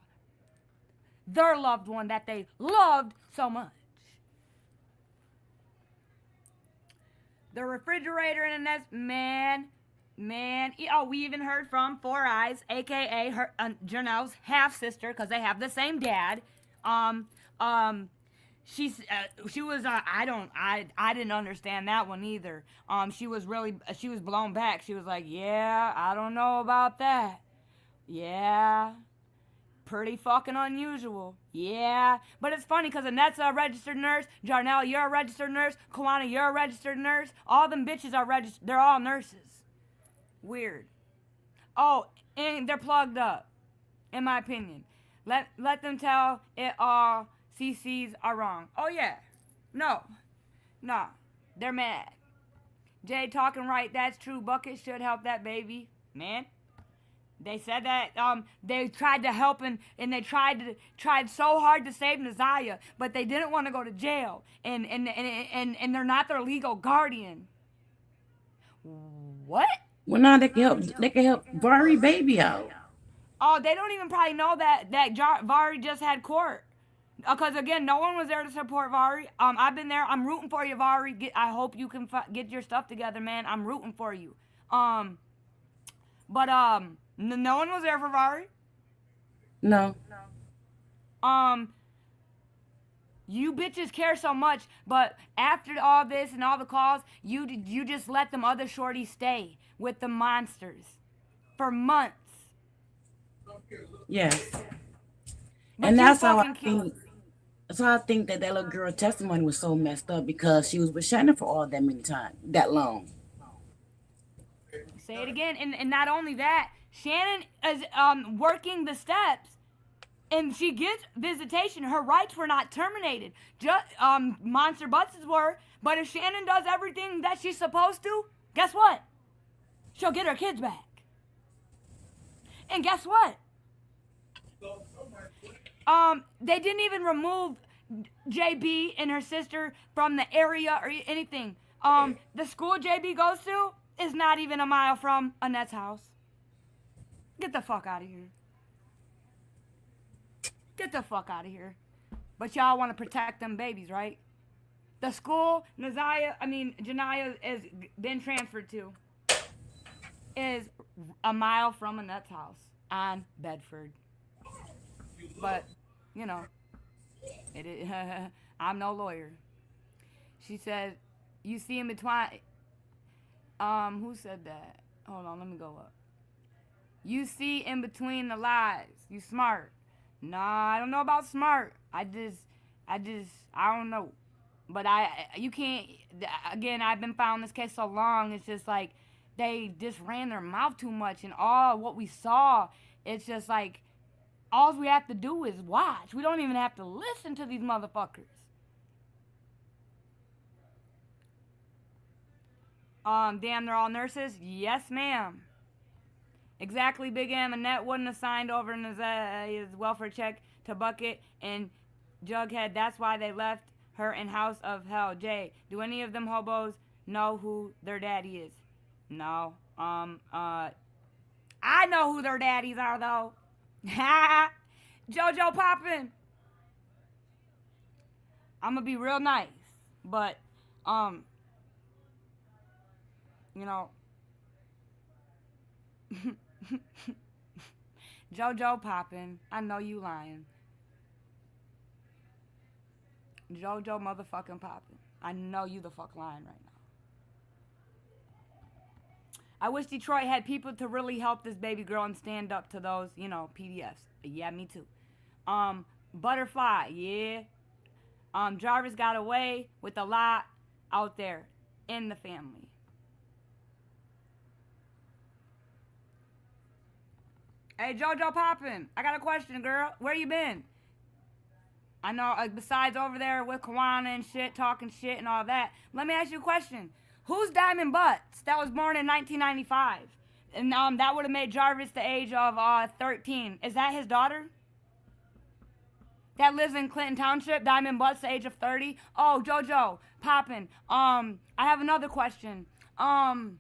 Their loved one that they loved so much. The refrigerator in Annette's, man. Oh, we even heard from Four Eyes, a.k.a. her Janelle's half-sister, because they have the same dad. She was I didn't understand that one either. She was blown back. She was like, yeah, I don't know about that. Yeah, pretty fucking unusual. Yeah, but it's funny because Annette's a registered nurse. Jarnell, you're a registered nurse. Kawana, you're a registered nurse. All them bitches are registered. They're all nurses. Weird. Oh, and they're plugged up, in my opinion. Let them tell it all. CCs are wrong. Oh, yeah. No. They're mad. Jay talking right. That's true. Bucket should help that baby. Man. They said that they tried to help and they tried so hard to save Naziah, but they didn't want to go to jail. And they're not their legal guardian. What? Well, now they can help Vari baby out. Oh, they don't even probably know that Vari just had court. Because, again, no one was there to support Vari. I've been there. I'm rooting for you, Vari. I hope you can get your stuff together, man. I'm rooting for you. But no one was there for Vari. No. You bitches care so much, but after all this and all the calls, you just let them other shorties stay with the monsters for months. Yes. And that's how I think. So I think that little girl testimony was so messed up because she was with Shannon for all that many times, that long. Say it again, and not only that, Shannon is working the steps, and she gets visitation. Her rights were not terminated. Monster Butts were, but if Shannon does everything that she's supposed to, guess what? She'll get her kids back. And guess what? They didn't even remove JB and her sister from the area or anything. The school JB goes to is not even a mile from Annette's house. Get the fuck out of here. Get the fuck out of here. But y'all want to protect them babies, right? The school Janiyah has been transferred to is a mile from Annette's house on Bedford. But, you know, I'm no lawyer. She said, you see in between, who said that? Hold on, let me go up. You see in between the lies. You smart. Nah, I don't know about smart. I don't know. But you can't, again, I've been following this case so long, it's just like, they just ran their mouth too much, and all what we saw, it's just like, all we have to do is watch. We don't even have to listen to these motherfuckers. Damn, they're all nurses? Yes, ma'am. Exactly, Big M. Annette wouldn't have signed over his welfare check to Bucket and Jughead. That's why they left her in House of Hell. Jay, do any of them hobos know who their daddy is? No. I know who their daddies are, though. JoJo poppin'. I'm gonna be real nice, but, you know, JoJo poppin'. I know you lying. JoJo motherfucking poppin'. I know you the fuck lying right now. I wish Detroit had people to really help this baby girl and stand up to those, you know, PDFs. Yeah, me too. Butterfly, yeah. Jarvis got away with a lot out there in the family. Hey, JoJo Poppin', I got a question, girl. Where you been? I know, besides over there with Kawana and shit, talking shit and all that, let me ask you a question. Who's Diamond Butts that was born in 1995? And that would have made Jarvis the age of 13. Is that his daughter? That lives in Clinton Township, Diamond Butts, the age of 30? Oh, JoJo, Poppin'. I have another question. Ebony.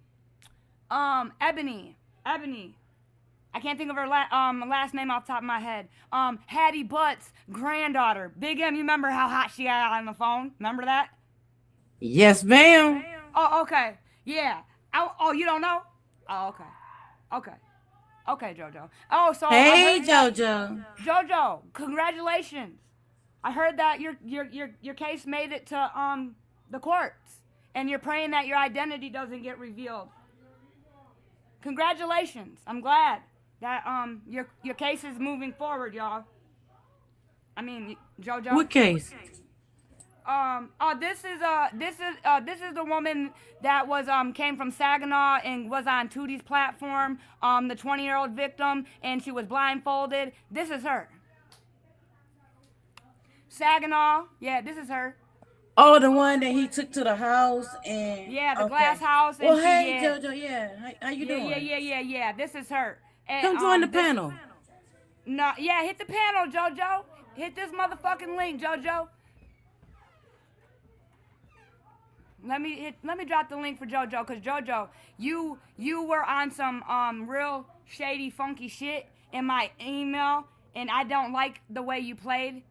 I can't think of her last name off the top of my head. Hattie Butt's granddaughter. Big M, you remember how hot she got on the phone? Remember that? Yes, ma'am. Oh, okay. Yeah. Oh, you don't know? Oh, okay. Okay, JoJo. Oh, so Hey, JoJo. JoJo, congratulations. I heard that your case made it to the courts, and you're praying that your identity doesn't get revealed. Congratulations. I'm glad that your case is moving forward, y'all. I mean, JoJo. What case? This is the woman that was came from Saginaw and was on Tootie's platform. The 20-year-old victim, and she was blindfolded. This is her. Saginaw. Yeah, this is her. Oh, the one that he took to the house and the glass house. And well, hey, JoJo, yeah, how you doing? Yeah. This is her. And, come join the panel. No, yeah, hit the panel, JoJo. Hit this motherfucking link, JoJo. Let me drop the link for JoJo, cause JoJo, you were on some real shady, funky shit in my email, and I don't like the way you played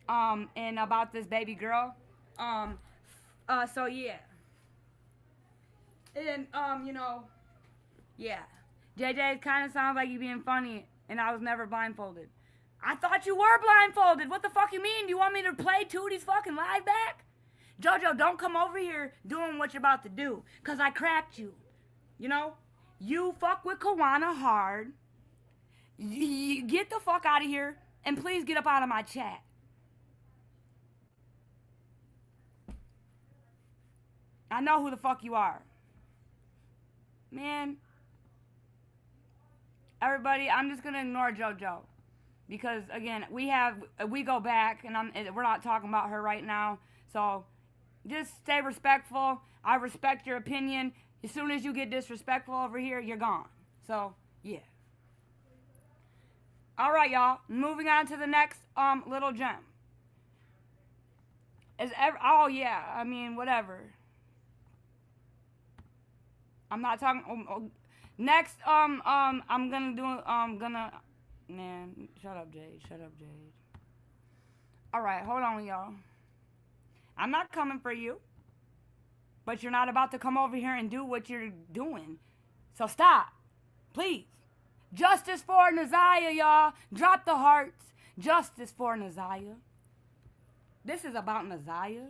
and about this baby girl. So yeah. And you know, yeah. JJ, it kind of sounds like you being funny, and I was never blindfolded. I thought you were blindfolded. What the fuck you mean? Do you want me to play Tootie's fucking live back? JoJo, don't come over here doing what you're about to do, because I cracked you. You know? You fuck with Kawana hard. You get the fuck out of here, and please get up out of my chat. I know who the fuck you are. Man. Everybody, I'm just going to ignore JoJo. Because, again, we go back, and we're not talking about her right now. So, just stay respectful. I respect your opinion. As soon as you get disrespectful over here, you're gone. So, yeah. All right, y'all. Moving on to the next little gem. Oh, yeah. I mean, whatever. I'm not talking... Next, I'm gonna do... Man, shut up, Jade. All right, hold on, y'all. I'm not coming for you. But you're not about to come over here and do what you're doing. So stop. Please. Justice for Naziah, y'all. Drop the hearts. Justice for Naziah. This is about Naziah.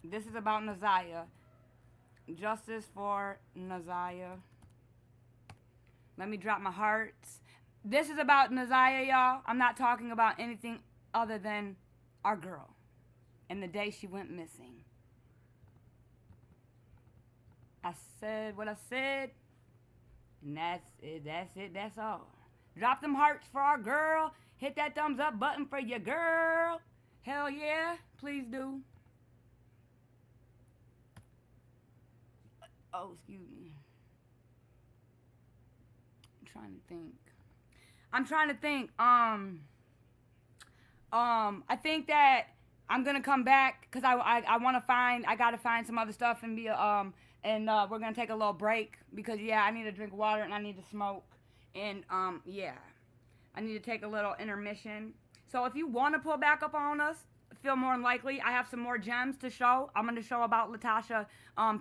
This is about Naziah. Justice for Naziah. Let me drop my hearts. This is about Naziah, y'all. I'm not talking about anything other than our girl and the day she went missing. I said what I said, and that's it, that's all. Drop them hearts for our girl. Hit that thumbs up button for your girl. Hell yeah, please do. Oh, excuse me. I'm trying to think. I think that I'm gonna come back because I gotta find some other stuff and we're gonna take a little break because yeah, I need to drink water and I need to smoke and yeah, I need to take a little intermission. So if you want to pull back up on us, feel more than likely. I have some more gems to show. I'm gonna show about Latasha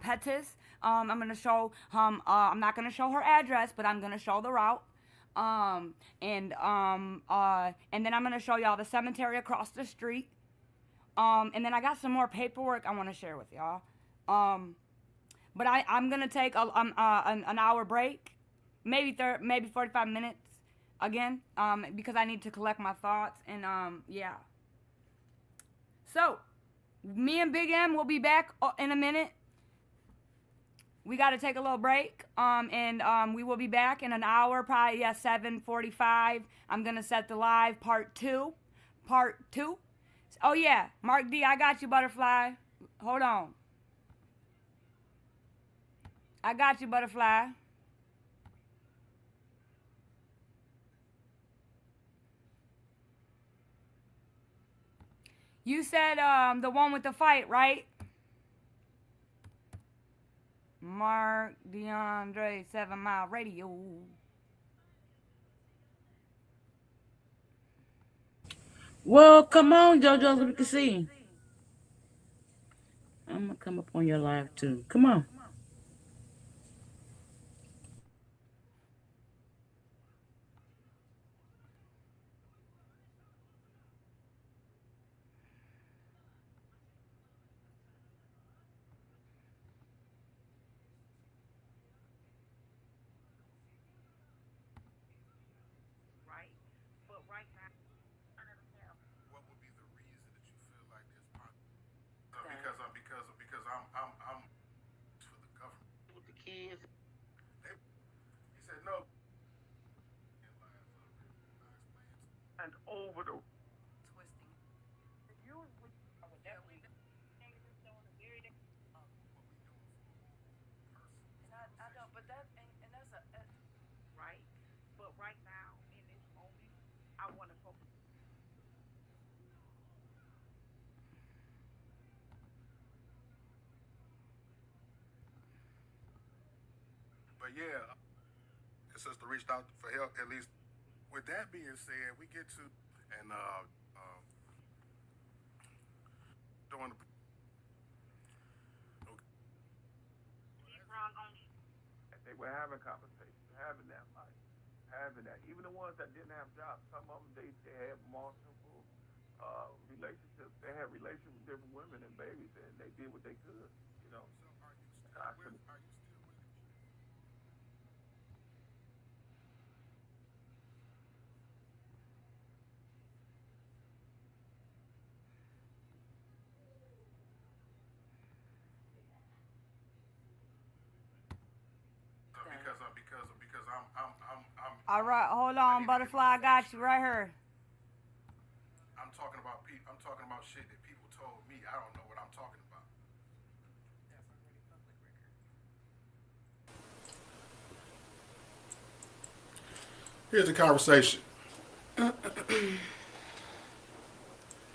Pettis. I'm gonna show I'm not gonna show her address, but I'm gonna show the route. And then I'm gonna show y'all the cemetery across the street. And then I got some more paperwork I want to share with y'all. But I'm gonna take an hour break, maybe 45 minutes again, because I need to collect my thoughts and yeah. So, me and Big M will be back in a minute. We got to take a little break, and we will be back in an hour, probably, yeah, 7:45. I'm going to set the live part 2. Oh, yeah, Mark D, I got you, Butterfly. Hold on. I got you, Butterfly. You said the one with the fight, right? Mark DeAndre 7 Mile Radio. Well, come on, JoJo, so we can see. I'm gonna come up on your live too. Come on. Because I'm for the government with the kids. He said no. And over the twisting. I know, but that's right. But right now in this moment, I want to focus. But yeah, the sister reached out for help. At least, with that being said, we get to and doing the. Okay. They were having conversations, having that life, having that. Even the ones that didn't have jobs, some of them they had multiple relationships. They had relations with different women and babies, and they did what they could. You know. So are you still with it? Because I'm all right, hold on, Butterfly. I got you right here. I'm talking about shit that people told me. I don't know what I'm talking about. Here's the conversation. You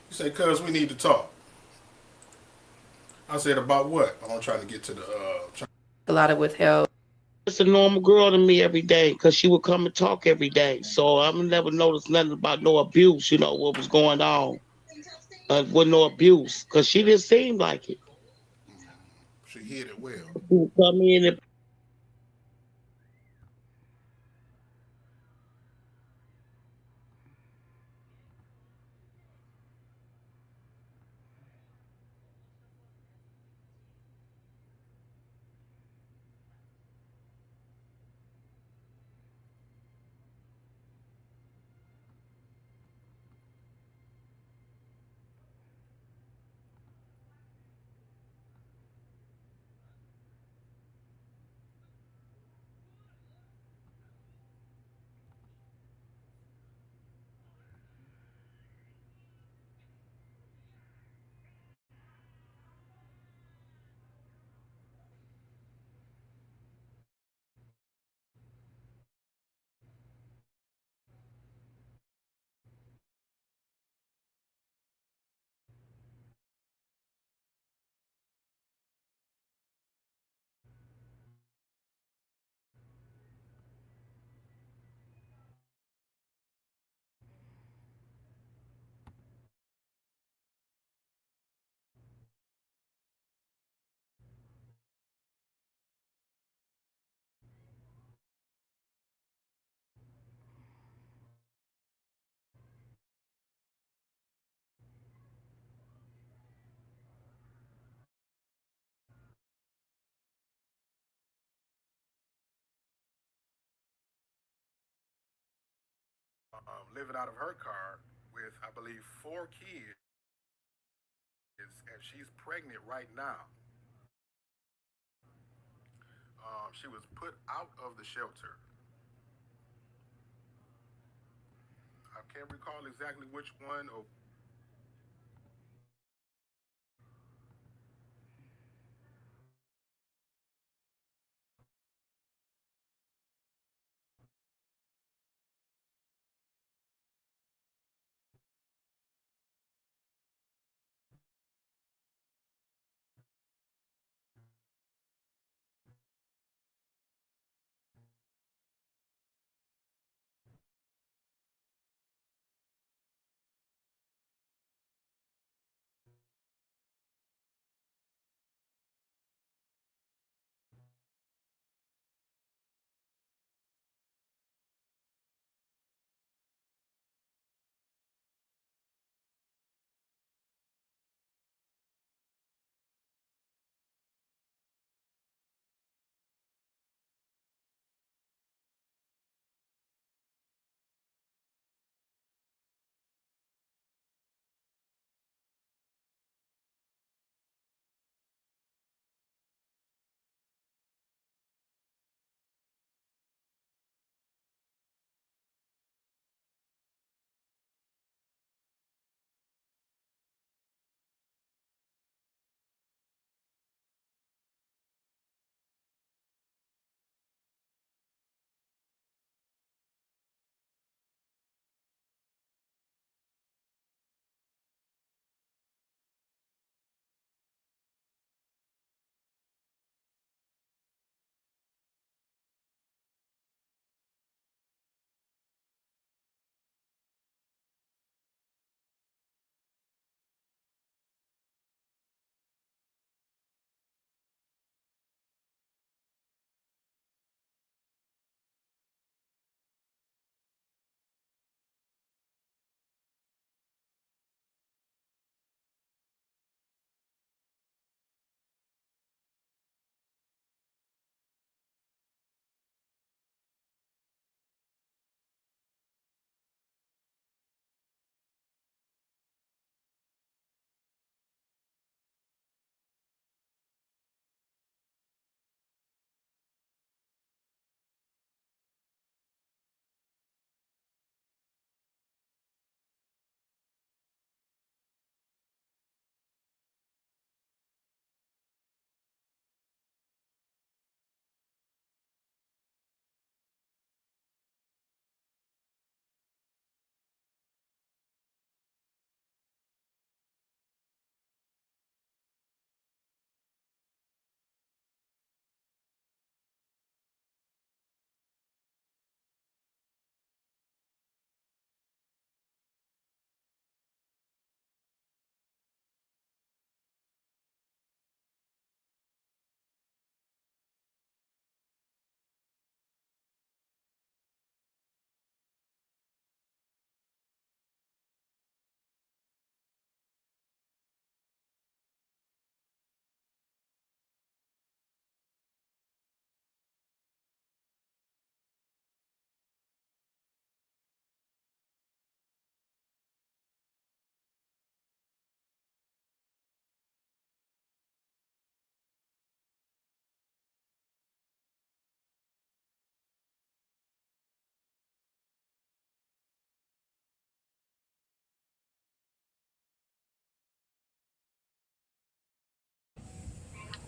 say, cuz we need to talk. I said, about what? I'm trying to get to the A lot of withheld. It's a normal girl to me every day because she would come and talk every day. So I've never noticed nothing about no abuse, you know, what was going on. With no abuse because she didn't seem like it. She hid it well. She would come in and living out of her car with, I believe, 4 kids, and she's pregnant right now. She was put out of the shelter. I can't recall exactly which one. Or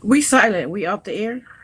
we silent. We off the air.